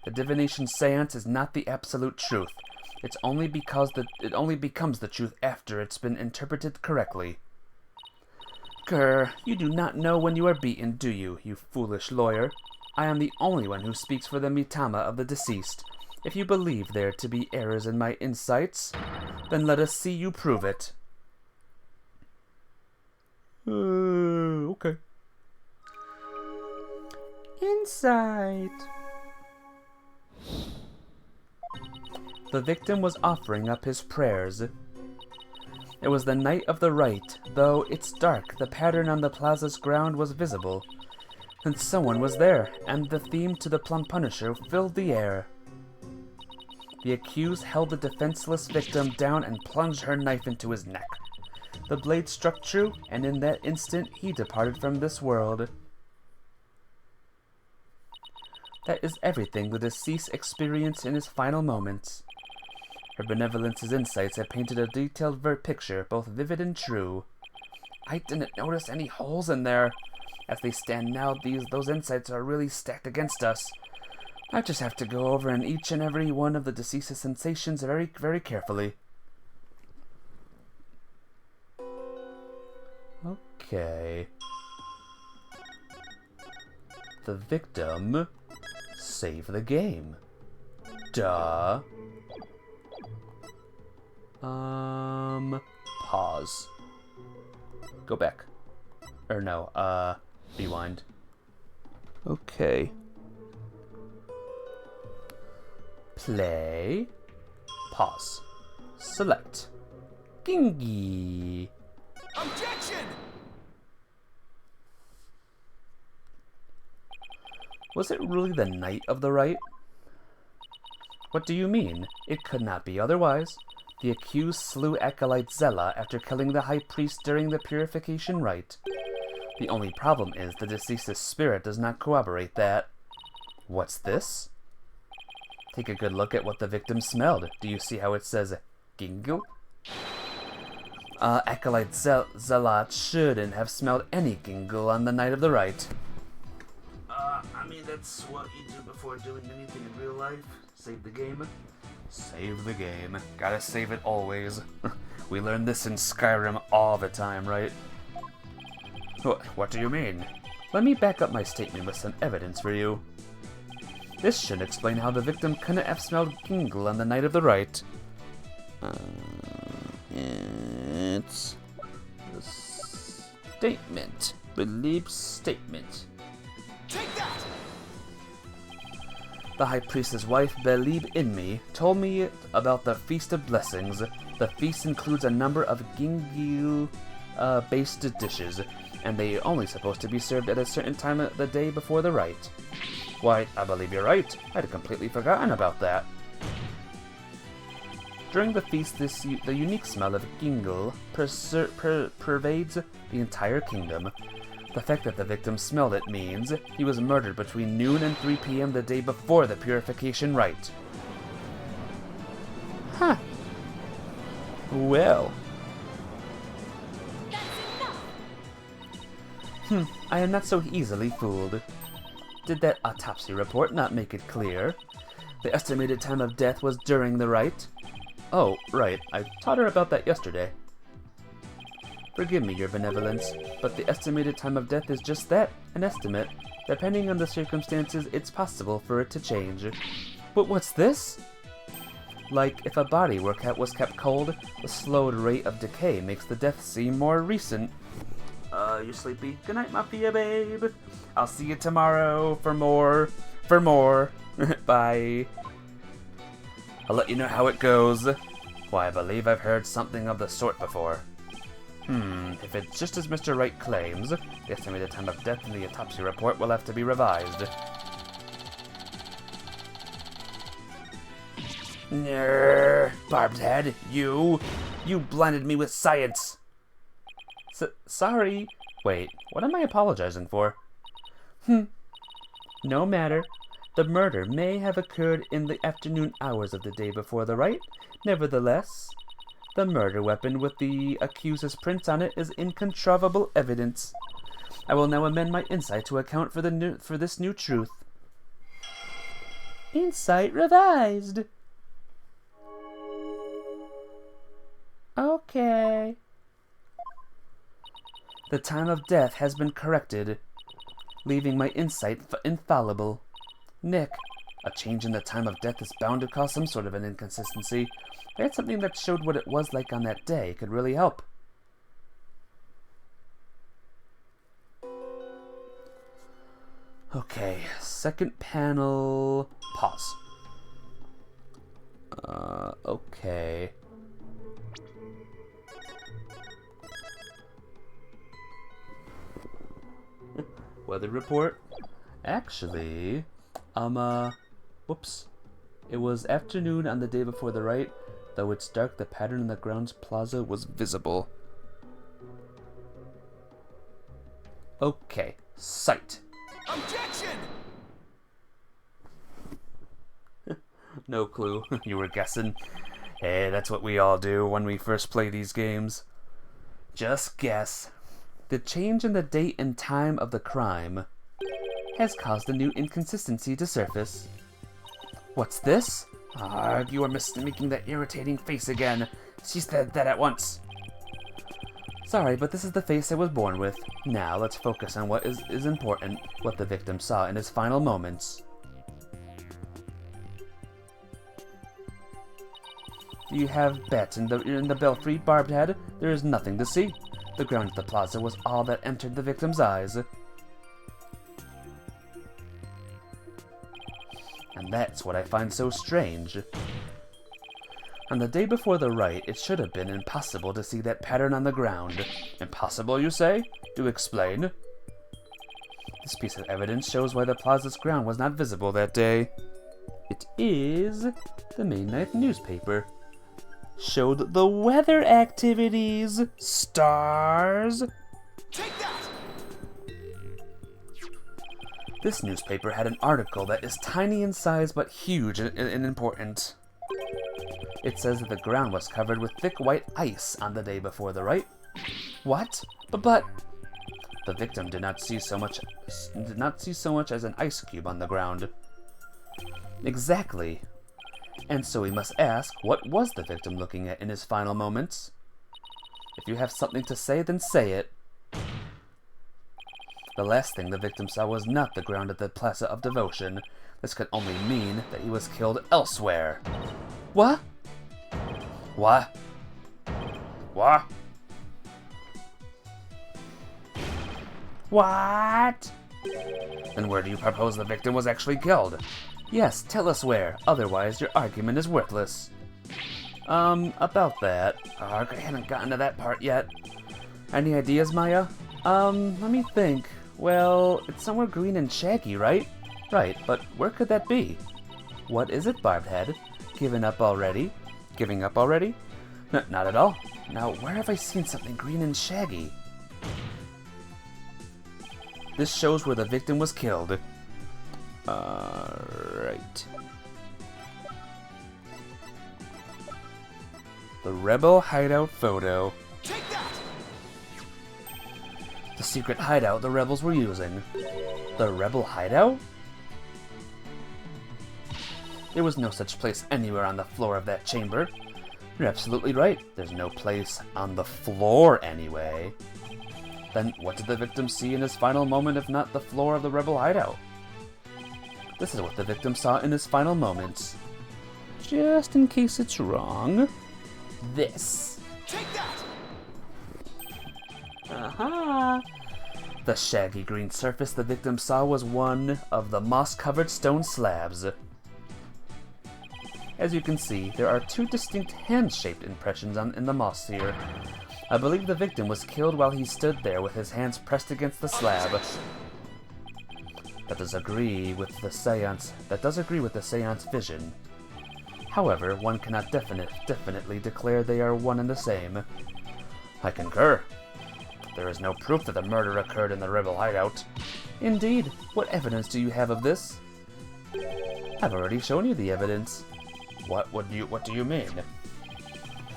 The divination seance is not the absolute truth. It's only because it only becomes the truth after it's been interpreted correctly. Grr, you do not know when you are beaten, do you, you foolish lawyer? I am the only one who speaks for the Mitama of the deceased. If you believe there to be errors in my insights, then let us see you prove it. Okay. Insight. The victim was offering up his prayers. It was the night of the rite. Though it's dark, the pattern on the plaza's ground was visible. And someone was there, and the theme to the Plum Punisher filled the air. The accused held the defenseless victim down and plunged her knife into his neck. The blade struck true, and in that instant he departed from this world. That is everything the deceased experienced in his final moments. Her benevolence's insights had painted a detailed picture, both vivid and true. I didn't notice any holes in there. As they stand now, those insights are really stacked against us. I just have to go over each and every one of the deceased's sensations very, very carefully. Okay. The victim save the game. Duh. Pause. Go back. Or no, rewind. Okay. Play. Pause. Select. Gingy. Objection! Was it really the Knight of the Right? What do you mean? It could not be otherwise. The accused slew acolyte Zella after killing the high priest during the purification rite. The only problem is the deceased's spirit does not corroborate that. What's this? Take a good look at what the victim smelled. Do you see how it says gingle? Acolyte Zealot shouldn't have smelled any gingle on the night of the rite. I mean, that's what you do before doing anything in real life. Save the game. Save the game. Gotta save it always. We learn this in Skyrim all the time, right? What do you mean? Let me back up my statement with some evidence for you. This should explain how the victim couldn't have smelled gingle on the night of the rite. It's a statement. Believe statement. Take that! The High Priestess' wife, Believe in Me, told me about the Feast of Blessings. The feast includes a number of gingle-based dishes, and they are only supposed to be served at a certain time of the day before the rite. Why, I believe you're right. I'd completely forgotten about that. During the feast, the unique smell of gingle pervades the entire kingdom. The fact that the victim smelled it means he was murdered between noon and 3 p.m. the day before the purification rite. Huh. Well. I am not so easily fooled. Did that autopsy report not make it clear? The estimated time of death was during the rite? Oh, right. I taught her about that yesterday. Forgive me, Your Benevolence, but the estimated time of death is just that, an estimate. Depending on the circumstances, it's possible for it to change. But what's this? Like, if a body was kept cold, the slowed rate of decay makes the death seem more recent. You sleepy? Good night, Mafia babe. I'll see you tomorrow for more. Bye. I'll let you know how it goes. Why, I believe I've heard something of the sort before. If it's just as Mr. Wright claims, the estimated time of death in the autopsy report will have to be revised. Nrrr, Barbed Head, you blinded me with science. Sorry. Wait, what am I apologizing for? No matter. The murder may have occurred in the afternoon hours of the day before the rite. Nevertheless, the murder weapon with the accuser's prints on it is incontrovertible evidence. I will now amend my insight to account for this new truth. Insight revised. Okay. The time of death has been corrected, leaving my insight infallible. Nick, a change in the time of death is bound to cause some sort of an inconsistency. I had something that showed what it was like on that day. It could really help. Okay, second panel. Pause. Okay. Weather report. Actually, whoops. It was afternoon on the day before the rite. Though it's dark, the pattern in the grounds plaza was visible. Okay, sight. Objection! No clue. You were guessing. Hey, that's what we all do when we first play these games. Just guess. The change in the date and time of the crime has caused a new inconsistency to surface. What's this? You are making that irritating face again. She said that at once. Sorry, but this is the face I was born with. Now, let's focus on what is important, what the victim saw in his final moments. Do you have bets in the belfry, Barbed Head? There is nothing to see. The ground at the plaza was all that entered the victim's eyes. And that's what I find so strange. On the day before the Wright, it should have been impossible to see that pattern on the ground. Impossible, you say? Do explain. This piece of evidence shows why the plaza's ground was not visible that day. It is the May 9th newspaper. Showed the weather activities. Stars. Take that! This newspaper had an article that is tiny in size but huge and important. It says that the ground was covered with thick white ice on the day before the Wright. What? But the victim did not see so much as an ice cube on the ground. Exactly. And so we must ask, what was the victim looking at in his final moments? If you have something to say, then say it. The last thing the victim saw was not the ground at the Plaza of Devotion. This could only mean that he was killed elsewhere. What? What? What? What? Then where do you propose the victim was actually killed? Yes, tell us where. Otherwise, your argument is worthless. About that. I haven't gotten to that part yet. Any ideas, Maya? Let me think. Well, it's somewhere green and shaggy, right? Right, but where could that be? What is it, Barbed Head? Giving up already? Giving up already? Not at all. Now, where have I seen something green and shaggy? This shows where the victim was killed. Right. The rebel hideout photo. Take that! The secret hideout the rebels were using. The rebel hideout? There was no such place anywhere on the floor of that chamber. You're absolutely right. There's no place on the floor anyway. Then what did the victim see in his final moment if not the floor of the rebel hideout? This is what the victim saw in his final moments. Just in case it's wrong. This. Take that! Aha! The shaggy green surface the victim saw was one of the moss-covered stone slabs. As you can see, there are two distinct hand-shaped impressions in the moss here. I believe the victim was killed while he stood there with his hands pressed against the slab. That does agree with the seance vision. However, one cannot definitely declare they are one and the same. I concur. There is no proof that the murder occurred in the rebel hideout. Indeed. What evidence do you have of this? I've already shown you the evidence. What do you mean?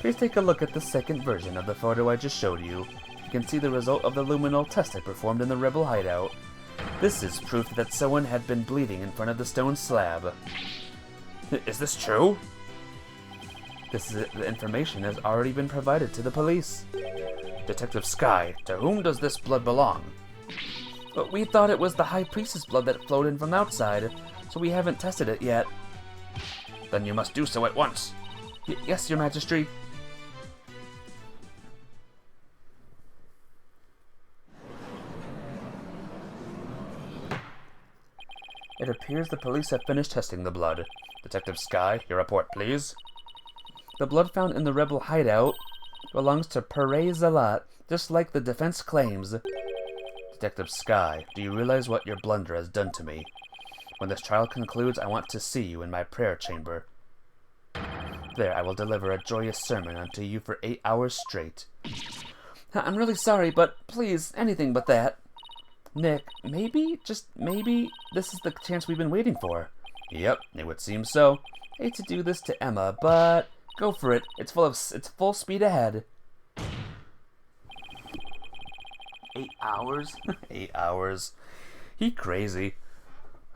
Please take a look at the second version of the photo I just showed you. You can see the result of the luminol test I performed in the rebel hideout. This is proof that someone had been bleeding in front of the stone slab. Is this true? The information has already been provided to the police. Detective Sky, to whom does this blood belong? But we thought it was the High Priestess blood that flowed in from outside, so we haven't tested it yet. Then you must do so at once. Yes, Your Majesty. It appears the police have finished testing the blood. Detective Sky, your report, please. The blood found in the rebel hideout belongs to Perez Zalat, just like the defense claims. Detective Sky, do you realize what your blunder has done to me? When this trial concludes, I want to see you in my prayer chamber. There, I will deliver a joyous sermon unto you for 8 hours straight. I'm really sorry, but please, anything but that. Nick, maybe, just maybe, this is the chance we've been waiting for. Yep, it would seem so. Hate to do this to Emma, but go for it. It's full speed ahead. 8 hours? 8 hours. He crazy.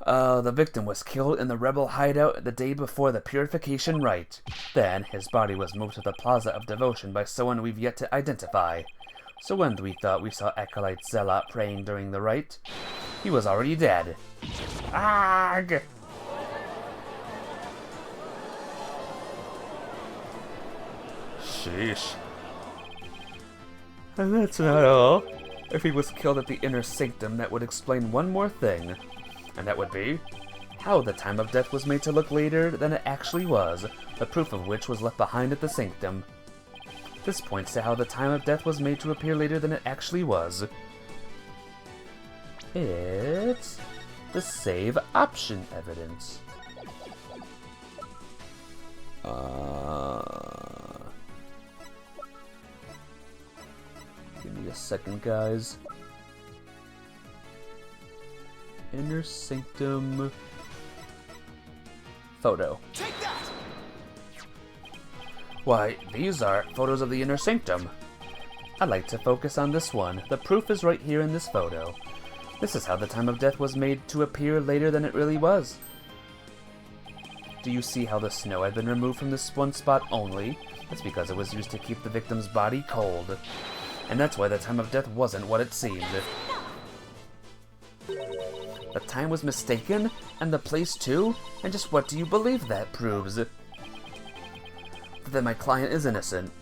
The victim was killed in the rebel hideout the day before the purification rite. Then, his body was moved to the Plaza of Devotion by someone we've yet to identify. So when we thought we saw Acolyte Zealot praying during the rite, he was already dead. Arg! Sheesh. And that's not all. If he was killed at the inner sanctum, that would explain one more thing. And that would be how the time of death was made to look later than it actually was, the proof of which was left behind at the sanctum. This points to how the time of death was made to appear later than it actually was. It's the save option evidence. Give me a second, guys. Inner sanctum photo. Take that! Why, these are photos of the inner sanctum. I'd like to focus on this one. The proof is right here in this photo. This is how the time of death was made to appear later than it really was. Do you see how the snow had been removed from this one spot only? That's because it was used to keep the victim's body cold. And that's why the time of death wasn't what it seemed. The time was mistaken, and the place too? And just what do you believe that proves? That my client is innocent.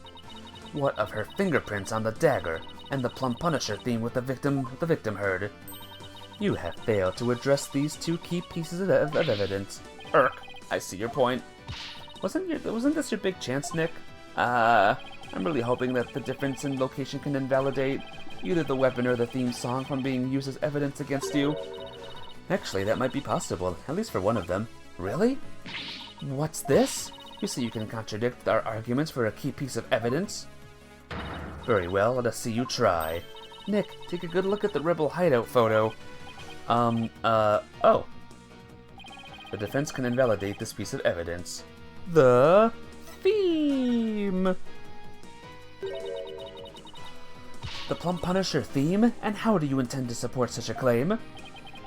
What of her fingerprints on the dagger, and the Plum Punisher theme with the victim heard? You have failed to address these two key pieces of evidence. Irk, I see your point. Wasn't this your big chance, Nick? I'm really hoping that the difference in location can invalidate either the weapon or the theme song from being used as evidence against you. Actually, that might be possible, at least for one of them. Really? What's this? You say you can contradict our arguments for a key piece of evidence? Very well, let us see you try. Nick, take a good look at the rebel hideout photo. Oh. The defense can invalidate this piece of evidence. The theme! The Plum Punisher theme? And how do you intend to support such a claim?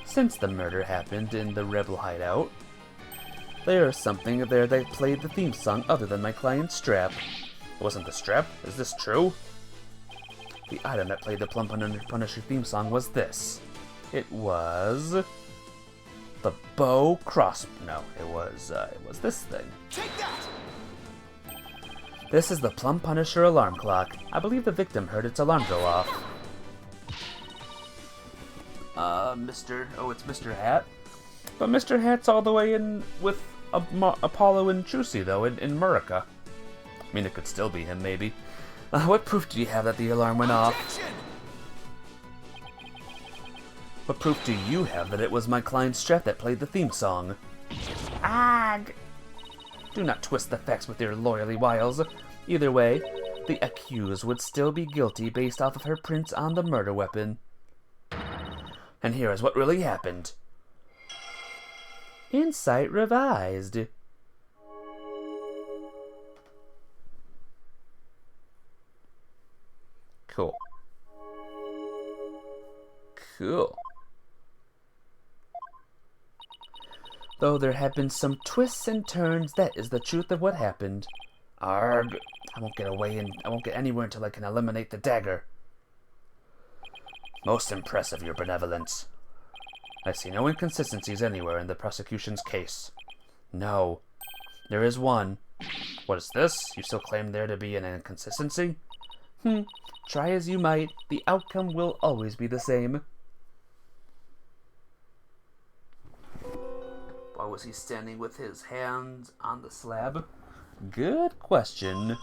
Since the murder happened in the rebel hideout, there is something there that played the theme song other than my client's strap. It wasn't the strap? Is this true? The item that played the Plum Punisher theme song was this. It was the bow cross. No, it was this thing. Take that! This is the Plum Punisher alarm clock. I believe the victim heard its alarm go off. It's Mr. Hat. But Mr. Hat's all the way in with Apollo and Trucy, though, in Murica. I mean, it could still be him, maybe. What proof do you have that the alarm went off? Objection! What proof do you have that it was my client's strap that played the theme song? Ag! Do not twist the facts with your lawyerly wiles. Either way, the accused would still be guilty based off of her prints on the murder weapon. And here is what really happened. Insight revised. Cool. Though there have been some twists and turns, that is the truth of what happened. Arg! I won't get anywhere until I can eliminate the dagger. Most impressive, your benevolence. I see no inconsistencies anywhere in the prosecution's case. No. There is one. What is this? You still claim there to be an inconsistency? Try as you might, the outcome will always be the same. Why was he standing with his hands on the slab? Good question.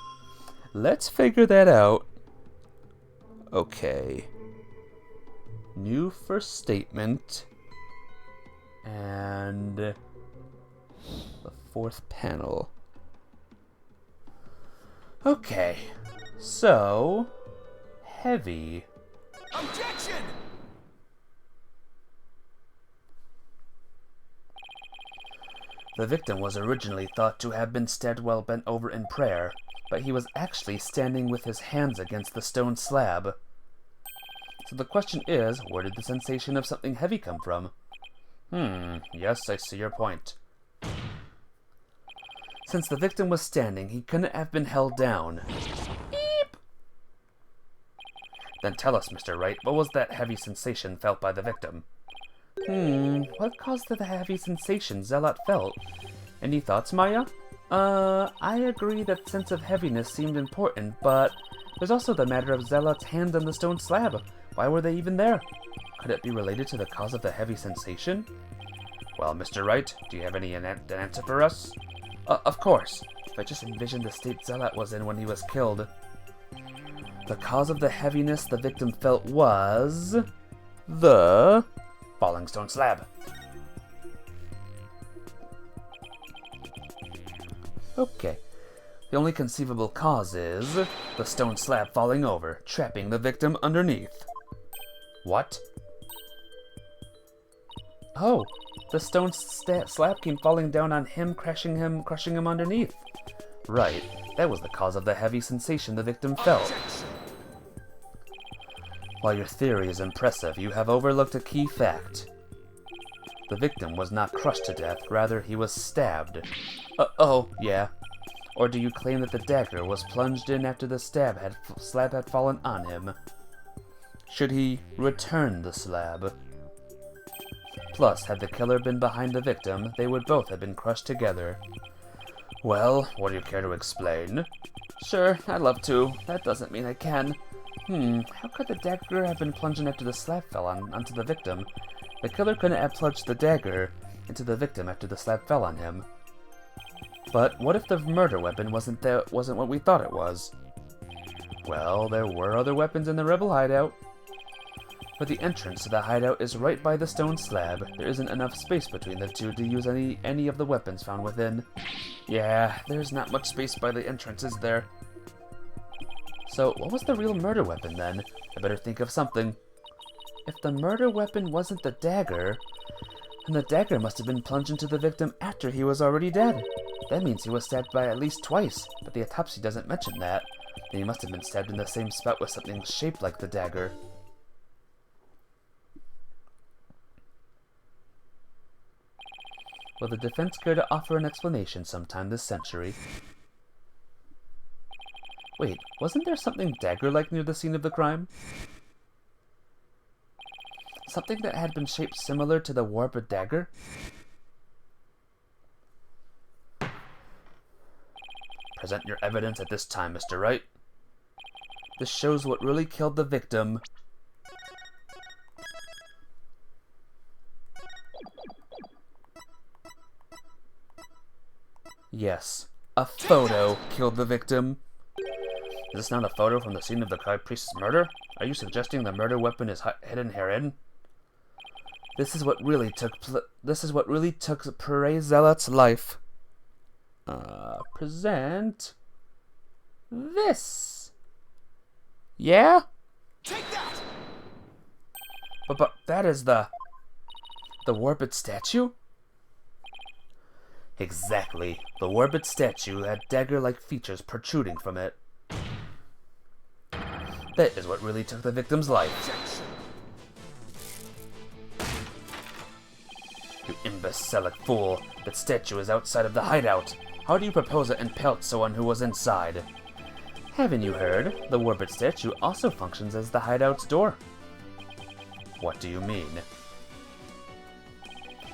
Let's figure that out. Okay. New first statement. And the fourth panel. Okay. So, heavy. Objection! The victim was originally thought to have been stabbed while bent over in prayer, but he was actually standing with his hands against the stone slab. So the question is, where did the sensation of something heavy come from? Yes, I see your point. Since the victim was standing, he couldn't have been held down. Beep! Then tell us, Mr. Wright, what was that heavy sensation felt by the victim? What caused the heavy sensation Zealot felt? Any thoughts, Maya? I agree that sense of heaviness seemed important, but there's also the matter of Zealot's hand on the stone slab. Why were they even there? Could it be related to the cause of the heavy sensation? Well, Mr. Wright, do you have any an answer for us? Of course. If I just envisioned the state Zealot was in when he was killed. The cause of the heaviness the victim felt was the falling stone slab. Okay. The only conceivable cause is the stone slab falling over, trapping the victim underneath. What? Oh, the stone slab came falling down on him, crushing him underneath. Right, that was the cause of the heavy sensation the victim felt. While your theory is impressive, you have overlooked a key fact. The victim was not crushed to death, rather he was stabbed. Oh, yeah. Or do you claim that the dagger was plunged in after the slab had fallen on him? Should he return the slab? Plus, had the killer been behind the victim, they would both have been crushed together. Well, would you care to explain? Sure, I'd love to. That doesn't mean I can. How could the dagger have been plunged in after the slab fell onto the victim? The killer couldn't have plunged the dagger into the victim after the slab fell on him. But what if the murder weapon wasn't what we thought it was? Well, there were other weapons in the rebel hideout. But the entrance to the hideout is right by the stone slab. There isn't enough space between the two to use any of the weapons found within. Yeah, there's not much space by the entrance, is there? So, what was the real murder weapon then? I better think of something. If the murder weapon wasn't the dagger, then the dagger must have been plunged into the victim after he was already dead. That means he was stabbed by at least twice, but the autopsy doesn't mention that. Then he must have been stabbed in the same spot with something shaped like the dagger. Will the defense care to offer an explanation sometime this century? Wait, wasn't there something dagger-like near the scene of the crime? Something that had been shaped similar to the warped dagger? Present your evidence at this time, Mr. Wright. This shows what really killed the victim. Yes, a photo killed the victim. Is this not a photo from the scene of the high priest's murder? Are you suggesting the murder weapon is hidden herein? This is what really took Pere Zealot's life. Present this. Yeah? Take that! But that is the warped statue? Exactly. The warped statue had dagger-like features protruding from it. That is what really took the victim's life. You imbecilic fool. That statue is outside of the hideout. How do you propose it impaled someone who was inside? Haven't you heard? The warped statue also functions as the hideout's door. What do you mean?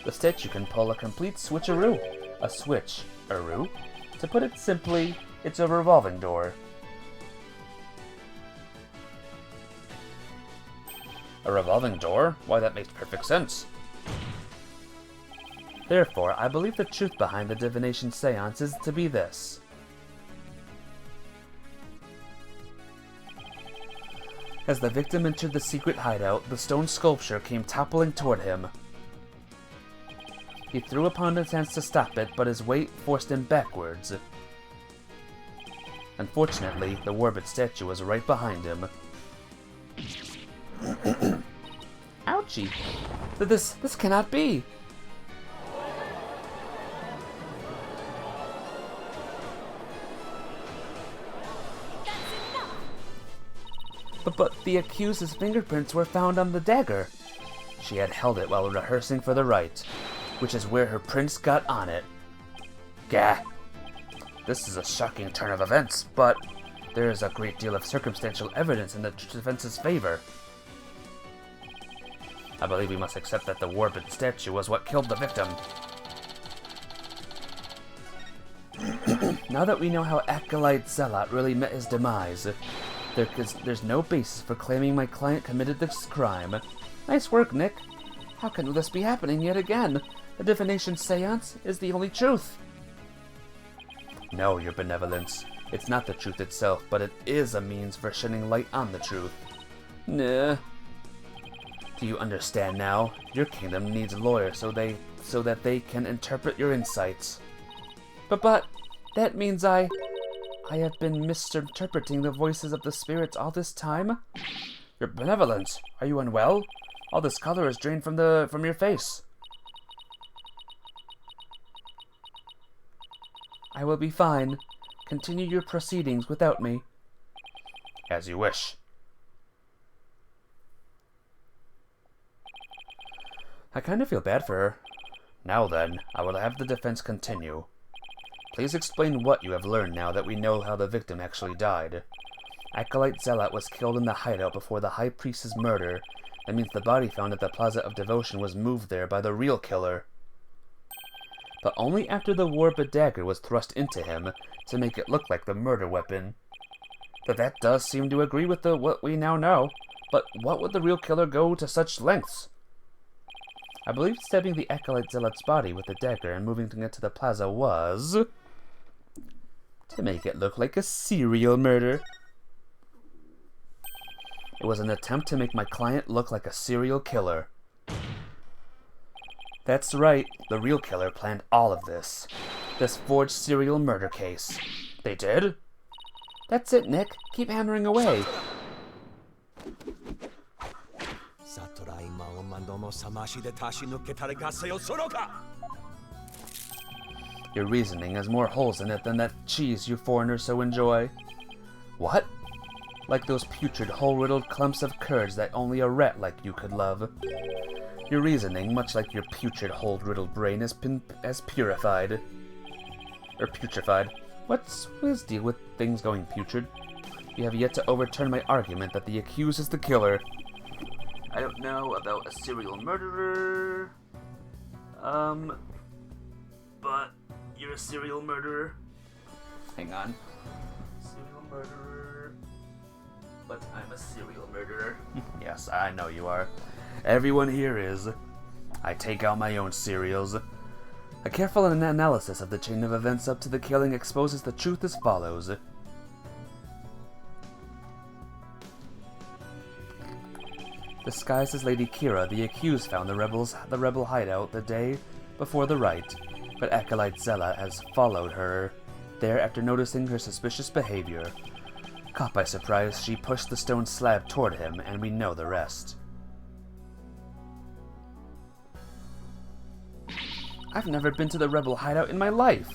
The statue can pull a complete switcheroo. A switch-aroo? To put it simply, it's a revolving door. A revolving door? Why, that makes perfect sense. Therefore, I believe the truth behind the divination seance is to be this. As the victim entered the secret hideout, the stone sculpture came toppling toward him. He threw upon his hands to stop it, but his weight forced him backwards. Unfortunately, the warped statue was right behind him. Ouchie! This cannot be! But the accused's fingerprints were found on the dagger. She had held it while rehearsing for the rite, which is where her prints got on it. Gah! This is a shocking turn of events, but there is a great deal of circumstantial evidence in the defense's favor. I believe we must accept that the warped statue was what killed the victim. Now that we know how Acolyte Zealot really met his demise, there's no basis for claiming my client committed this crime. Nice work, Nick. How can this be happening yet again? The divination seance is the only truth. No, your benevolence. It's not the truth itself, but it is a means for shedding light on the truth. Nah. Do you understand now? Your kingdom needs lawyers so that they can interpret your insights. But that means I have been misinterpreting the voices of the spirits all this time? Your benevolence, are you unwell? All this color is drained from your face. I will be fine. Continue your proceedings without me. As you wish. I kind of feel bad for her. Now then, I will have the defense continue. Please explain what you have learned now that we know how the victim actually died. Acolyte Zealot was killed in the hideout before the High Priest's murder. That means the body found at the Plaza of Devotion was moved there by the real killer. But only after the Warba dagger was thrust into him to make it look like the murder weapon. That does seem to agree with what we now know. But what would the real killer go to such lengths? I believe stabbing the Acolyte Zealot's body with the dagger and moving it to the plaza was to make it look like a serial murder. It was an attempt to make my client look like a serial killer. That's right, the real killer planned all of this. This forged serial murder case. They did? That's it, Nick. Keep hammering away. Your reasoning has more holes in it than that cheese you foreigners so enjoy. What? Like those putrid, hole-riddled clumps of curds that only a rat like you could love. Your reasoning, much like your putrid, hole-riddled brain, has been purified. Or putrefied. What's his deal with things going putrid? You have yet to overturn my argument that the accused is the killer. I don't know about a serial murderer. But you're a serial murderer. Hang on. Serial murderer. But I'm a serial murderer. Yes, I know you are. Everyone here is. I take out my own serials. A careful analysis of the chain of events up to the killing exposes the truth as follows. Disguised as Lady Kira, the accused found the rebel hideout the day before the Wright, but Acolyte Zealot has followed her there after noticing her suspicious behavior. Caught by surprise, she pushed the stone slab toward him, and we know the rest. I've never been to the rebel hideout in my life.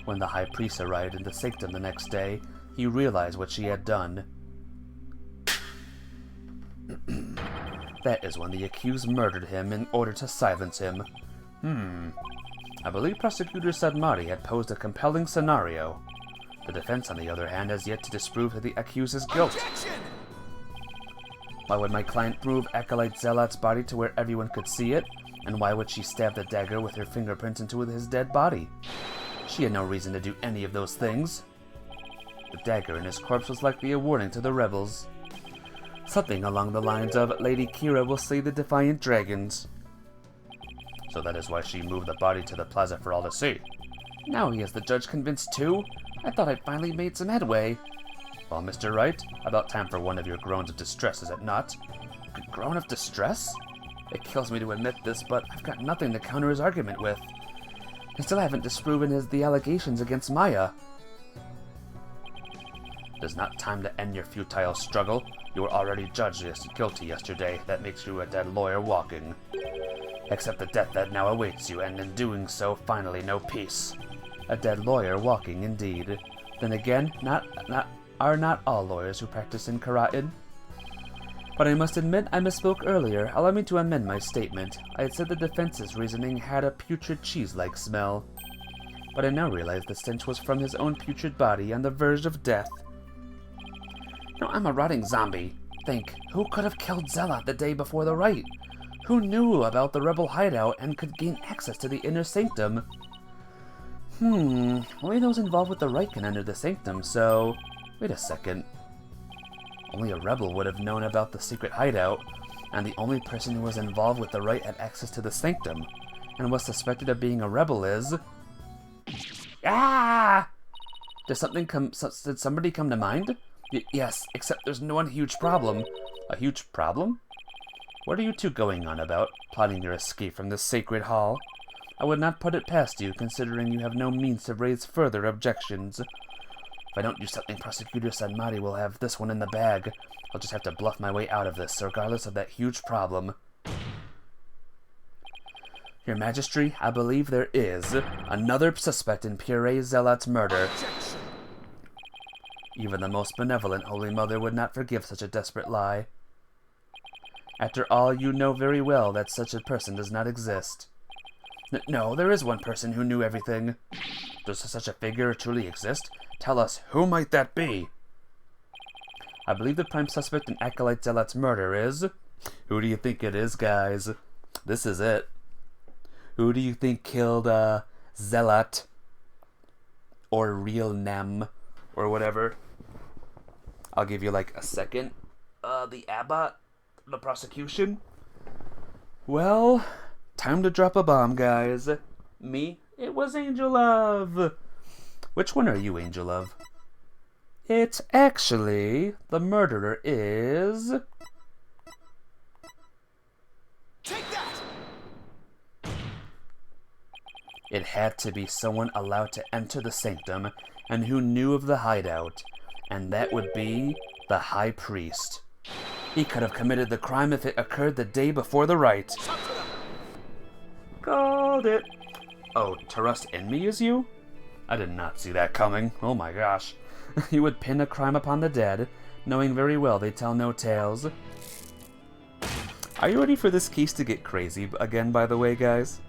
When the High Priest arrived in the sanctum the next day, he realized what she had done. That is when the accused murdered him in order to silence him. I believe Prosecutor Sadmari had posed a compelling scenario. The defense, on the other hand, has yet to disprove the accused's guilt. Objection! Why would my client move Acolyte Zealot's body to where everyone could see it? And why would she stab the dagger with her fingerprints into his dead body? She had no reason to do any of those things. The dagger in his corpse was likely a warning to the rebels. Something along the lines of, Lady Kira will slay the defiant dragons. So that is why she moved the body to the plaza for all to see. Now he has the judge convinced too? I thought I'd finally made some headway. Well, Mr. Wright, about time for one of your groans of distress, is it not? A groan of distress? It kills me to admit this, but I've got nothing to counter his argument with. I still haven't disproven the allegations against Maya. It is not time to end your futile struggle. You were already judged guilty yesterday. That makes you a dead lawyer walking. Accept the death that now awaits you, and in doing so, finally know peace. A dead lawyer walking, indeed. Then again, are not all lawyers who practice in Karatin? But I must admit I misspoke earlier. Allow me to amend my statement. I had said the defense's reasoning had a putrid cheese-like smell. But I now realize the stench was from his own putrid body on the verge of death. No, I'm a rotting zombie. Think, who could have killed Zealot the day before the Wright? Who knew about the rebel hideout and could gain access to the inner sanctum? Only those involved with the Wright can enter the sanctum, so... Wait a second. Only a rebel would have known about the secret hideout, and the only person who was involved with the Wright had access to the sanctum, and was suspected of being a rebel is... Ah! Did somebody come to mind? Yes, except there's one huge problem. A huge problem? What are you two going on about, plotting your escape from this sacred hall? I would not put it past you, considering you have no means to raise further objections. If I don't do something, Prosecutor Sanmari will have this one in the bag. I'll just have to bluff my way out of this, regardless of that huge problem. Your Majesty, I believe there is another suspect in Pure Zealot's murder. Objection. Even the most benevolent Holy Mother would not forgive such a desperate lie. After all, you know very well that such a person does not exist. No, there is one person who knew everything. Does such a figure truly exist? Tell us, who might that be? I believe the prime suspect in Acolyte Zealot's murder is... Who do you think it is, guys? This is it. Who do you think killed, Zealot? Or Real Nem? Or whatever. I'll give you, like, a second. The Abbot? The prosecution? Well, time to drop a bomb, guys. Me? It was Angel Love. Which one are you, Angel Love? It's actually... The murderer is... Take that! It had to be someone allowed to enter the sanctum and who knew of the hideout. And that would be the High Priest. He could have committed the crime if it occurred the day before the rite. Called it. Oh, Tahrust in me is you? I did not see that coming. Oh my gosh. You would pin a crime upon the dead, knowing very well they tell no tales. Are you ready for this case to get crazy again, by the way, guys?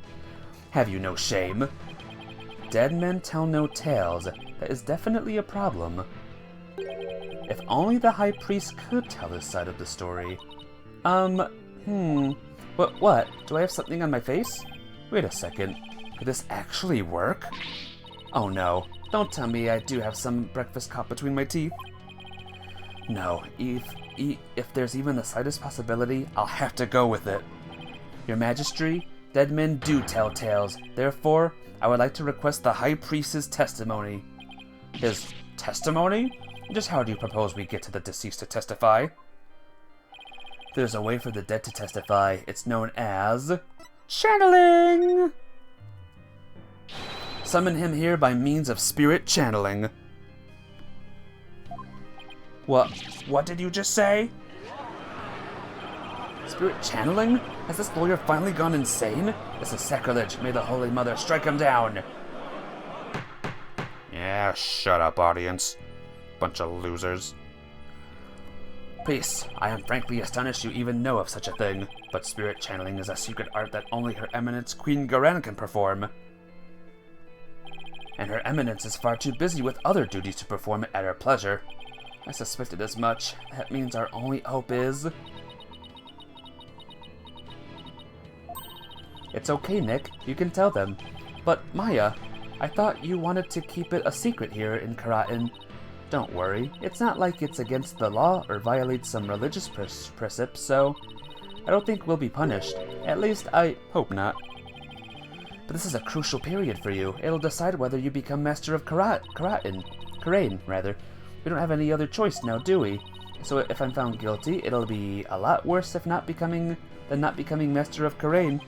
Have you no shame? Dead men tell no tales. That is definitely a problem. If only the High Priest could tell his side of the story. What? Do I have something on my face? Wait a second. Could this actually work? Oh no. Don't tell me I do have some breakfast caught between my teeth. No, if there's even the slightest possibility, I'll have to go with it. Your Majesty, dead men do tell tales. Therefore, I would like to request the High Priest's testimony. His testimony? Just how do you propose we get to the deceased to testify? There's a way for the dead to testify. It's known as... channeling! Summon him here by means of spirit channeling. What did you just say? Spirit channeling? Has this lawyer finally gone insane? This is sacrilege. May the Holy Mother strike him down. Yeah, shut up, audience. Bunch of losers. Peace. I am frankly astonished you even know of such a thing, but spirit channeling is a secret art that only Her Eminence Queen Garan can perform. And Her Eminence is far too busy with other duties to perform it at her pleasure. I suspected as much. That means our only hope is... It's okay, Nick. You can tell them. But, Maya, I thought you wanted to keep it a secret here in Karatin. Don't worry, it's not like it's against the law or violates some religious precepts, so I don't think we'll be punished. At least, I hope not. But this is a crucial period for you. It'll decide whether you become Master of Karain, rather. We don't have any other choice now, do we? So if I'm found guilty, it'll be a lot worse if not becoming Master of Karain.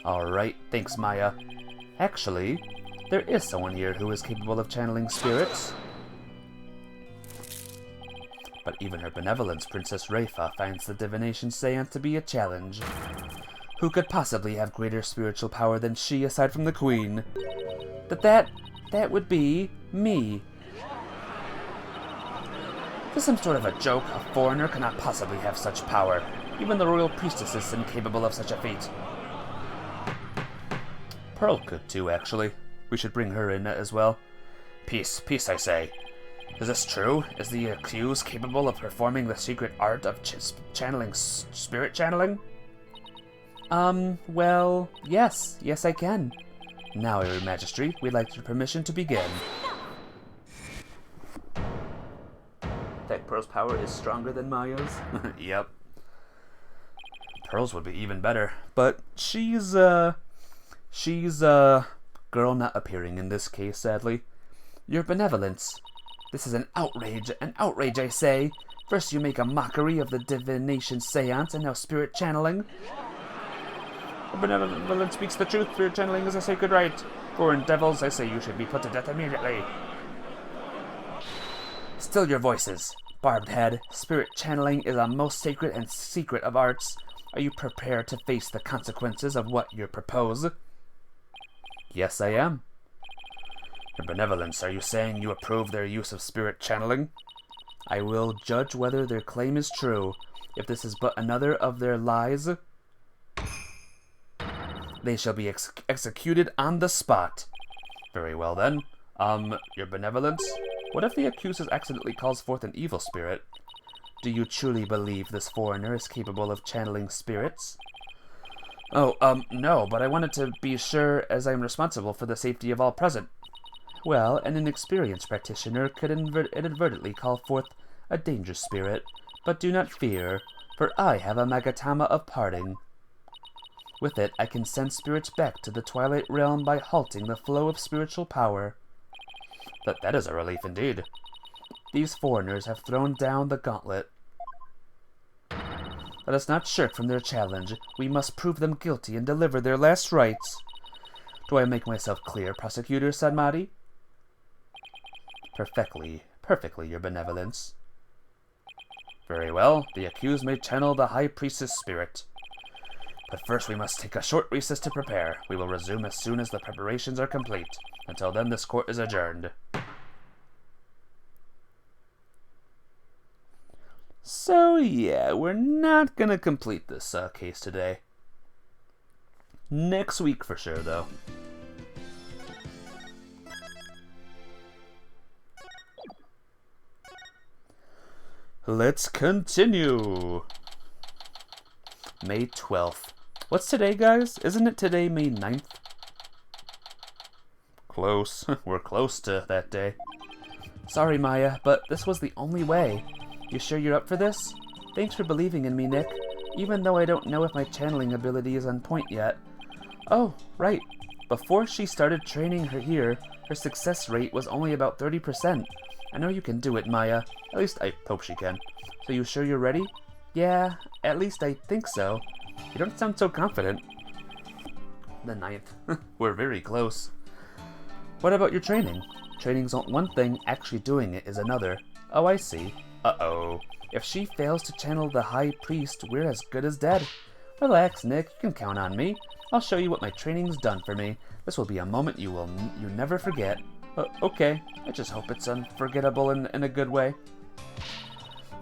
Alright, thanks, Maya. Actually, there is someone here who is capable of channeling spirits. But even her benevolence, Princess Raifa, finds the divination seance to be a challenge. Who could possibly have greater spiritual power than she, aside from the Queen? But that would be me. This is some sort of a joke. A foreigner cannot possibly have such power. Even the royal priestess is incapable of such a feat. Pearl could too, actually. We should bring her in as well. Peace, peace, I say. Is this true? Is the accused capable of performing the secret art of spirit channeling? Well, yes I can. Now, Your Majesty, we'd like your permission to begin. That Pearl's power is stronger than Maya's? Yep. Pearl's would be even better, but she's girl not appearing in this case, sadly. Your Benevolence. This is an outrage, I say. First you make a mockery of the divination seance, and now spirit channeling. Your Benevolence speaks the truth. Spirit channeling is a sacred right. Foreign devils, I say you should be put to death immediately. Still your voices. Barbed head, spirit channeling is a most sacred and secret of arts. Are you prepared to face the consequences of what you propose? Yes, I am. Your Benevolence, are you saying you approve their use of spirit channeling? I will judge whether their claim is true. If this is but another of their lies, they shall be executed on the spot. Very well then. Your Benevolence, what if the accuser accidentally calls forth an evil spirit? Do you truly believe this foreigner is capable of channeling spirits? Oh, no, but I wanted to be sure as I am responsible for the safety of all present. Well, an inexperienced practitioner could inadvertently call forth a dangerous spirit, but do not fear, for I have a Magatama of parting. With it, I can send spirits back to the Twilight Realm by halting the flow of spiritual power. That is a relief indeed. These foreigners have thrown down the gauntlet. Let us not shirk from their challenge. We must prove them guilty and deliver their last rites. Do I make myself clear, Prosecutor Sanmari? Perfectly, Your Benevolence. Very well, the accused may channel the High Priestess spirit. But first we must take a short recess to prepare. We will resume as soon as the preparations are complete. Until then, this court is adjourned. So yeah, we're not gonna complete this case today. Next week for sure, though. Let's continue. May 12th. What's today, guys? Isn't it today May 9th? Close. We're close to that day. Sorry, Maya, but this was the only way. You sure you're up for this? Thanks for believing in me, Nick. Even though I don't know if my channeling ability is on point yet. Oh, right. Before she started training her here, her success rate was only about 30%. I know you can do it, Maya. At least I hope she can. So you sure you're ready? Yeah, at least I think so. You don't sound so confident. The 9th. We're very close. What about your training? Training's one thing, actually doing it is another. Oh, I see. Uh-oh. If she fails to channel the High Priest, we're as good as dead. Relax, Nick. You can count on me. I'll show you what my training's done for me. This will be a moment you never forget. Okay. I just hope it's unforgettable in a good way.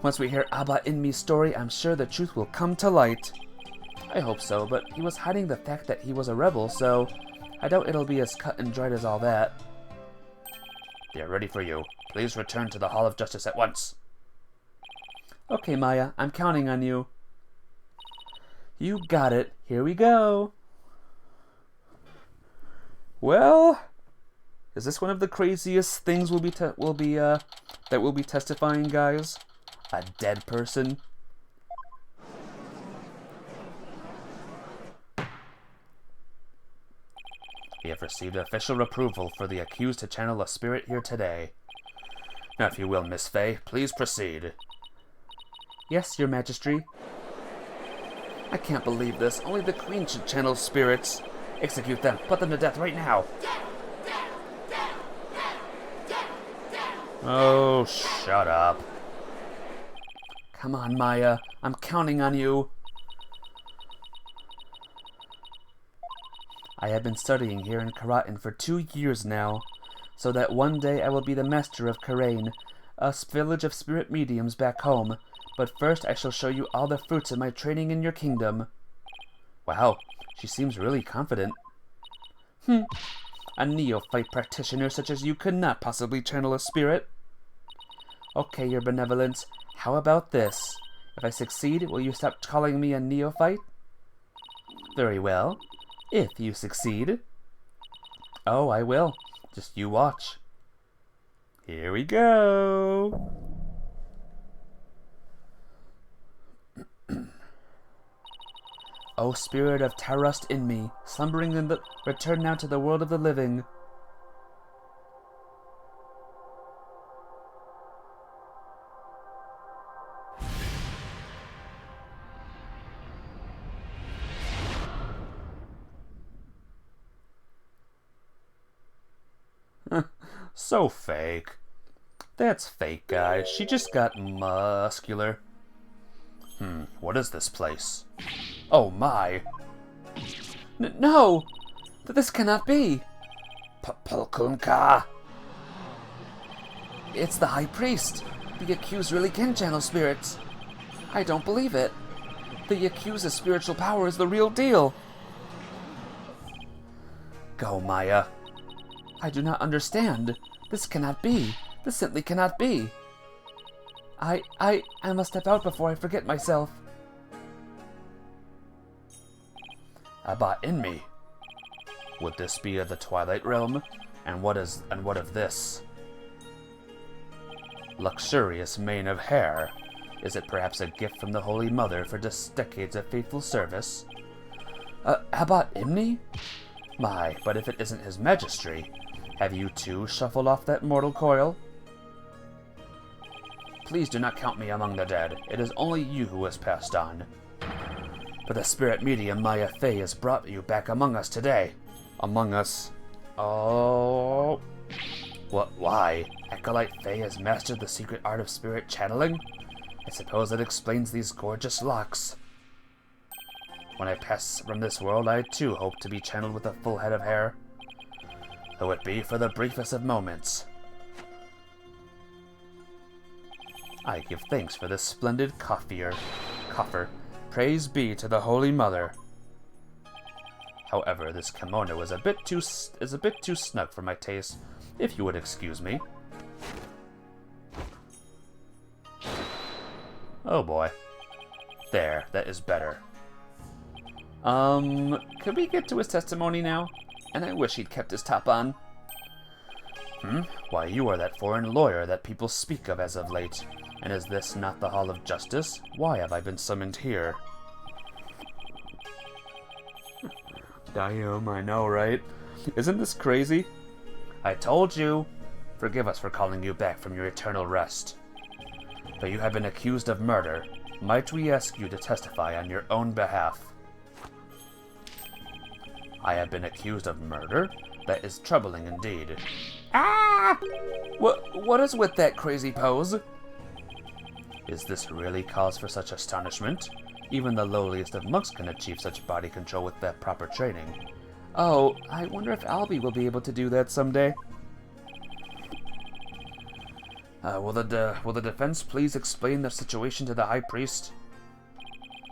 Once we hear Abba Inmi's story, I'm sure the truth will come to light. I hope so, but he was hiding the fact that he was a rebel, so I doubt it'll be as cut and dried as all that. They're ready for you. Please return to the Hall of Justice at once. Okay, Maya, I'm counting on you. You got it. Here we go. Well, is this one of the craziest things we'll be testifying, guys? A dead person? We have received official approval for the accused to channel a spirit here today. Now, if you will, Miss Fey, please proceed. Yes, Your Majesty. I can't believe this. Only the Queen should channel spirits. Execute them. Put them to death right now. Oh, shut up. Come on, Maya. I'm counting on you. I have been studying here in Karatin for 2 years now, so that one day I will be the master of Karain, a village of spirit mediums back home. But first I shall show you all the fruits of my training in your kingdom. Wow, she seems really confident. A neophyte practitioner such as you could not possibly channel a spirit. Okay, Your Benevolence, how about this? If I succeed, will you stop calling me a neophyte? Very well. If you succeed. Oh, I will. Just you watch. Here we go. O spirit of Tahrust in me, slumbering in the... return now to the world of the living. So fake. That's fake, guys. She just got muscular. What is this place? Oh my. No! This cannot be! Pulkunka! It's the High Priest! The accused really can channel spirits. I don't believe it. The accused's spiritual power is the real deal. Go, Maya. I do not understand. This cannot be. This simply cannot be. I must step out before I forget myself. Abba in me. Would this be of the Twilight Realm? And what of this? Luxurious mane of hair. Is it perhaps a gift from the Holy Mother for decades of faithful service? Abba Imni? My, but if it isn't his Magistry, have you too shuffled off that mortal coil? Please do not count me among the dead. It is only you who has passed on. But the spirit medium Maya Fey has brought you back among us today. Among us? Oh. What? Why? Acolyte Fey has mastered the secret art of spirit channeling? I suppose that explains these gorgeous locks. When I pass from this world, I too hope to be channeled with a full head of hair. Though it be for the briefest of moments. I give thanks for this splendid coffer. Praise be to the Holy Mother. However, this kimono is a bit too snug for my taste, if you would excuse me. Oh boy. There, that is better. Could we get to his testimony now? And I wish he'd kept his top on. Why, you are that foreign lawyer that people speak of as of late. And is this not the Hall of Justice? Why have I been summoned here? Damn, I know, right? Isn't this crazy? I told you! Forgive us for calling you back from your eternal rest. But you have been accused of murder. Might we ask you to testify on your own behalf? I have been accused of murder? That is troubling indeed. Ah! What is with that crazy pose? Is this really cause for such astonishment? Even the lowliest of monks can achieve such body control with that proper training. Oh, I wonder if Albie will be able to do that someday. Will the defense please explain the situation to the High Priest?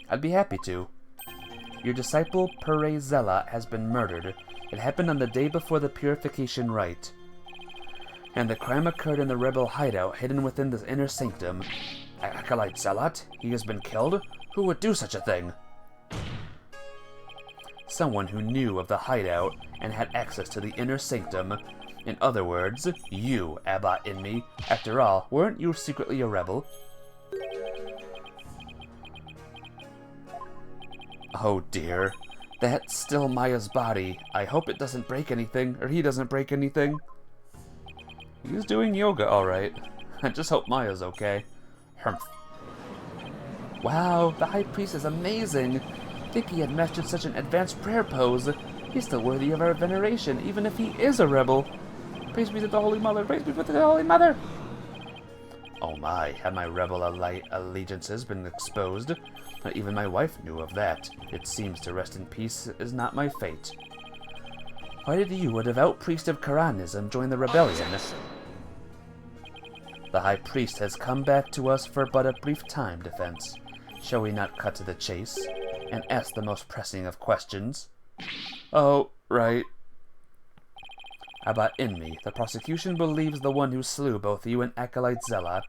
I'd be happy to. Your disciple Perezella has been murdered. It happened on the day before the purification rite. And the crime occurred in the rebel hideout hidden within the inner sanctum. Acolyte Zealot? He has been killed? Who would do such a thing? Someone who knew of the hideout and had access to the inner sanctum. In other words, you, Abba in me. After all, weren't you secretly a rebel? Oh dear. That's still Maya's body. I hope it doesn't break anything, or he doesn't break anything. He's doing yoga alright. I just hope Maya's okay. Humph. Wow, the High Priest is amazing. I think he had mastered such an advanced prayer pose. He's still worthy of our veneration, even if he is a rebel. Praise be to the Holy Mother. Praise be to the Holy Mother. Oh my, have my rebel allegiances been exposed? Not even my wife knew of that. It seems to rest in peace is not my fate. Why did you, a devout priest of Quranism, join the rebellion? The High Priest has come back to us for but a brief time, Defense. Shall we not cut to the chase, and ask the most pressing of questions? Oh, right. Abba Inmi, the prosecution believes the one who slew both you and Acolyte Zealot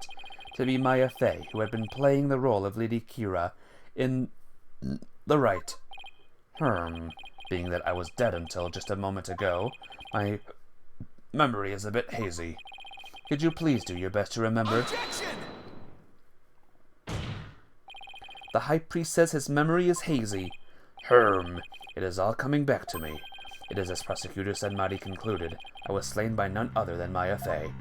to be Maya Fey, who had been playing the role of Lady Kira in the Wright. Being that I was dead until just a moment ago, My memory is a bit hazy. Could you please do your best to remember? Objection! The High Priest says his memory is hazy. It is all coming back to me. It is as Prosecutor Senmari concluded. I was slain by none other than Maya Fey.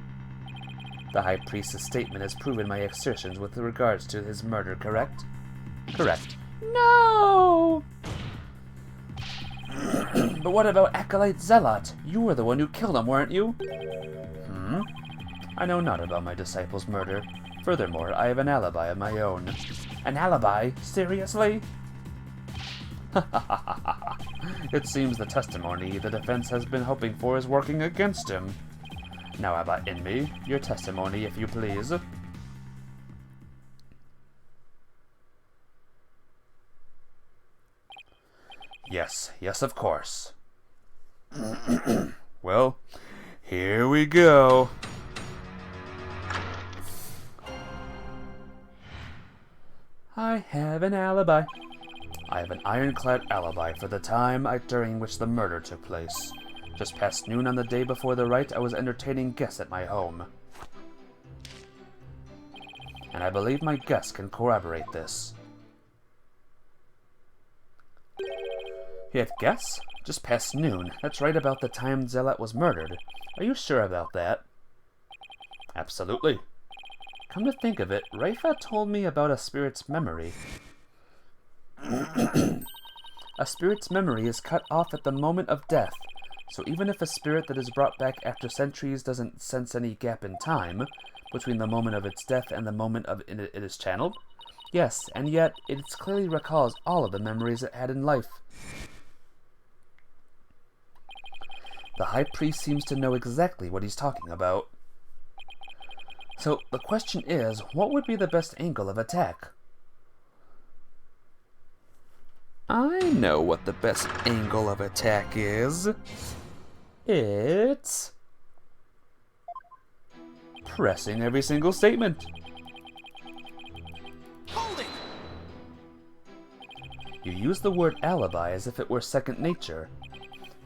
The High Priest's statement has proven my assertions with regards to his murder, correct? Correct. No! But what about Acolyte Zealot? You were the one who killed him, weren't you? I know not about my disciple's murder. Furthermore, I have an alibi of my own. An alibi? Seriously? It seems the testimony the defense has been hoping for is working against him. Now, Abba Inmi, your testimony, if you please. Yes, of course. Well, here we go. I have an alibi. I have an ironclad alibi for the time during which the murder took place. Just past noon on the day before the rite, I was entertaining guests at my home. And I believe my guests can corroborate this. He had guests? Just past noon. That's right about the time Zealot was murdered. Are you sure about that? Absolutely. Come to think of it, Raifa told me about a spirit's memory. A spirit's memory is cut off at the moment of death, so even if a spirit that is brought back after centuries doesn't sense any gap in time, between the moment of its death and the moment of it is channeled, yes, and yet it clearly recalls all of the memories it had in life. The High Priest seems to know exactly what he's talking about. So the question is, what would be the best angle of attack? I know what the best angle of attack is. It's pressing every single statement. Hold it! You use the word alibi as if it were second nature.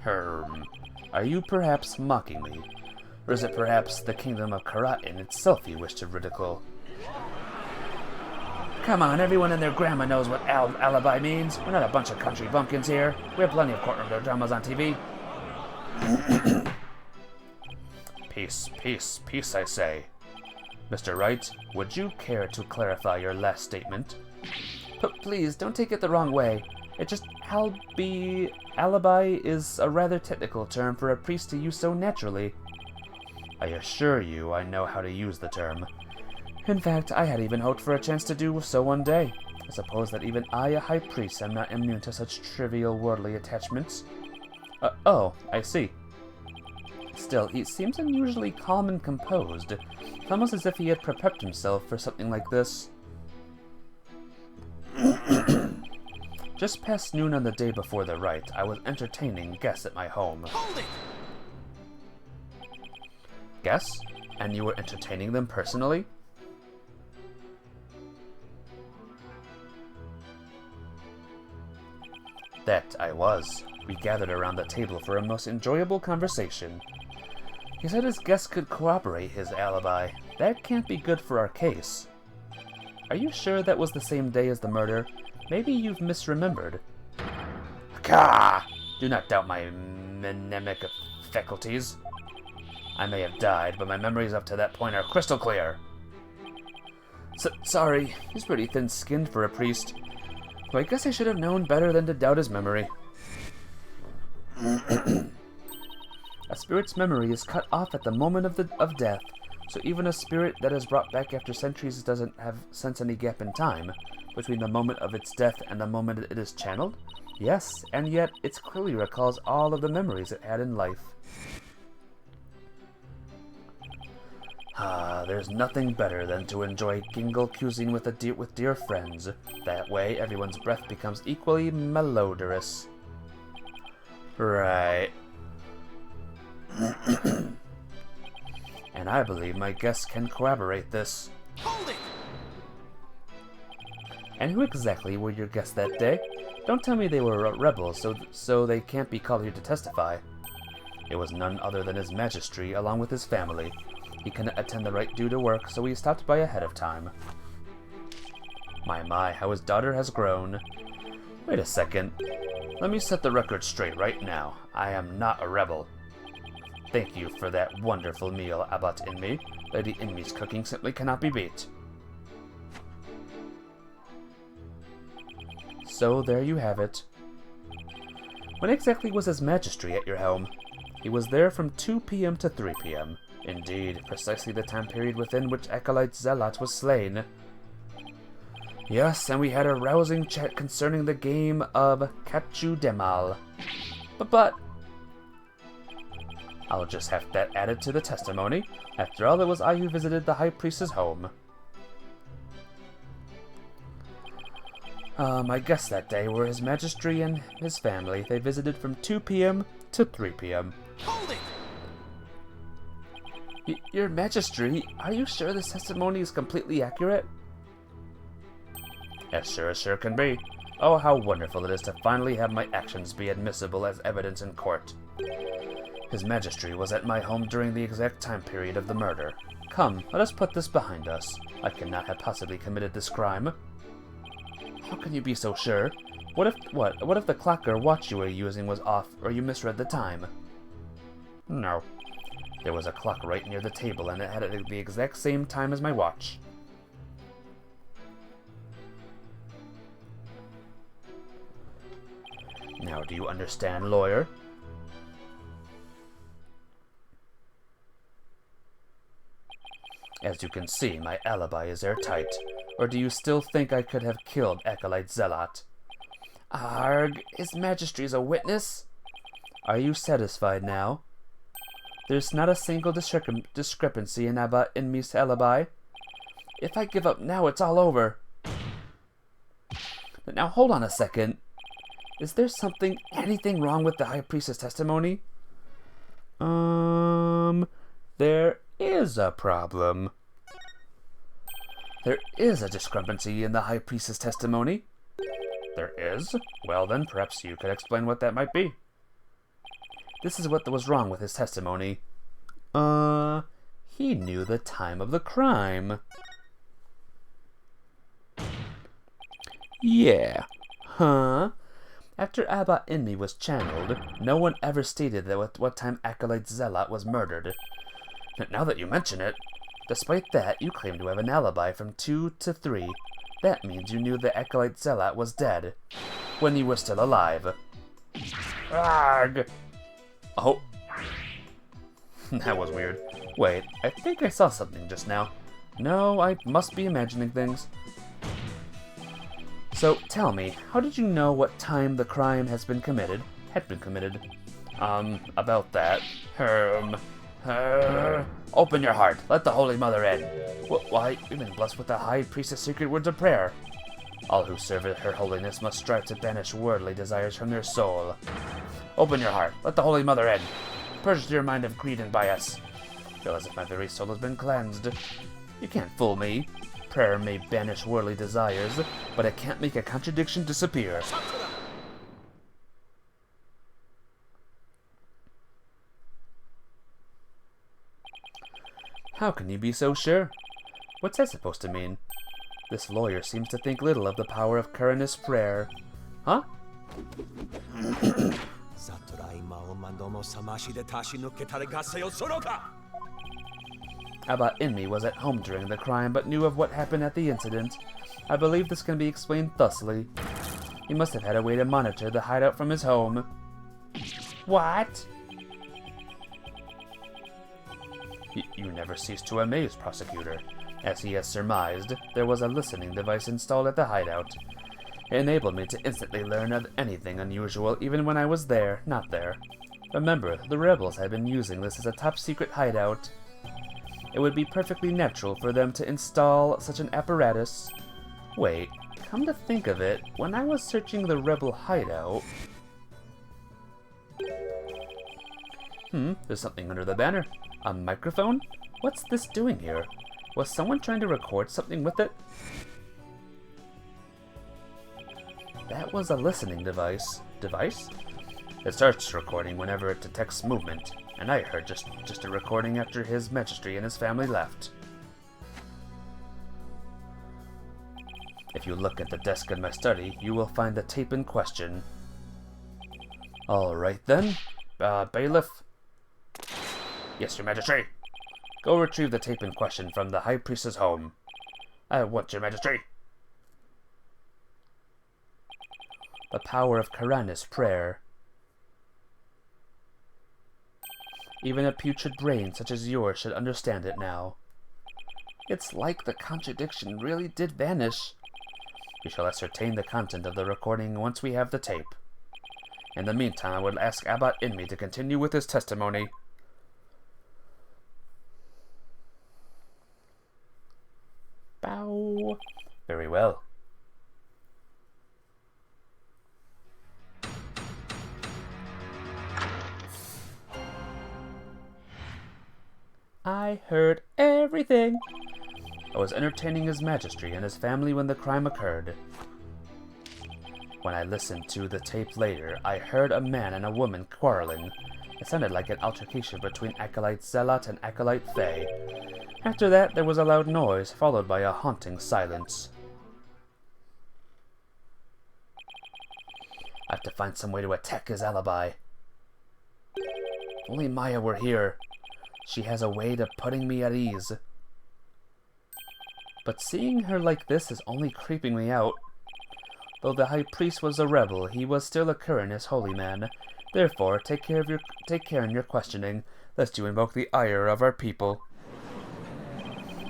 Are you perhaps mocking me? Or is it perhaps the kingdom of Karat in itself you wish to ridicule? Come on, everyone and their grandma knows what alibi means. We're not a bunch of country bumpkins here. We have plenty of courtroom dramas on TV. Peace, I say. Mr. Wright, would you care to clarify your last statement? But please, don't take it the wrong way. It just, alibi is a rather technical term for a priest to use so naturally. I assure you I know how to use the term. In fact, I had even hoped for a chance to do so one day. I suppose that even I, a high priest, am not immune to such trivial worldly attachments. Oh, I see. Still, he seems unusually calm and composed. It's almost as if he had prepared himself for something like this. Just past noon on the day before the rite, I was entertaining guests at my home. Hold it! Guests? And you were entertaining them personally? That I was. We gathered around the table for a most enjoyable conversation. He said his guests could corroborate his alibi. That can't be good for our case. Are you sure that was the same day as the murder? Maybe you've misremembered. Gah! Do not doubt my mnemic faculties. I may have died, but my memories up to that point are crystal clear. Sorry, he's pretty thin-skinned for a priest. So I guess I should have known better than to doubt his memory. A spirit's memory is cut off at the moment of death, so even a spirit that is brought back after centuries doesn't sense any gap in time between the moment of its death and the moment it is channeled? Yes, and yet it clearly recalls all of the memories it had in life. There's nothing better than to enjoy gingle cuisine with dear friends. That way, everyone's breath becomes equally melodious. Right. And I believe my guests can corroborate this. Hold it! And who exactly were your guests that day? Don't tell me they were rebels, so they can't be called here to testify. It was none other than his Majesty, along with his family. He couldn't attend the Wright due to work, so he stopped by ahead of time. My, how his daughter has grown. Wait a second. Let me set the record straight right now. I am not a rebel. Thank you for that wonderful meal, Abbot Inmi. Lady Inmi's cooking simply cannot be beat. So there you have it. When exactly was His Majesty at your home? He was there from 2 p.m. to 3 p.m. Indeed, precisely the time period within which Acolyte Zealot was slain. Yes, and we had a rousing chat concerning the game of Kachu Demal. But... I'll just have that added to the testimony. After all, it was I who visited the High Priest's home. My guests that day were His Majesty and his family. They visited from 2 p.m. to 3 p.m. Hold it! Your Majesty, are you sure this testimony is completely accurate? As sure can be. Oh, how wonderful it is to finally have my actions be admissible as evidence in court. His Majesty was at my home during the exact time period of the murder. Come, let us put this behind us. I cannot have possibly committed this crime. How can you be so sure? What if the clock or watch you were using was off, or you misread the time? No. There was a clock right near the table, and it had the exact same time as my watch. Now, do you understand, lawyer? As you can see, my alibi is airtight. Or do you still think I could have killed Acolyte Zealot? Arg, His Majesty's a witness? Are you satisfied now? There's not a single discrepancy in Inmi's alibi. If I give up now, it's all over. But now, hold on a second. Is there anything wrong with the High Priestess testimony? There is a problem. There is a discrepancy in the High Priestess testimony. There is? Well then, perhaps you could explain what that might be. This is what was wrong with his testimony. He knew the time of the crime. Yeah. Huh? After Abbot Inmi was channeled, no one ever stated that what time Acolyte Zealot was murdered. Now that you mention it, despite that, you claim to have an alibi from 2 to 3. That means you knew the Acolyte Zealot was dead, when you were still alive. Arg! Oh. That was weird. Wait, I think I saw something just now. No, I must be imagining things. So, tell me, how did you know what time the crime had been committed? About that. Open your heart. Let the Holy Mother in. Why, we've been blessed with the High Priestess' secret words of prayer. All who serve Her Holiness must strive to banish worldly desires from their soul. Open your heart. Let the Holy Mother in. Purge your mind of greed and bias. Feel as if my very soul has been cleansed. You can't fool me. Prayer may banish worldly desires, but it can't make a contradiction disappear. How can you be so sure? What's that supposed to mean? This lawyer seems to think little of the power of Karen's prayer. Huh? Abbot Inmi was at home during the crime, but knew of what happened at the incident. I believe this can be explained thusly. He must have had a way to monitor the hideout from his home. What? You never cease to amaze, prosecutor. As he has surmised, there was a listening device installed at the hideout. It enabled me to instantly learn of anything unusual, even when I was not there. Remember, the rebels had been using this as a top-secret hideout. It would be perfectly natural for them to install such an apparatus. Wait, come to think of it, when I was searching the rebel hideout... there's something under the banner. A microphone? What's this doing here? Was someone trying to record something with it? That was a listening device. It starts recording whenever it detects movement, and I heard just a recording after His Majesty and his family left. If you look at the desk in my study, you will find the tape in question. Alright then, bailiff. Yes, Your Majesty. Go retrieve the tape in question from the High Priest's home. What, Your Majesty? The power of Karanis' prayer. Even a putrid brain such as yours should understand it now. It's like the contradiction really did vanish. We shall ascertain the content of the recording once we have the tape. In the meantime, I would ask Abbot Inmi to continue with his testimony. Bow. Very well. I heard everything. I was entertaining His Majesty and his family when the crime occurred. When I listened to the tape later, I heard a man and a woman quarreling. It sounded like an altercation between Acolyte Zealot and Acolyte Faye. After that, there was a loud noise, followed by a haunting silence. I have to find some way to attack his alibi. If only Maya were here. She has a way of putting me at ease. But seeing her like this is only creeping me out. Though the High Priest was a rebel, he was still a Karanis holy man. Therefore, take care in your questioning, lest you invoke the ire of our people.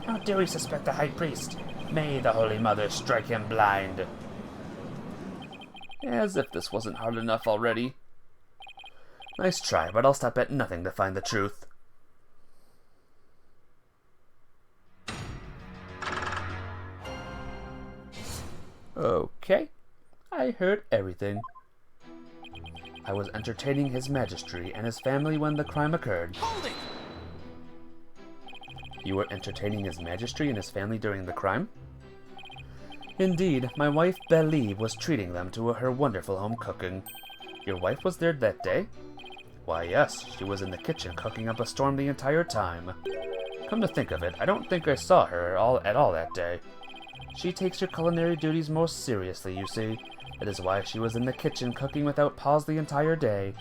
How dare he suspect the High Priest? May the Holy Mother strike him blind. As if this wasn't hard enough already. Nice try, but I'll stop at nothing to find the truth. Okay, I heard everything. I was entertaining His Majesty and his family when the crime occurred. Hold it! You were entertaining His Majesty and his family during the crime? Indeed, my wife Believe was treating them to her wonderful home cooking. Your wife was there that day? Why yes, she was in the kitchen cooking up a storm the entire time. Come to think of it, I don't think I saw her at all that day. She takes her culinary duties most seriously, you see. That is why she was in the kitchen cooking without pause the entire day.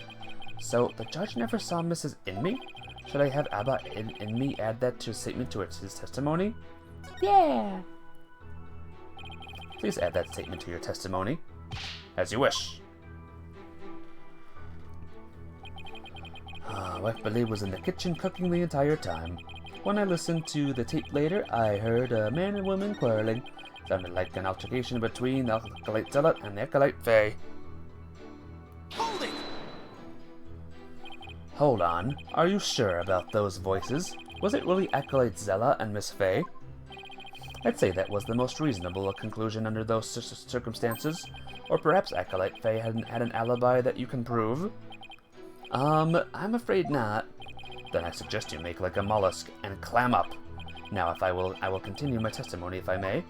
So, the judge never saw Mrs. Inmi? Should I have Abba Inmi add that to statement to his testimony? Yeah! Please add that statement to your testimony. As you wish. Wife Believe was in the kitchen cooking the entire time. When I listened to the tape later, I heard a man and woman quarreling. Sounded like an altercation between the Acolyte Zealot and the Acolyte Faye. Hold it! Hold on, are you sure about those voices? Was it really Acolyte Zealot and Miss Faye? I'd say that was the most reasonable conclusion under those circumstances. Or perhaps Acolyte Faye had an alibi that you can prove? I'm afraid not. Then I suggest you make like a mollusk and clam up. Now I will continue my testimony if I may.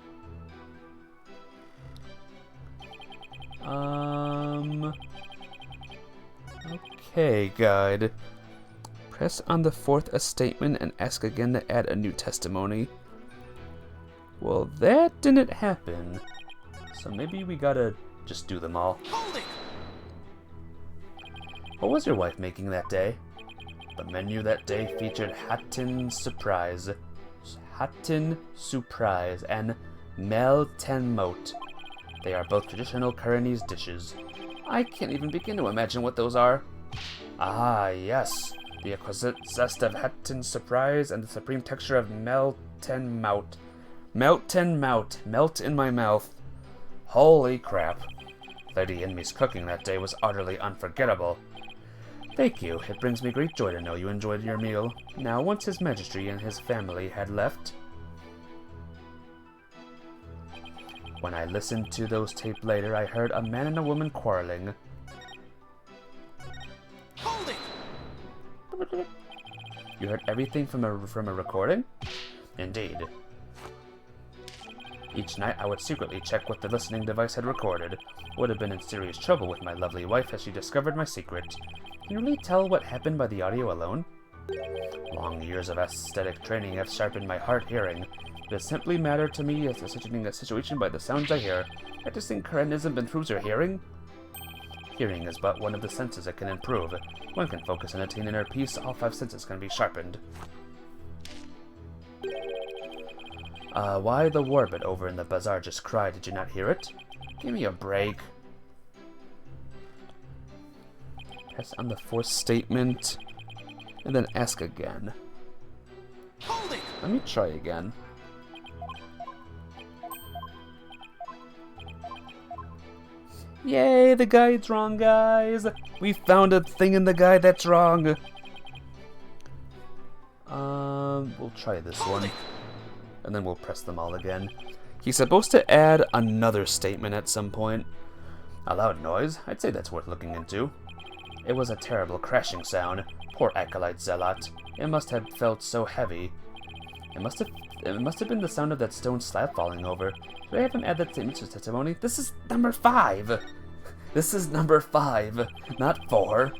Okay, guide. Press on the fourth statement and ask again to add a new testimony. Well, that didn't happen. So maybe we gotta just do them all. Hold it! What was your wife making that day? The menu that day featured Hatin Surprise, and Mel Ten Moat. They are both traditional Karanis dishes. I can't even begin to imagine what those are. Ah, yes. The exquisite zest of Hatin Surprise and the supreme texture of Mel Ten Mout. Melt in my mouth. Holy crap. Lady Inmi's cooking that day was utterly unforgettable. Thank you. It brings me great joy to know you enjoyed your meal. Now, once His Majesty and his family had left, when I listened to those tapes later, I heard a man and a woman quarreling. Hold it! You heard everything from a recording? Indeed. Each night I would secretly check what the listening device had recorded. Would have been in serious trouble with my lovely wife as she discovered my secret. Can you really tell what happened by the audio alone? Long years of aesthetic training have sharpened my hard hearing. It has simply mattered to me as ascertaining a situation by the sounds I hear. I just think Karanism improves your hearing. Hearing is but one of the senses it can improve. One can focus and attain inner peace, all 5 senses can be sharpened. Why the warbit over in the bazaar just cried, did you not hear it? Give me a break. Press on the 4th statement, and then ask again. Hold it! Let me try again. Yay, the guide's wrong, guys! We found a thing in the guide that's wrong! We'll try this one. And then we'll press them all again. He's supposed to add another statement at some point. A loud noise? I'd say that's worth looking into. It was a terrible crashing sound. Poor acolyte zealot. It must have felt so heavy. It must have been the sound of that stone slab falling over. Do I have him add that statement to his testimony? This is number 5! This is number 5, not 4.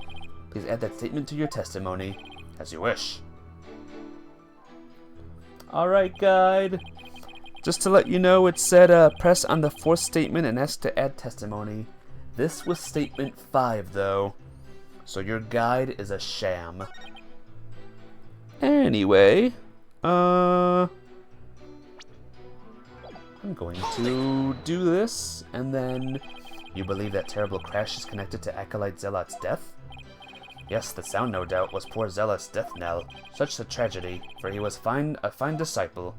Please add that statement to your testimony. As you wish. Alright, guide. Just to let you know, it said press on the 4th statement and ask to add testimony. This was statement 5, though. So your guide is a sham. Anyway, I'm going to do this, and then... You believe that terrible crash is connected to Acolyte Zealot's death? Yes, the sound, no doubt, was poor Zealot's death knell. Such a tragedy, for he was a fine disciple.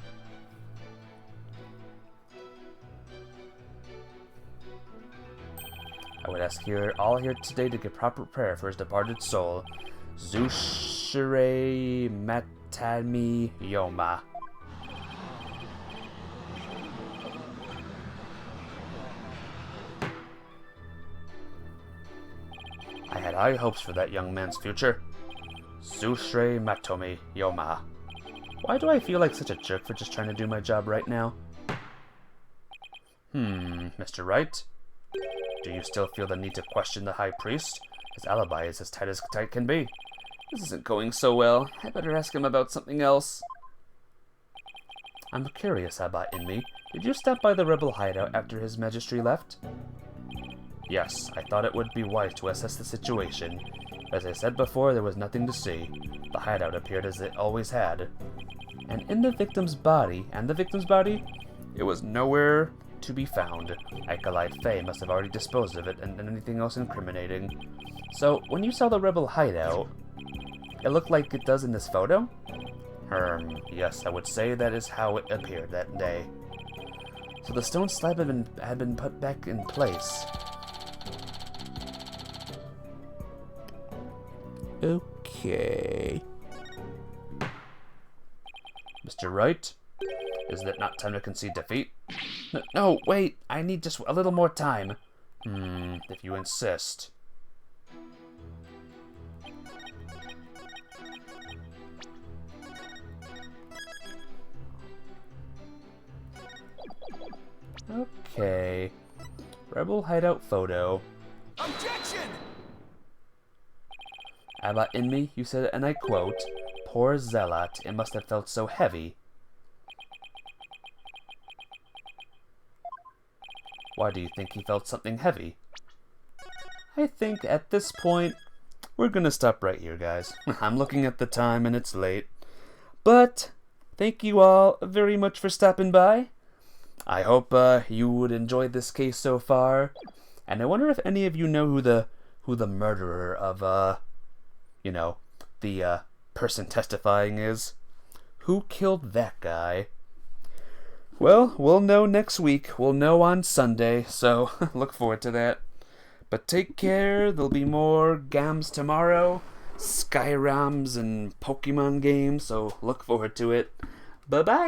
I would ask all here today to give proper prayer for his departed soul. Zushire Matami Yoma. I had high hopes for that young man's future. Zushire Matomi Yoma. Why do I feel like such a jerk for just trying to do my job right now? Mr. Wright? Do you still feel the need to question the High Priest? His alibi is as tight can be. This isn't going so well. I better ask him about something else. I'm curious, Abba Inmi. Did you stop by the rebel hideout after his majesty left? Yes, I thought it would be wise to assess the situation. As I said before, there was nothing to see. The hideout appeared as it always had. And the victim's body, it was nowhere to be found. Acolyte Faye must have already disposed of it and anything else incriminating. So, when you saw the rebel hideout, it looked like it does in this photo? Yes, I would say that is how it appeared that day. So the stone slab had been put back in place. Okay. Mr. Wright? Is it not time to concede defeat? No, wait! I need just a little more time. If you insist. Okay. Rebel hideout photo. Objection! Abba Inmi, you said, and I quote, "Poor zealot, it must have felt so heavy." Why do you think he felt something heavy? I think at this point, we're gonna stop right here, guys. I'm looking at the time and it's late. But, thank you all very much for stopping by. I hope you would enjoy this case so far. And I wonder if any of you know who the murderer of, the person testifying is. Who killed that guy? Well, we'll know next week. We'll know on Sunday, so look forward to that. But take care. There'll be more games tomorrow. Skyrims and Pokemon games, so look forward to it. Bye-bye!